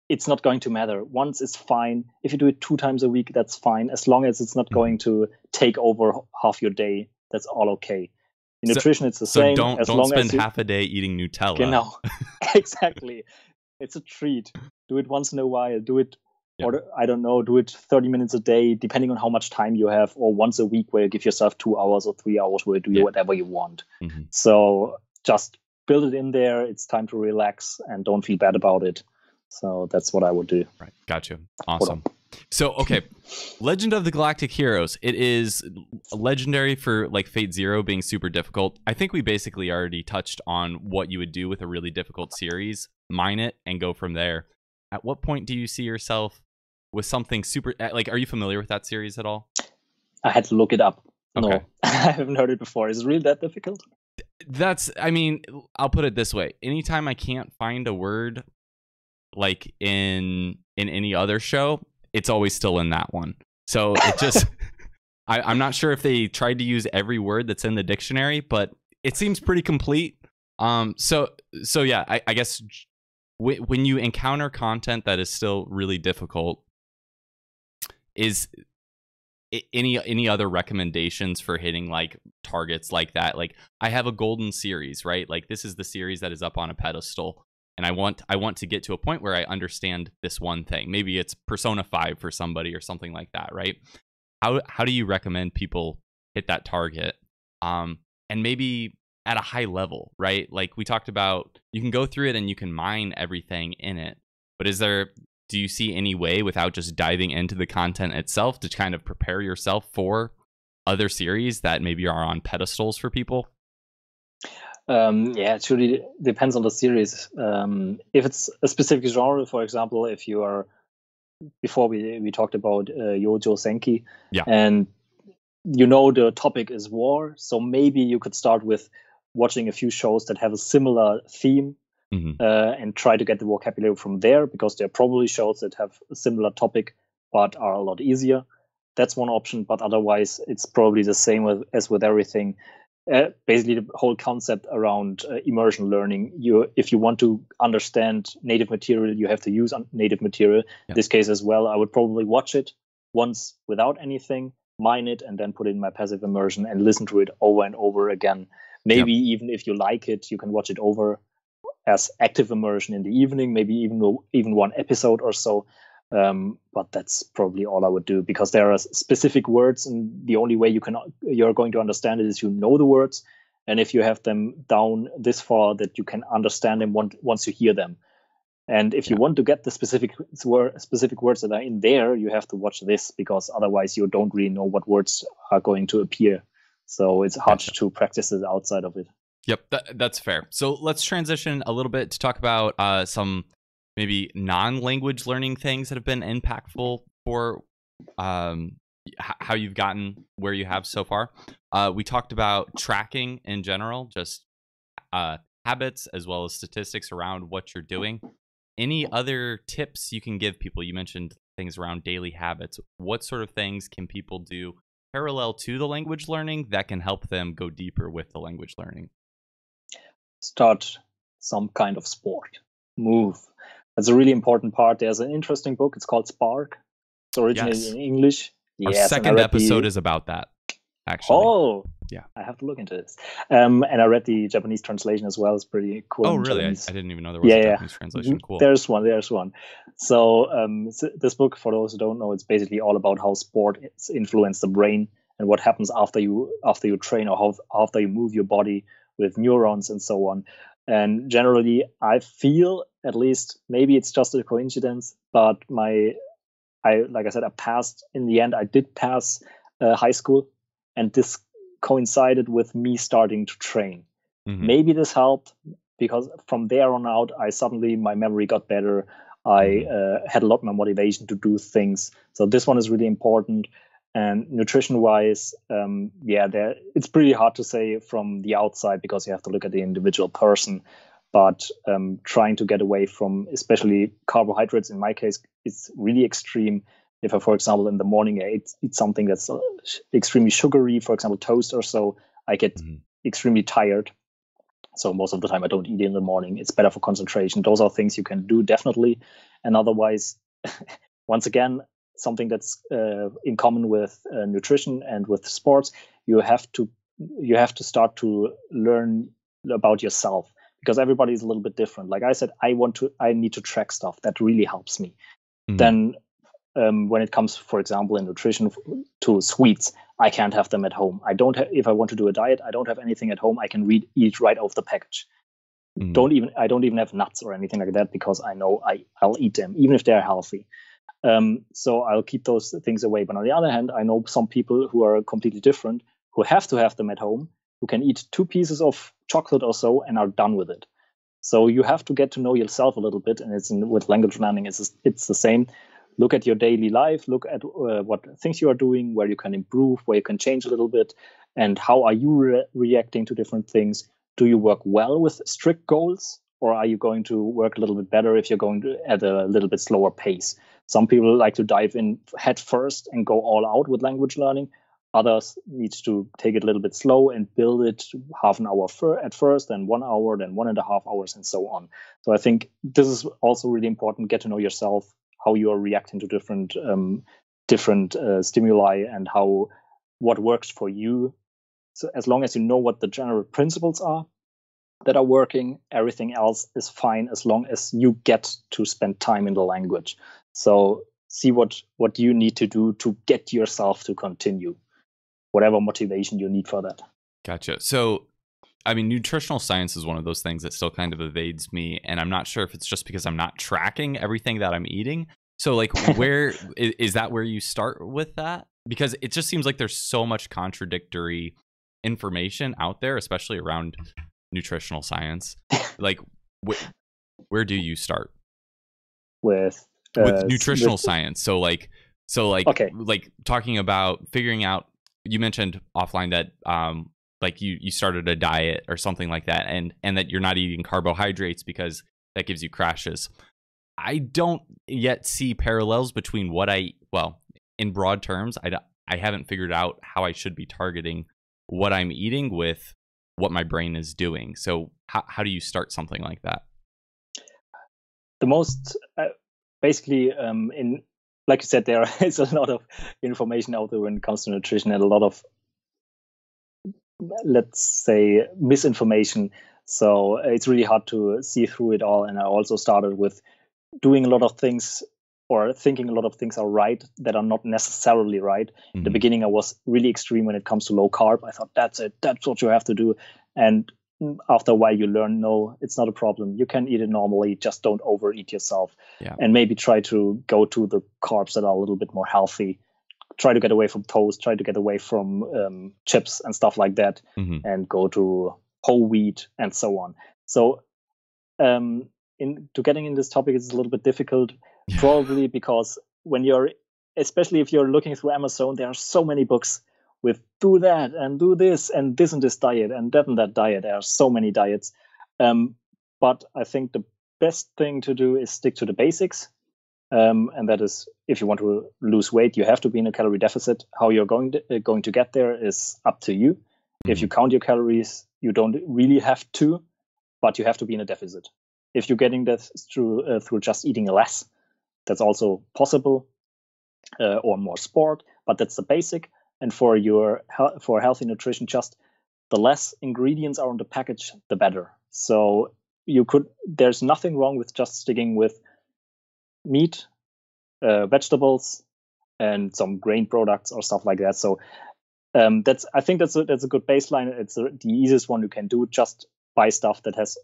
it's not going to matter. Once it's fine. If you do it 2 times a week, that's fine. As long as it's not going to take over half your day, that's all okay. In nutrition, it's the same. So don't spend half a day eating Nutella. Genau. Exactly. It's a treat. Do it once in a while. Do it, or I don't know, do it 30 minutes a day, depending on how much time you have, or once a week where you give yourself 2 hours or 3 hours where you do whatever you want. Mm-hmm. So just build it in there. It's time to relax and don't feel bad about it. So that's what I would do. Right. Gotcha. Awesome. So, okay. Legend of the Galactic Heroes. It is legendary for like Fate Zero being super difficult. I think we basically already touched on what you would do with a really difficult series. Mine it and go from there. At what point do you see yourself with something super, like, are you familiar with that series at all? I had to look it up. Okay. No, I haven't heard it before. Is it really that difficult? I mean, I'll put it this way. Anytime I can't find a word like in any other show, it's always still in that one. So it just, I'm not sure if they tried to use every word that's in the dictionary, but it seems pretty complete. So yeah, I guess when you encounter content that is still really difficult, is any other recommendations for hitting like targets like that? Like I have a golden series, right? Like this is the series that is up on a pedestal. And I want to get to a point where I understand this one thing. Maybe it's Persona 5 for somebody or something like that, right? How do you recommend people hit that target? And maybe at a high level, right? Like we talked about, you can go through it and you can mine everything in it. But do you see any way without just diving into the content itself to kind of prepare yourself for other series that maybe are on pedestals for people? It really depends on the series. If it's a specific genre, for example, if you are, before we talked about Youjo Senki, and you know the topic is war, so maybe you could start with watching a few shows that have a similar theme, and try to get the vocabulary from there, because there are probably shows that have a similar topic but are a lot easier. That's one option, but otherwise it's probably the same as with everything. Basically, the whole concept around immersion learning. If you want to understand native material, you have to use native material. In this case as well, I would probably watch it once without anything, mine it, and then put it in my passive immersion and listen to it over and over again. Maybe even if you like it, you can watch it over as active immersion in the evening, maybe even one episode or so. But that's probably all I would do, because there are specific words, and the only way you're going to understand it is you know the words, and if you have them down this far that you can understand them once you hear them. And if you want to get the specific words that are in there, you have to watch this, because otherwise you don't really know what words are going to appear. So it's hard to practice it outside of it. Yep, that's fair. So let's transition a little bit to talk about some maybe non-language learning things that have been impactful for how you've gotten where you have so far. We talked about tracking in general, just habits as well as statistics around what you're doing. Any other tips you can give people? You mentioned things around daily habits. What sort of things can people do parallel to the language learning that can help them go deeper with the language learning? Start some kind of sport. Move. That's a really important part. There's an interesting book. It's called Spark. It's originally in English. Our second episode is about that, actually. Oh, yeah. I have to look into this. And I read the Japanese translation as well. It's pretty cool. Oh, really? I didn't even know there was a Japanese translation. Cool. There's one. So this book, for those who don't know, it's basically all about how sport influences the brain and what happens after you train, or after you move your body with neurons and so on. And generally, I feel, at least, maybe it's just a coincidence, but like I said, I passed. In the end, I did pass high school, and this coincided with me starting to train. Mm-hmm. Maybe this helped, because from there on out, my memory got better. I had a lot more motivation to do things. So this one is really important. And nutrition-wise, it's pretty hard to say from the outside because you have to look at the individual person. But trying to get away from, especially carbohydrates, in my case, it's really extreme. If I, for example, in the morning I eat something that's extremely sugary, for example, toast or so, I get extremely tired. So most of the time I don't eat in the morning. It's better for concentration. Those are things you can do, definitely. And otherwise, once again, something that's in common with nutrition and with sports, you have to start to learn about yourself, because everybody is a little bit different. Like I said, I need to track stuff. That really helps me. Then when it comes, for example, in nutrition to sweets, I can't have them at home. If I want to do a diet, I don't have anything at home. I can eat right off the package. I don't even have nuts or anything like that, because I know I'll eat them, even if they're healthy. So I'll keep those things away. But on the other hand, I know some people who are completely different, who have to have them at home, who can eat 2 pieces of chocolate or so and are done with it. So you have to get to know yourself a little bit. And with language learning, it's the same. Look at your daily life, look at what things you are doing, where you can improve, where you can change a little bit, and how are you reacting to different things. Do you work well with strict goals, or are you going to work a little bit better if you're going at a little bit slower pace? Some people like to dive in head first and go all out with language learning. Others need to take it a little bit slow and build it half an hour at first, then 1 hour, then 1.5 hours, and so on. So I think this is also really important. Get to know yourself, how you are reacting to different stimuli, and what works for you. So as long as you know what the general principles are that are working, everything else is fine, as long as you get to spend time in the language. So see what you need to do to get yourself to continue, whatever motivation you need for that. Gotcha. So, I mean, nutritional science is one of those things that still kind of evades me, and I'm not sure if it's just because I'm not tracking everything that I'm eating. So, like, where is that where you start with that? Because it just seems like there's so much contradictory information out there, especially around nutritional science. Like, where do you start with nutritional science? So like okay. Like talking about figuring out. You mentioned offline that like you started a diet or something like that, and that you're not eating carbohydrates because that gives you crashes. I don't yet see parallels between in broad terms, I haven't figured out how I should be targeting what I'm eating with what my brain is doing. So how do you start something like that? The most basically in, like you said, there is a lot of information out there when it comes to nutrition, and a lot of, let's say, misinformation. So it's really hard to see through it all. And I also started with doing a lot of things, or thinking a lot of things are right that are not necessarily right. In the beginning, I was really extreme when it comes to low carb. I thought, that's it, that's what you have to do. And after a while, you learn, no, it's not a problem. You can eat it normally, just don't overeat yourself. Yeah. And maybe try to go to the carbs that are a little bit more healthy. Try to get away from toast, try to get away from chips and stuff like that, and go to whole wheat and so on. So getting in this topic is a little bit difficult, probably because especially if you're looking through Amazon, there are so many books with do that and do this and this diet and that diet. There are so many diets. But I think the best thing to do is stick to the basics. And that is, if you want to lose weight, you have to be in a calorie deficit. How you're going to get there is up to you. If you count your calories, you don't really have to, but you have to be in a deficit. If you're getting that through just eating less, that's also possible, or more sport, but that's the basic. And for healthy nutrition, just the less ingredients are on the package, the better. So there's nothing wrong with just sticking with meat, vegetables, and some grain products or stuff like that. So I think that's a good baseline. It's the easiest one you can do. Just buy stuff that has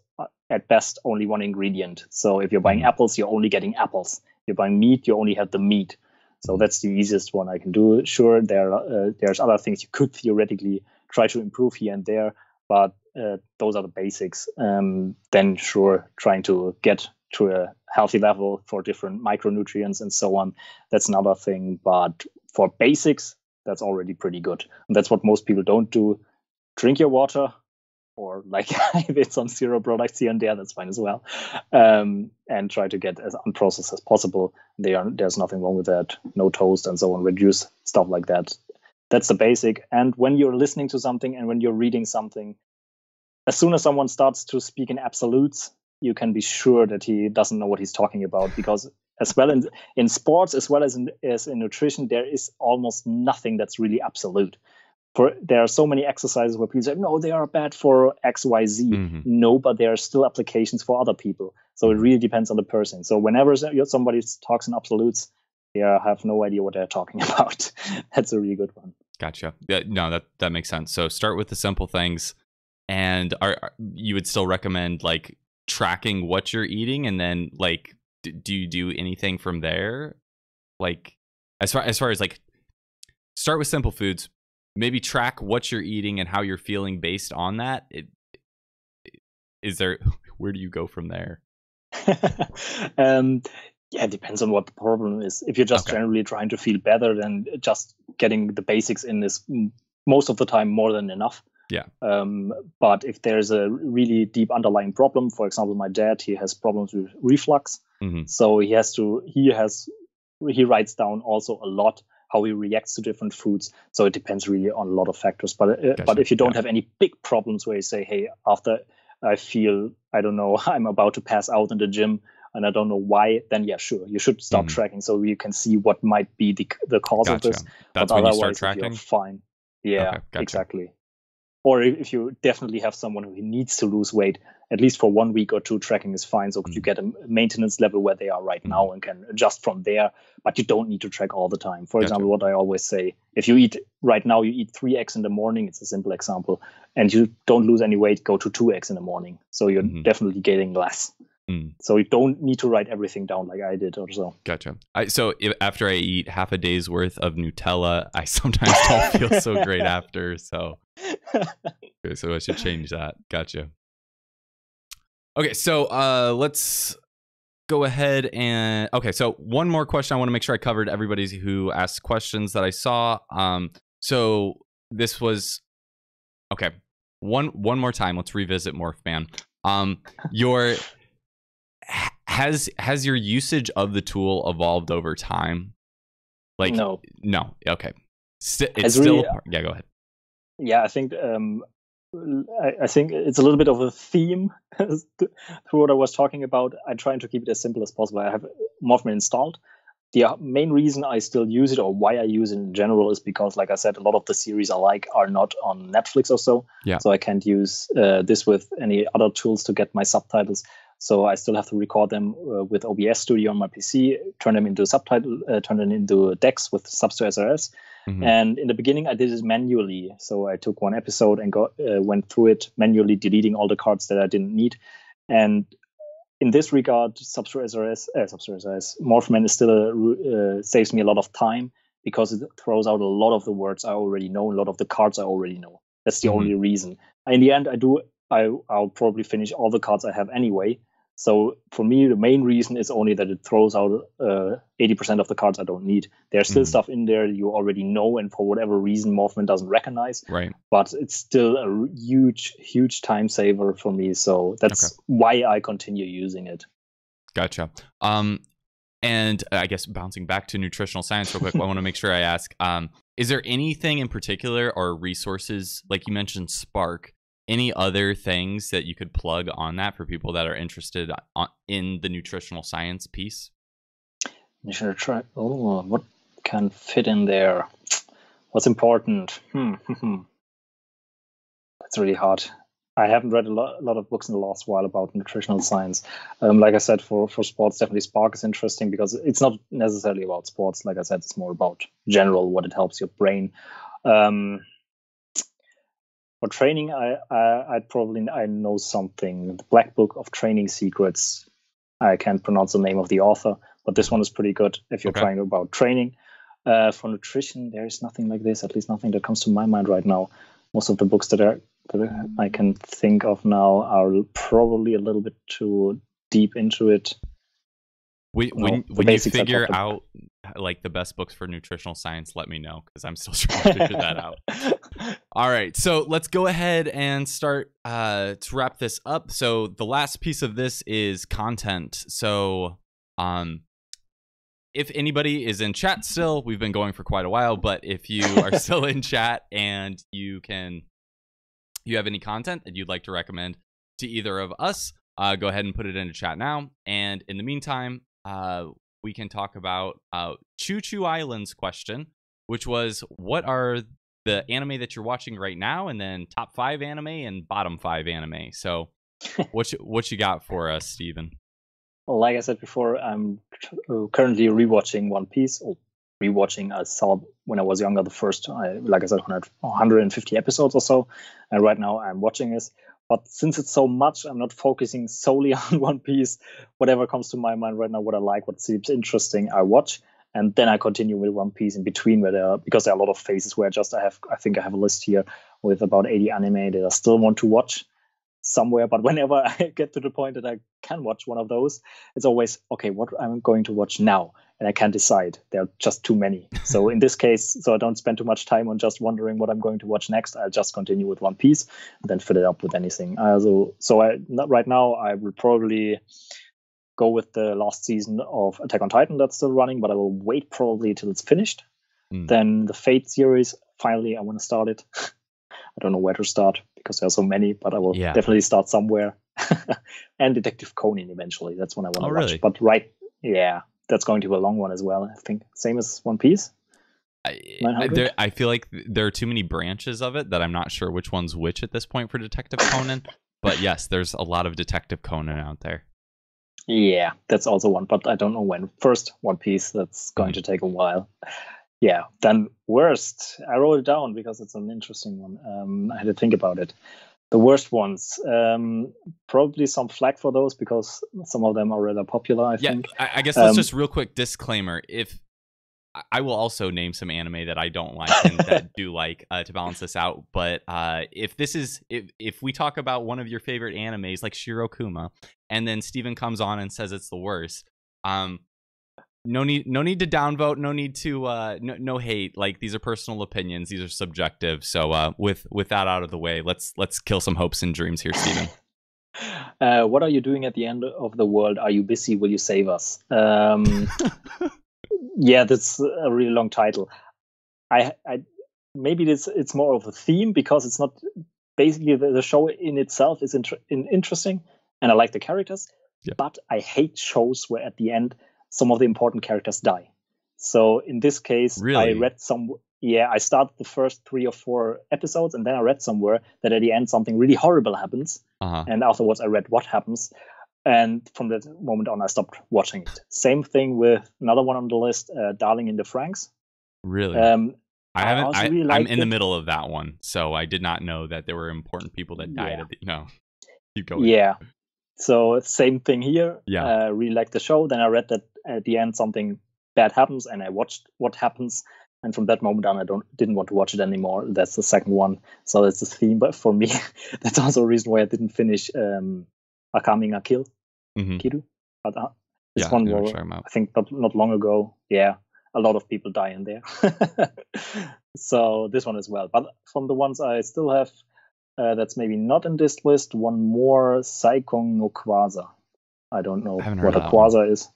at best only one ingredient. So if you're buying apples, you're only getting apples. If you're buying meat, you only have the meat. So that's the easiest one I can do. Sure, there's other things you could theoretically try to improve here and there, but those are the basics. Then sure, trying to get to a healthy level for different micronutrients and so on, that's another thing. But for basics, that's already pretty good. And that's what most people don't do. Drink your water, or like if it's on zero products here and there, that's fine as well. And try to get as unprocessed as possible. There's nothing wrong with that. No toast and so on. Reduce stuff like that. That's the basic. And when you're listening to something and when you're reading something, as soon as someone starts to speak in absolutes, you can be sure that he doesn't know what he's talking about, because as well in sports as well as in nutrition, there is almost nothing that's really absolute. There are so many exercises where people say, no, they are bad for X, Y, Z. Mm-hmm. No, but there are still applications for other people. So it really depends on the person. So whenever somebody talks in absolutes, they have no idea what they're talking about. That's a really good one. Gotcha. Yeah, no, that makes sense. So start with the simple things, and you would still recommend like tracking what you're eating, and then like do you do anything from there? Like as far as like start with simple foods, maybe track what you're eating and how you're feeling based on that. Where do you go from there? Yeah, it depends on what the problem is. If you're just generally trying to feel better, then just getting the basics in is most of the time more than enough. Yeah. But if there's a really deep underlying problem, for example, my dad, he has problems with reflux. Mm-hmm. So he writes down also a lot how he reacts to different foods. So it depends really on a lot of factors. But if you don't have any big problems where you say, hey, after I feel, I don't know, I'm about to pass out in the gym and I don't know why, then yeah, sure, you should start tracking so you can see what might be the cause of this. That's when you start tracking? You're fine. Yeah, exactly. Or if you definitely have someone who needs to lose weight, at least for 1 week or two, tracking is fine. So you get a maintenance level where they are right now and can adjust from there, but you don't need to track all the time. For example, what I always say, if you eat right now, you eat 3 eggs in the morning, it's a simple example, and you don't lose any weight, go to 2 eggs in the morning. So you're definitely getting less. So you don't need to write everything down like I did or so. Gotcha. So after I eat half a day's worth of Nutella, I sometimes don't feel so great after. So I should change that. Gotcha. Okay, so let's go ahead and so one more question. I want to make sure I covered everybody who asked questions that I saw. So this was one more time. Let's revisit Morphman. Has your usage of the tool evolved over time? Like no. Okay. It's still yeah. Go ahead. Yeah, I think I think it's a little bit of a theme through what I was talking about. I'm trying to keep it as simple as possible. I have Morphman installed. The main reason I still use it, or why I use it in general, is because, like I said, a lot of the series I like are not on Netflix or so. Yeah. So I can't use this with any other tools to get my subtitles. So I still have to record them with OBS Studio on my PC, turn them into decks with subs to SRS. Mm-hmm. And in the beginning, I did it manually. So I took one episode and went through it manually, deleting all the cards that I didn't need. And in this regard, subs to SRS, Morphman is still saves me a lot of time because it throws out a lot of the words I already know, a lot of the cards I already know. That's the only reason. In the end, I'll probably finish all the cards I have anyway. So for me, the main reason is only that it throws out 80% of the cards I don't need. There's still stuff in there you already know, and for whatever reason, Morphman doesn't recognize. Right. But it's still a huge time saver for me. So that's why I continue using it. Gotcha. And I guess bouncing back to nutritional science real quick, I want to make sure I ask, is there anything in particular or resources, like you mentioned Spark, any other things that you could plug on that for people that are interested in the nutritional science piece? What can fit in there? What's important? That's really hard. I haven't read a lot of books in the last while about nutritional science. Like I said, for sports, definitely Spark is interesting because it's not necessarily about sports. Like I said, it's more about general, what it helps your brain. For training, I know something. The Black Book of Training Secrets. I can't pronounce the name of the author, but this one is pretty good if you're trying about training. For nutrition, there is nothing like this. At least nothing that comes to my mind right now. Most of the books that I can think of now are probably a little bit too deep into it. When you figure out like the best books for nutritional science, let me know, because I'm still trying to figure that out. All right, so let's go ahead and start to wrap this up. So the last piece of this is content. So if anybody is in chat still, we've been going for quite a while, but if you are still in chat and you have any content that you'd like to recommend to either of us, go ahead and put it into chat now. And in the meantime, we can talk about Chu-Chu-Island's question, which was, what are the anime that you're watching right now, and then top 5 anime and bottom 5 anime. So what you got for us, Steven? Well, like I said before, I'm currently rewatching One Piece. Or rewatching, I saw when I was younger the first, like I said, 150 episodes or so. And right now I'm watching this. But since it's so much, I'm not focusing solely on One Piece. Whatever comes to my mind right now, what I like, what seems interesting, I watch. And then I continue with One Piece in between, because there are a lot of phases where I think I have a list here with about 80 anime that I still want to watch somewhere. But whenever I get to the point that I can watch one of those, it's always, okay, what I'm going to watch now. And I can't decide. There are just too many. So in this case, so I don't spend too much time on just wondering what I'm going to watch next. I'll just continue with One Piece and then fill it up with anything. Right now, I will probably go with the last season of Attack on Titan that's still running, but I will wait probably till it's finished. Then the Fate series, finally, I want to start it. I don't know where to start because there are so many, but I will definitely start somewhere. And Detective Conan eventually. That's when I want to watch. Really? But that's going to be a long one as well. I think same as One Piece. I feel like there are too many branches of it that I'm not sure which one's which at this point for Detective Conan. But yes, there's a lot of Detective Conan out there. Yeah, that's also one, but I don't know when. First, One Piece, that's going to take a while. Yeah, then worst. I wrote it down because it's an interesting one. I had to think about it. The worst ones. Probably some flack for those because some of them are rather popular, I think. I guess let's just real quick disclaimer. If I will also name some anime that I don't like and that do like to balance this out. But if we talk about one of your favorite animes like Shirokuma, and then Steven comes on and says it's the worst, no need to downvote, no need to no hate. Like, these are personal opinions, these are subjective. So with that out of the way, let's kill some hopes and dreams here, Steven. What are you doing at the end of the world? Are you busy? Will you save us? Yeah, that's a really long title. I maybe it's more of a theme because it's not basically the show in itself is interesting and I like the characters, but I hate shows where at the end some of the important characters die. So in this case, really? I read I started the first 3 or 4 episodes and then I read somewhere that at the end something really horrible happens, and afterwards I read what happens. And from that moment on, I stopped watching it. Same thing with another one on the list, Darling in the Franxx. Really? I'm in the middle of that one, so I did not know that there were important people that died. Keep going. Yeah. So same thing here. Yeah. Really liked the show. Then I read that at the end something bad happens, and I watched what happens. And from that moment on, I didn't want to watch it anymore. That's the second one. So that's the theme. But for me, that's also a reason why I didn't finish Akame ga Kill. Kiru. But this one was, I think, not long ago. Yeah, a lot of people die in there. So this one as well. But from the ones I still have, that's maybe not in this list, one more, Saikon no Quasar. I don't know what a quasar is.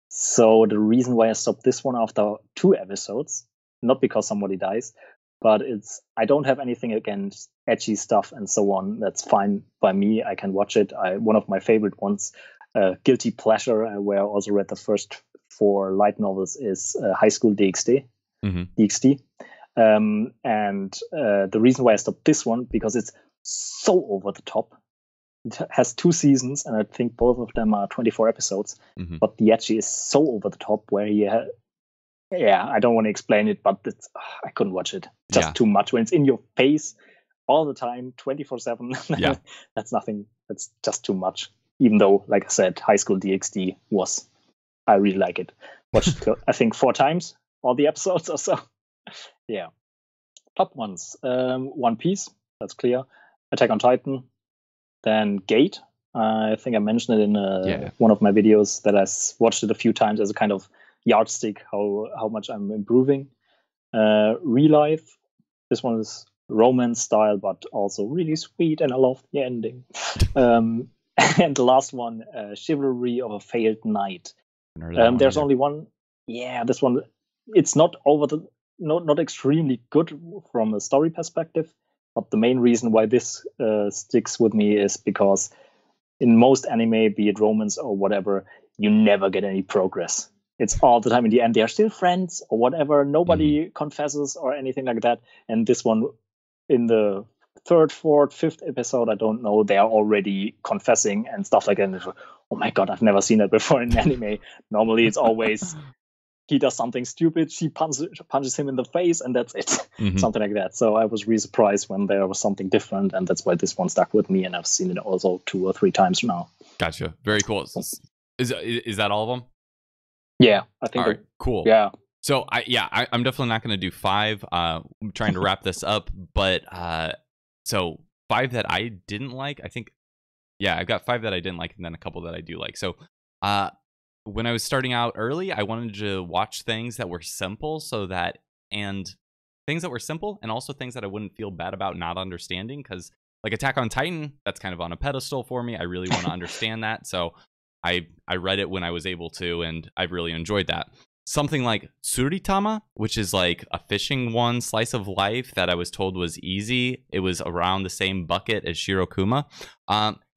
So the reason why I stopped this one after 2 episodes, not because somebody dies, but I don't have anything against edgy stuff and so on. That's fine by me. I can watch it. One of my favorite ones, Guilty Pleasure, where I also read the first 4 light novels, is High School DxD. DxD. And the reason why I stopped this one, because it's so over the top. It has 2 seasons, and I think both of them are 24 episodes. But the edgy is so over the top where I don't want to explain it, but I couldn't watch it. Just too much. When it's in your face all the time, 24/7, that's nothing. That's just too much. Even though, like I said, High School DxD I really like it. Watched it, I think 4 times, all the episodes or so. Yeah. Top ones. One Piece, that's clear. Attack on Titan. Then Gate. I think I mentioned it in one of my videos that I watched it a few times as a kind of yardstick how much I'm improving. Real life, this one is romance style, but also really sweet, and I love the ending. And the last one, Chivalry of a Failed Knight. There's only one. Yeah, this one, it's not not extremely good from a story perspective, but the main reason why this sticks with me is because in most anime, be it romance or whatever, you never get any progress. It's all the time in the end, they are still friends or whatever. Nobody confesses or anything like that. And this one, in the third, fourth, fifth episode, I don't know, they are already confessing and stuff like that. And oh my God, I've never seen that before in anime. Normally it's always he does something stupid, she punches him in the face, and that's it. Something like that. So I was really surprised when there was something different, and that's why this one stuck with me, and I've seen it also 2 or 3 times now. Gotcha. Very cool. Is that all of them? Yeah, I think. All right, cool. Yeah. So I'm definitely not going to do 5. I'm trying to wrap this up, but so 5 that I didn't like. I think, yeah, I've got 5 that I didn't like, and then a couple that I do like. So when I was starting out early, I wanted to watch things that were simple, and also things that I wouldn't feel bad about not understanding, because like Attack on Titan, that's kind of on a pedestal for me. I really want to understand that, so I read it when I was able to, and I've really enjoyed that. Something like Tsuritama, which is like a fishing one, slice of life, that I was told was easy. It was around the same bucket as Shirokuma.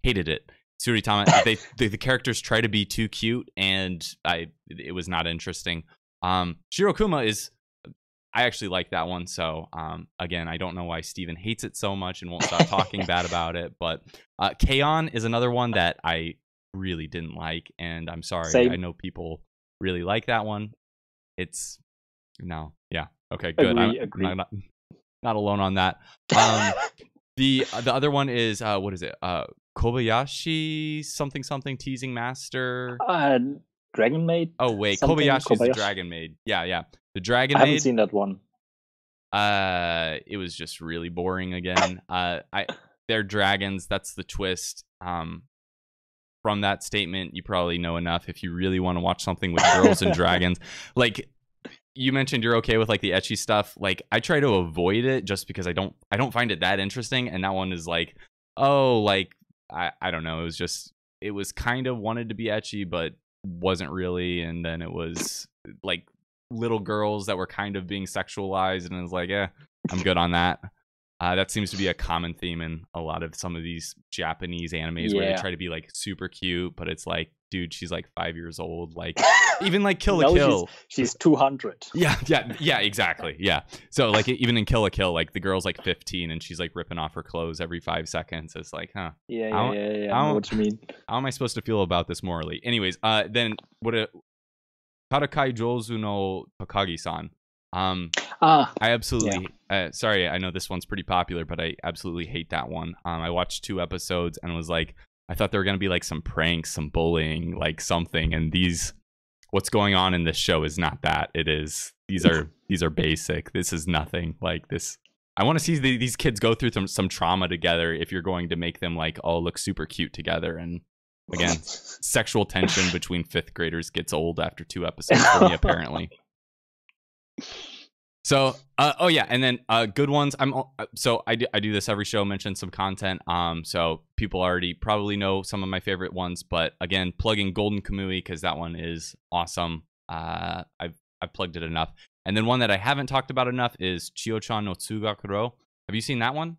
Hated it. Tsuritama, the characters try to be too cute, and it was not interesting. Shirokuma I actually like that one, so again, I don't know why Steven hates it so much and won't stop talking bad about it, but K-On! Is another one that I really didn't like, and I'm sorry. Same. I know people really like that one. Okay, good. Agree. I'm not alone on that. The other one is what is it? Kobayashi something teasing master. Dragon Maid. Oh wait, Kobayashi's the Dragon Maid. Yeah. The Dragon Maid. I haven't seen that one. It was just really boring again. They're dragons. That's the twist. From that statement, you probably know enough if you really want to watch something with girls and dragons. Like you mentioned, you're okay with like the ecchi stuff. Like I try to avoid it just because I don't find it that interesting. And that one is like, oh, like I don't know. It was kind of wanted to be ecchi, but wasn't really. And then it was like little girls that were kind of being sexualized, and I was like, I'm good on that. That seems to be a common theme in a lot of some of these Japanese animes where they try to be like super cute, but it's like, dude, she's like 5 years old. Like even like Kill la Kill. She's 200. Yeah, exactly. Yeah. So like even in Kill la Kill, like the girl's like 15 and she's like ripping off her clothes every 5 seconds. It's like, huh? Yeah. I know what you mean. How am I supposed to feel about this morally? Anyways, then Tarakai Jozu no Takagi-san. I absolutely sorry, I know this one's pretty popular, but I absolutely hate that one. I watched 2 episodes and was like, I thought there were gonna be like some pranks, some bullying, like something, and what's going on in this show is not that. These are basic. This is nothing like this. I want to see these kids go through some trauma together if you're going to make them like all look super cute together. And again, sexual tension between 5th graders gets old after 2 episodes for me, apparently. So and then good ones. I do this every show, mention some content, so people already probably know some of my favorite ones, but again, plugging Golden Kamui because that one is awesome. I've plugged it enough. And then one that I haven't talked about enough is Chiyo-chan no Tsugakuro. Have you seen that one?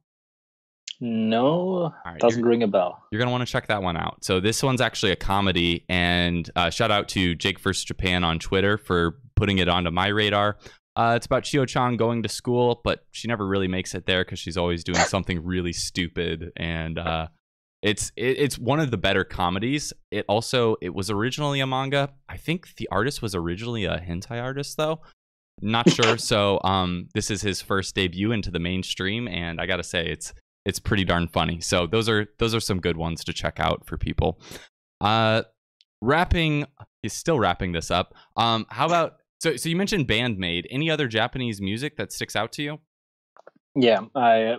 No, right, doesn't ring a bell. You're gonna want to check that one out. So this one's actually a comedy, and shout out to Jake vs. Japan on Twitter for putting it onto my radar. It's about Chiyo-chan going to school, but she never really makes it there because she's always doing something really stupid. And it's one of the better comedies. It was originally a manga. I think the artist was originally a hentai artist, though. Not sure. So this is his first debut into the mainstream, and I gotta say it's pretty darn funny. So those are some good ones to check out for people. Wrapping this up. How about so you mentioned Band-Maid. Any other Japanese music that sticks out to you? Yeah, I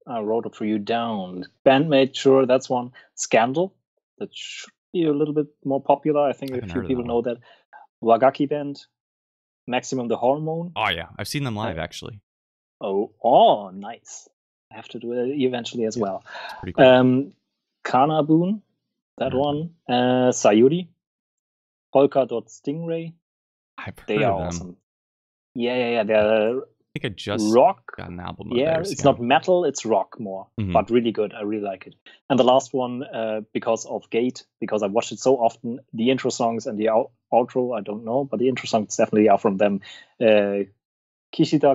wrote it for you down. Band-Maid, sure, that's one. Scandal, that should be a little bit more popular. I think a few people know that. Wagaki Band, Maximum the Hormone. Oh yeah, I've seen them live actually. Oh, nice. I have to do it eventually as well. Pretty cool. Kanabun, that one. Sayuri, Polka.Stingray. They are awesome. Yeah. They're I think I just rock. Got an album. Yeah, it's not metal, it's rock more, but really good. I really like it. And the last one, because of Gate, because I watched it so often, the intro songs and the outro, I don't know, but the intro songs definitely are from them. Kishida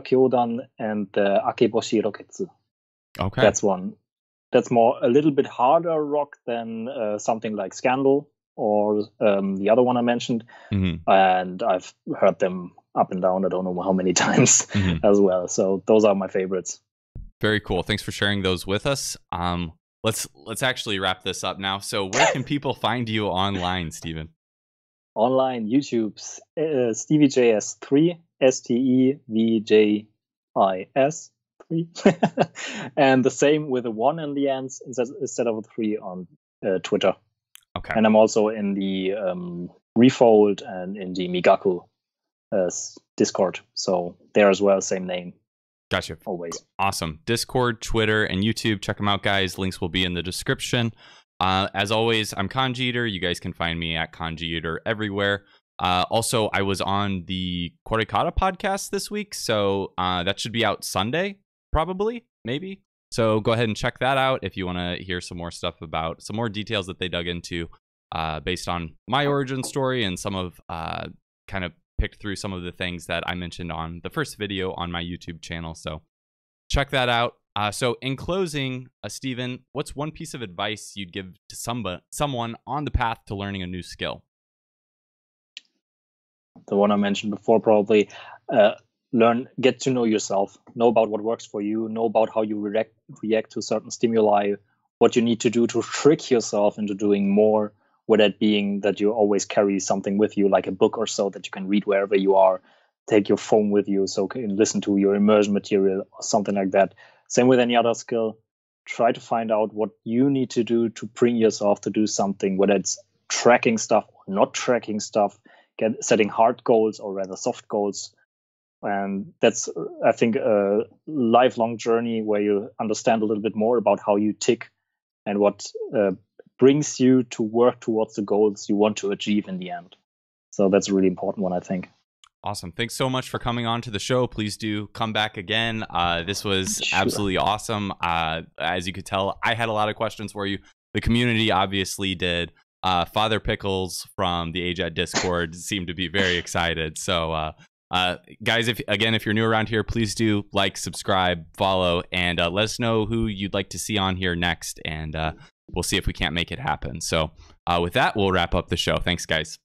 Kyodan and Akeboshi Roketsu. Okay. That's one. That's more a little bit harder rock than something like Scandal or the other one I mentioned. And I've heard them up and down, I don't know how many times as well. So those are my favorites. Very cool. Thanks for sharing those with us. Let's actually wrap this up now. So where can people find you online, Steven? Online, YouTube's Stevijs3, STEVJIS3. And the same with a 1 in the end instead of a 3 on Twitter. Okay. And I'm also in the Refold and in the Migaku Discord, so there as well, same name. Gotcha. Always. Awesome. Discord, Twitter, and YouTube. Check them out, guys. Links will be in the description. As always, I'm KanjiEater. You guys can find me at KanjiEater everywhere. Also, I was on the Korikata podcast this week, so that should be out Sunday, probably, maybe. So go ahead and check that out if you want to hear some more stuff about some more details that they dug into based on my origin story and some of kind of picked through some of the things that I mentioned on the first video on my YouTube channel. So check that out. So in closing, Steven, what's one piece of advice you'd give to someone on the path to learning a new skill? The one I mentioned before, probably. Get to know yourself, know about what works for you, know about how you react to certain stimuli, what you need to do to trick yourself into doing more, with that being that you always carry something with you, like a book or so that you can read wherever you are, take your phone with you so you can listen to your immersion material or something like that. Same with any other skill. Try to find out what you need to do to bring yourself to do something, whether it's tracking stuff or not tracking stuff, setting hard goals or rather soft goals. And that's, I think, a lifelong journey where you understand a little bit more about how you tick and what brings you to work towards the goals you want to achieve in the end. So that's a really important one, I think. Awesome. Thanks so much for coming on to the show. Please do come back again. This was absolutely awesome. As you could tell, I had a lot of questions for you. The community obviously did. Father Pickles from the AJATT Discord seemed to be very excited. So, guys, if you're new around here, please do like, subscribe, follow, and let us know who you'd like to see on here next. And we'll see if we can't make it happen. So with that, we'll wrap up the show. Thanks, guys.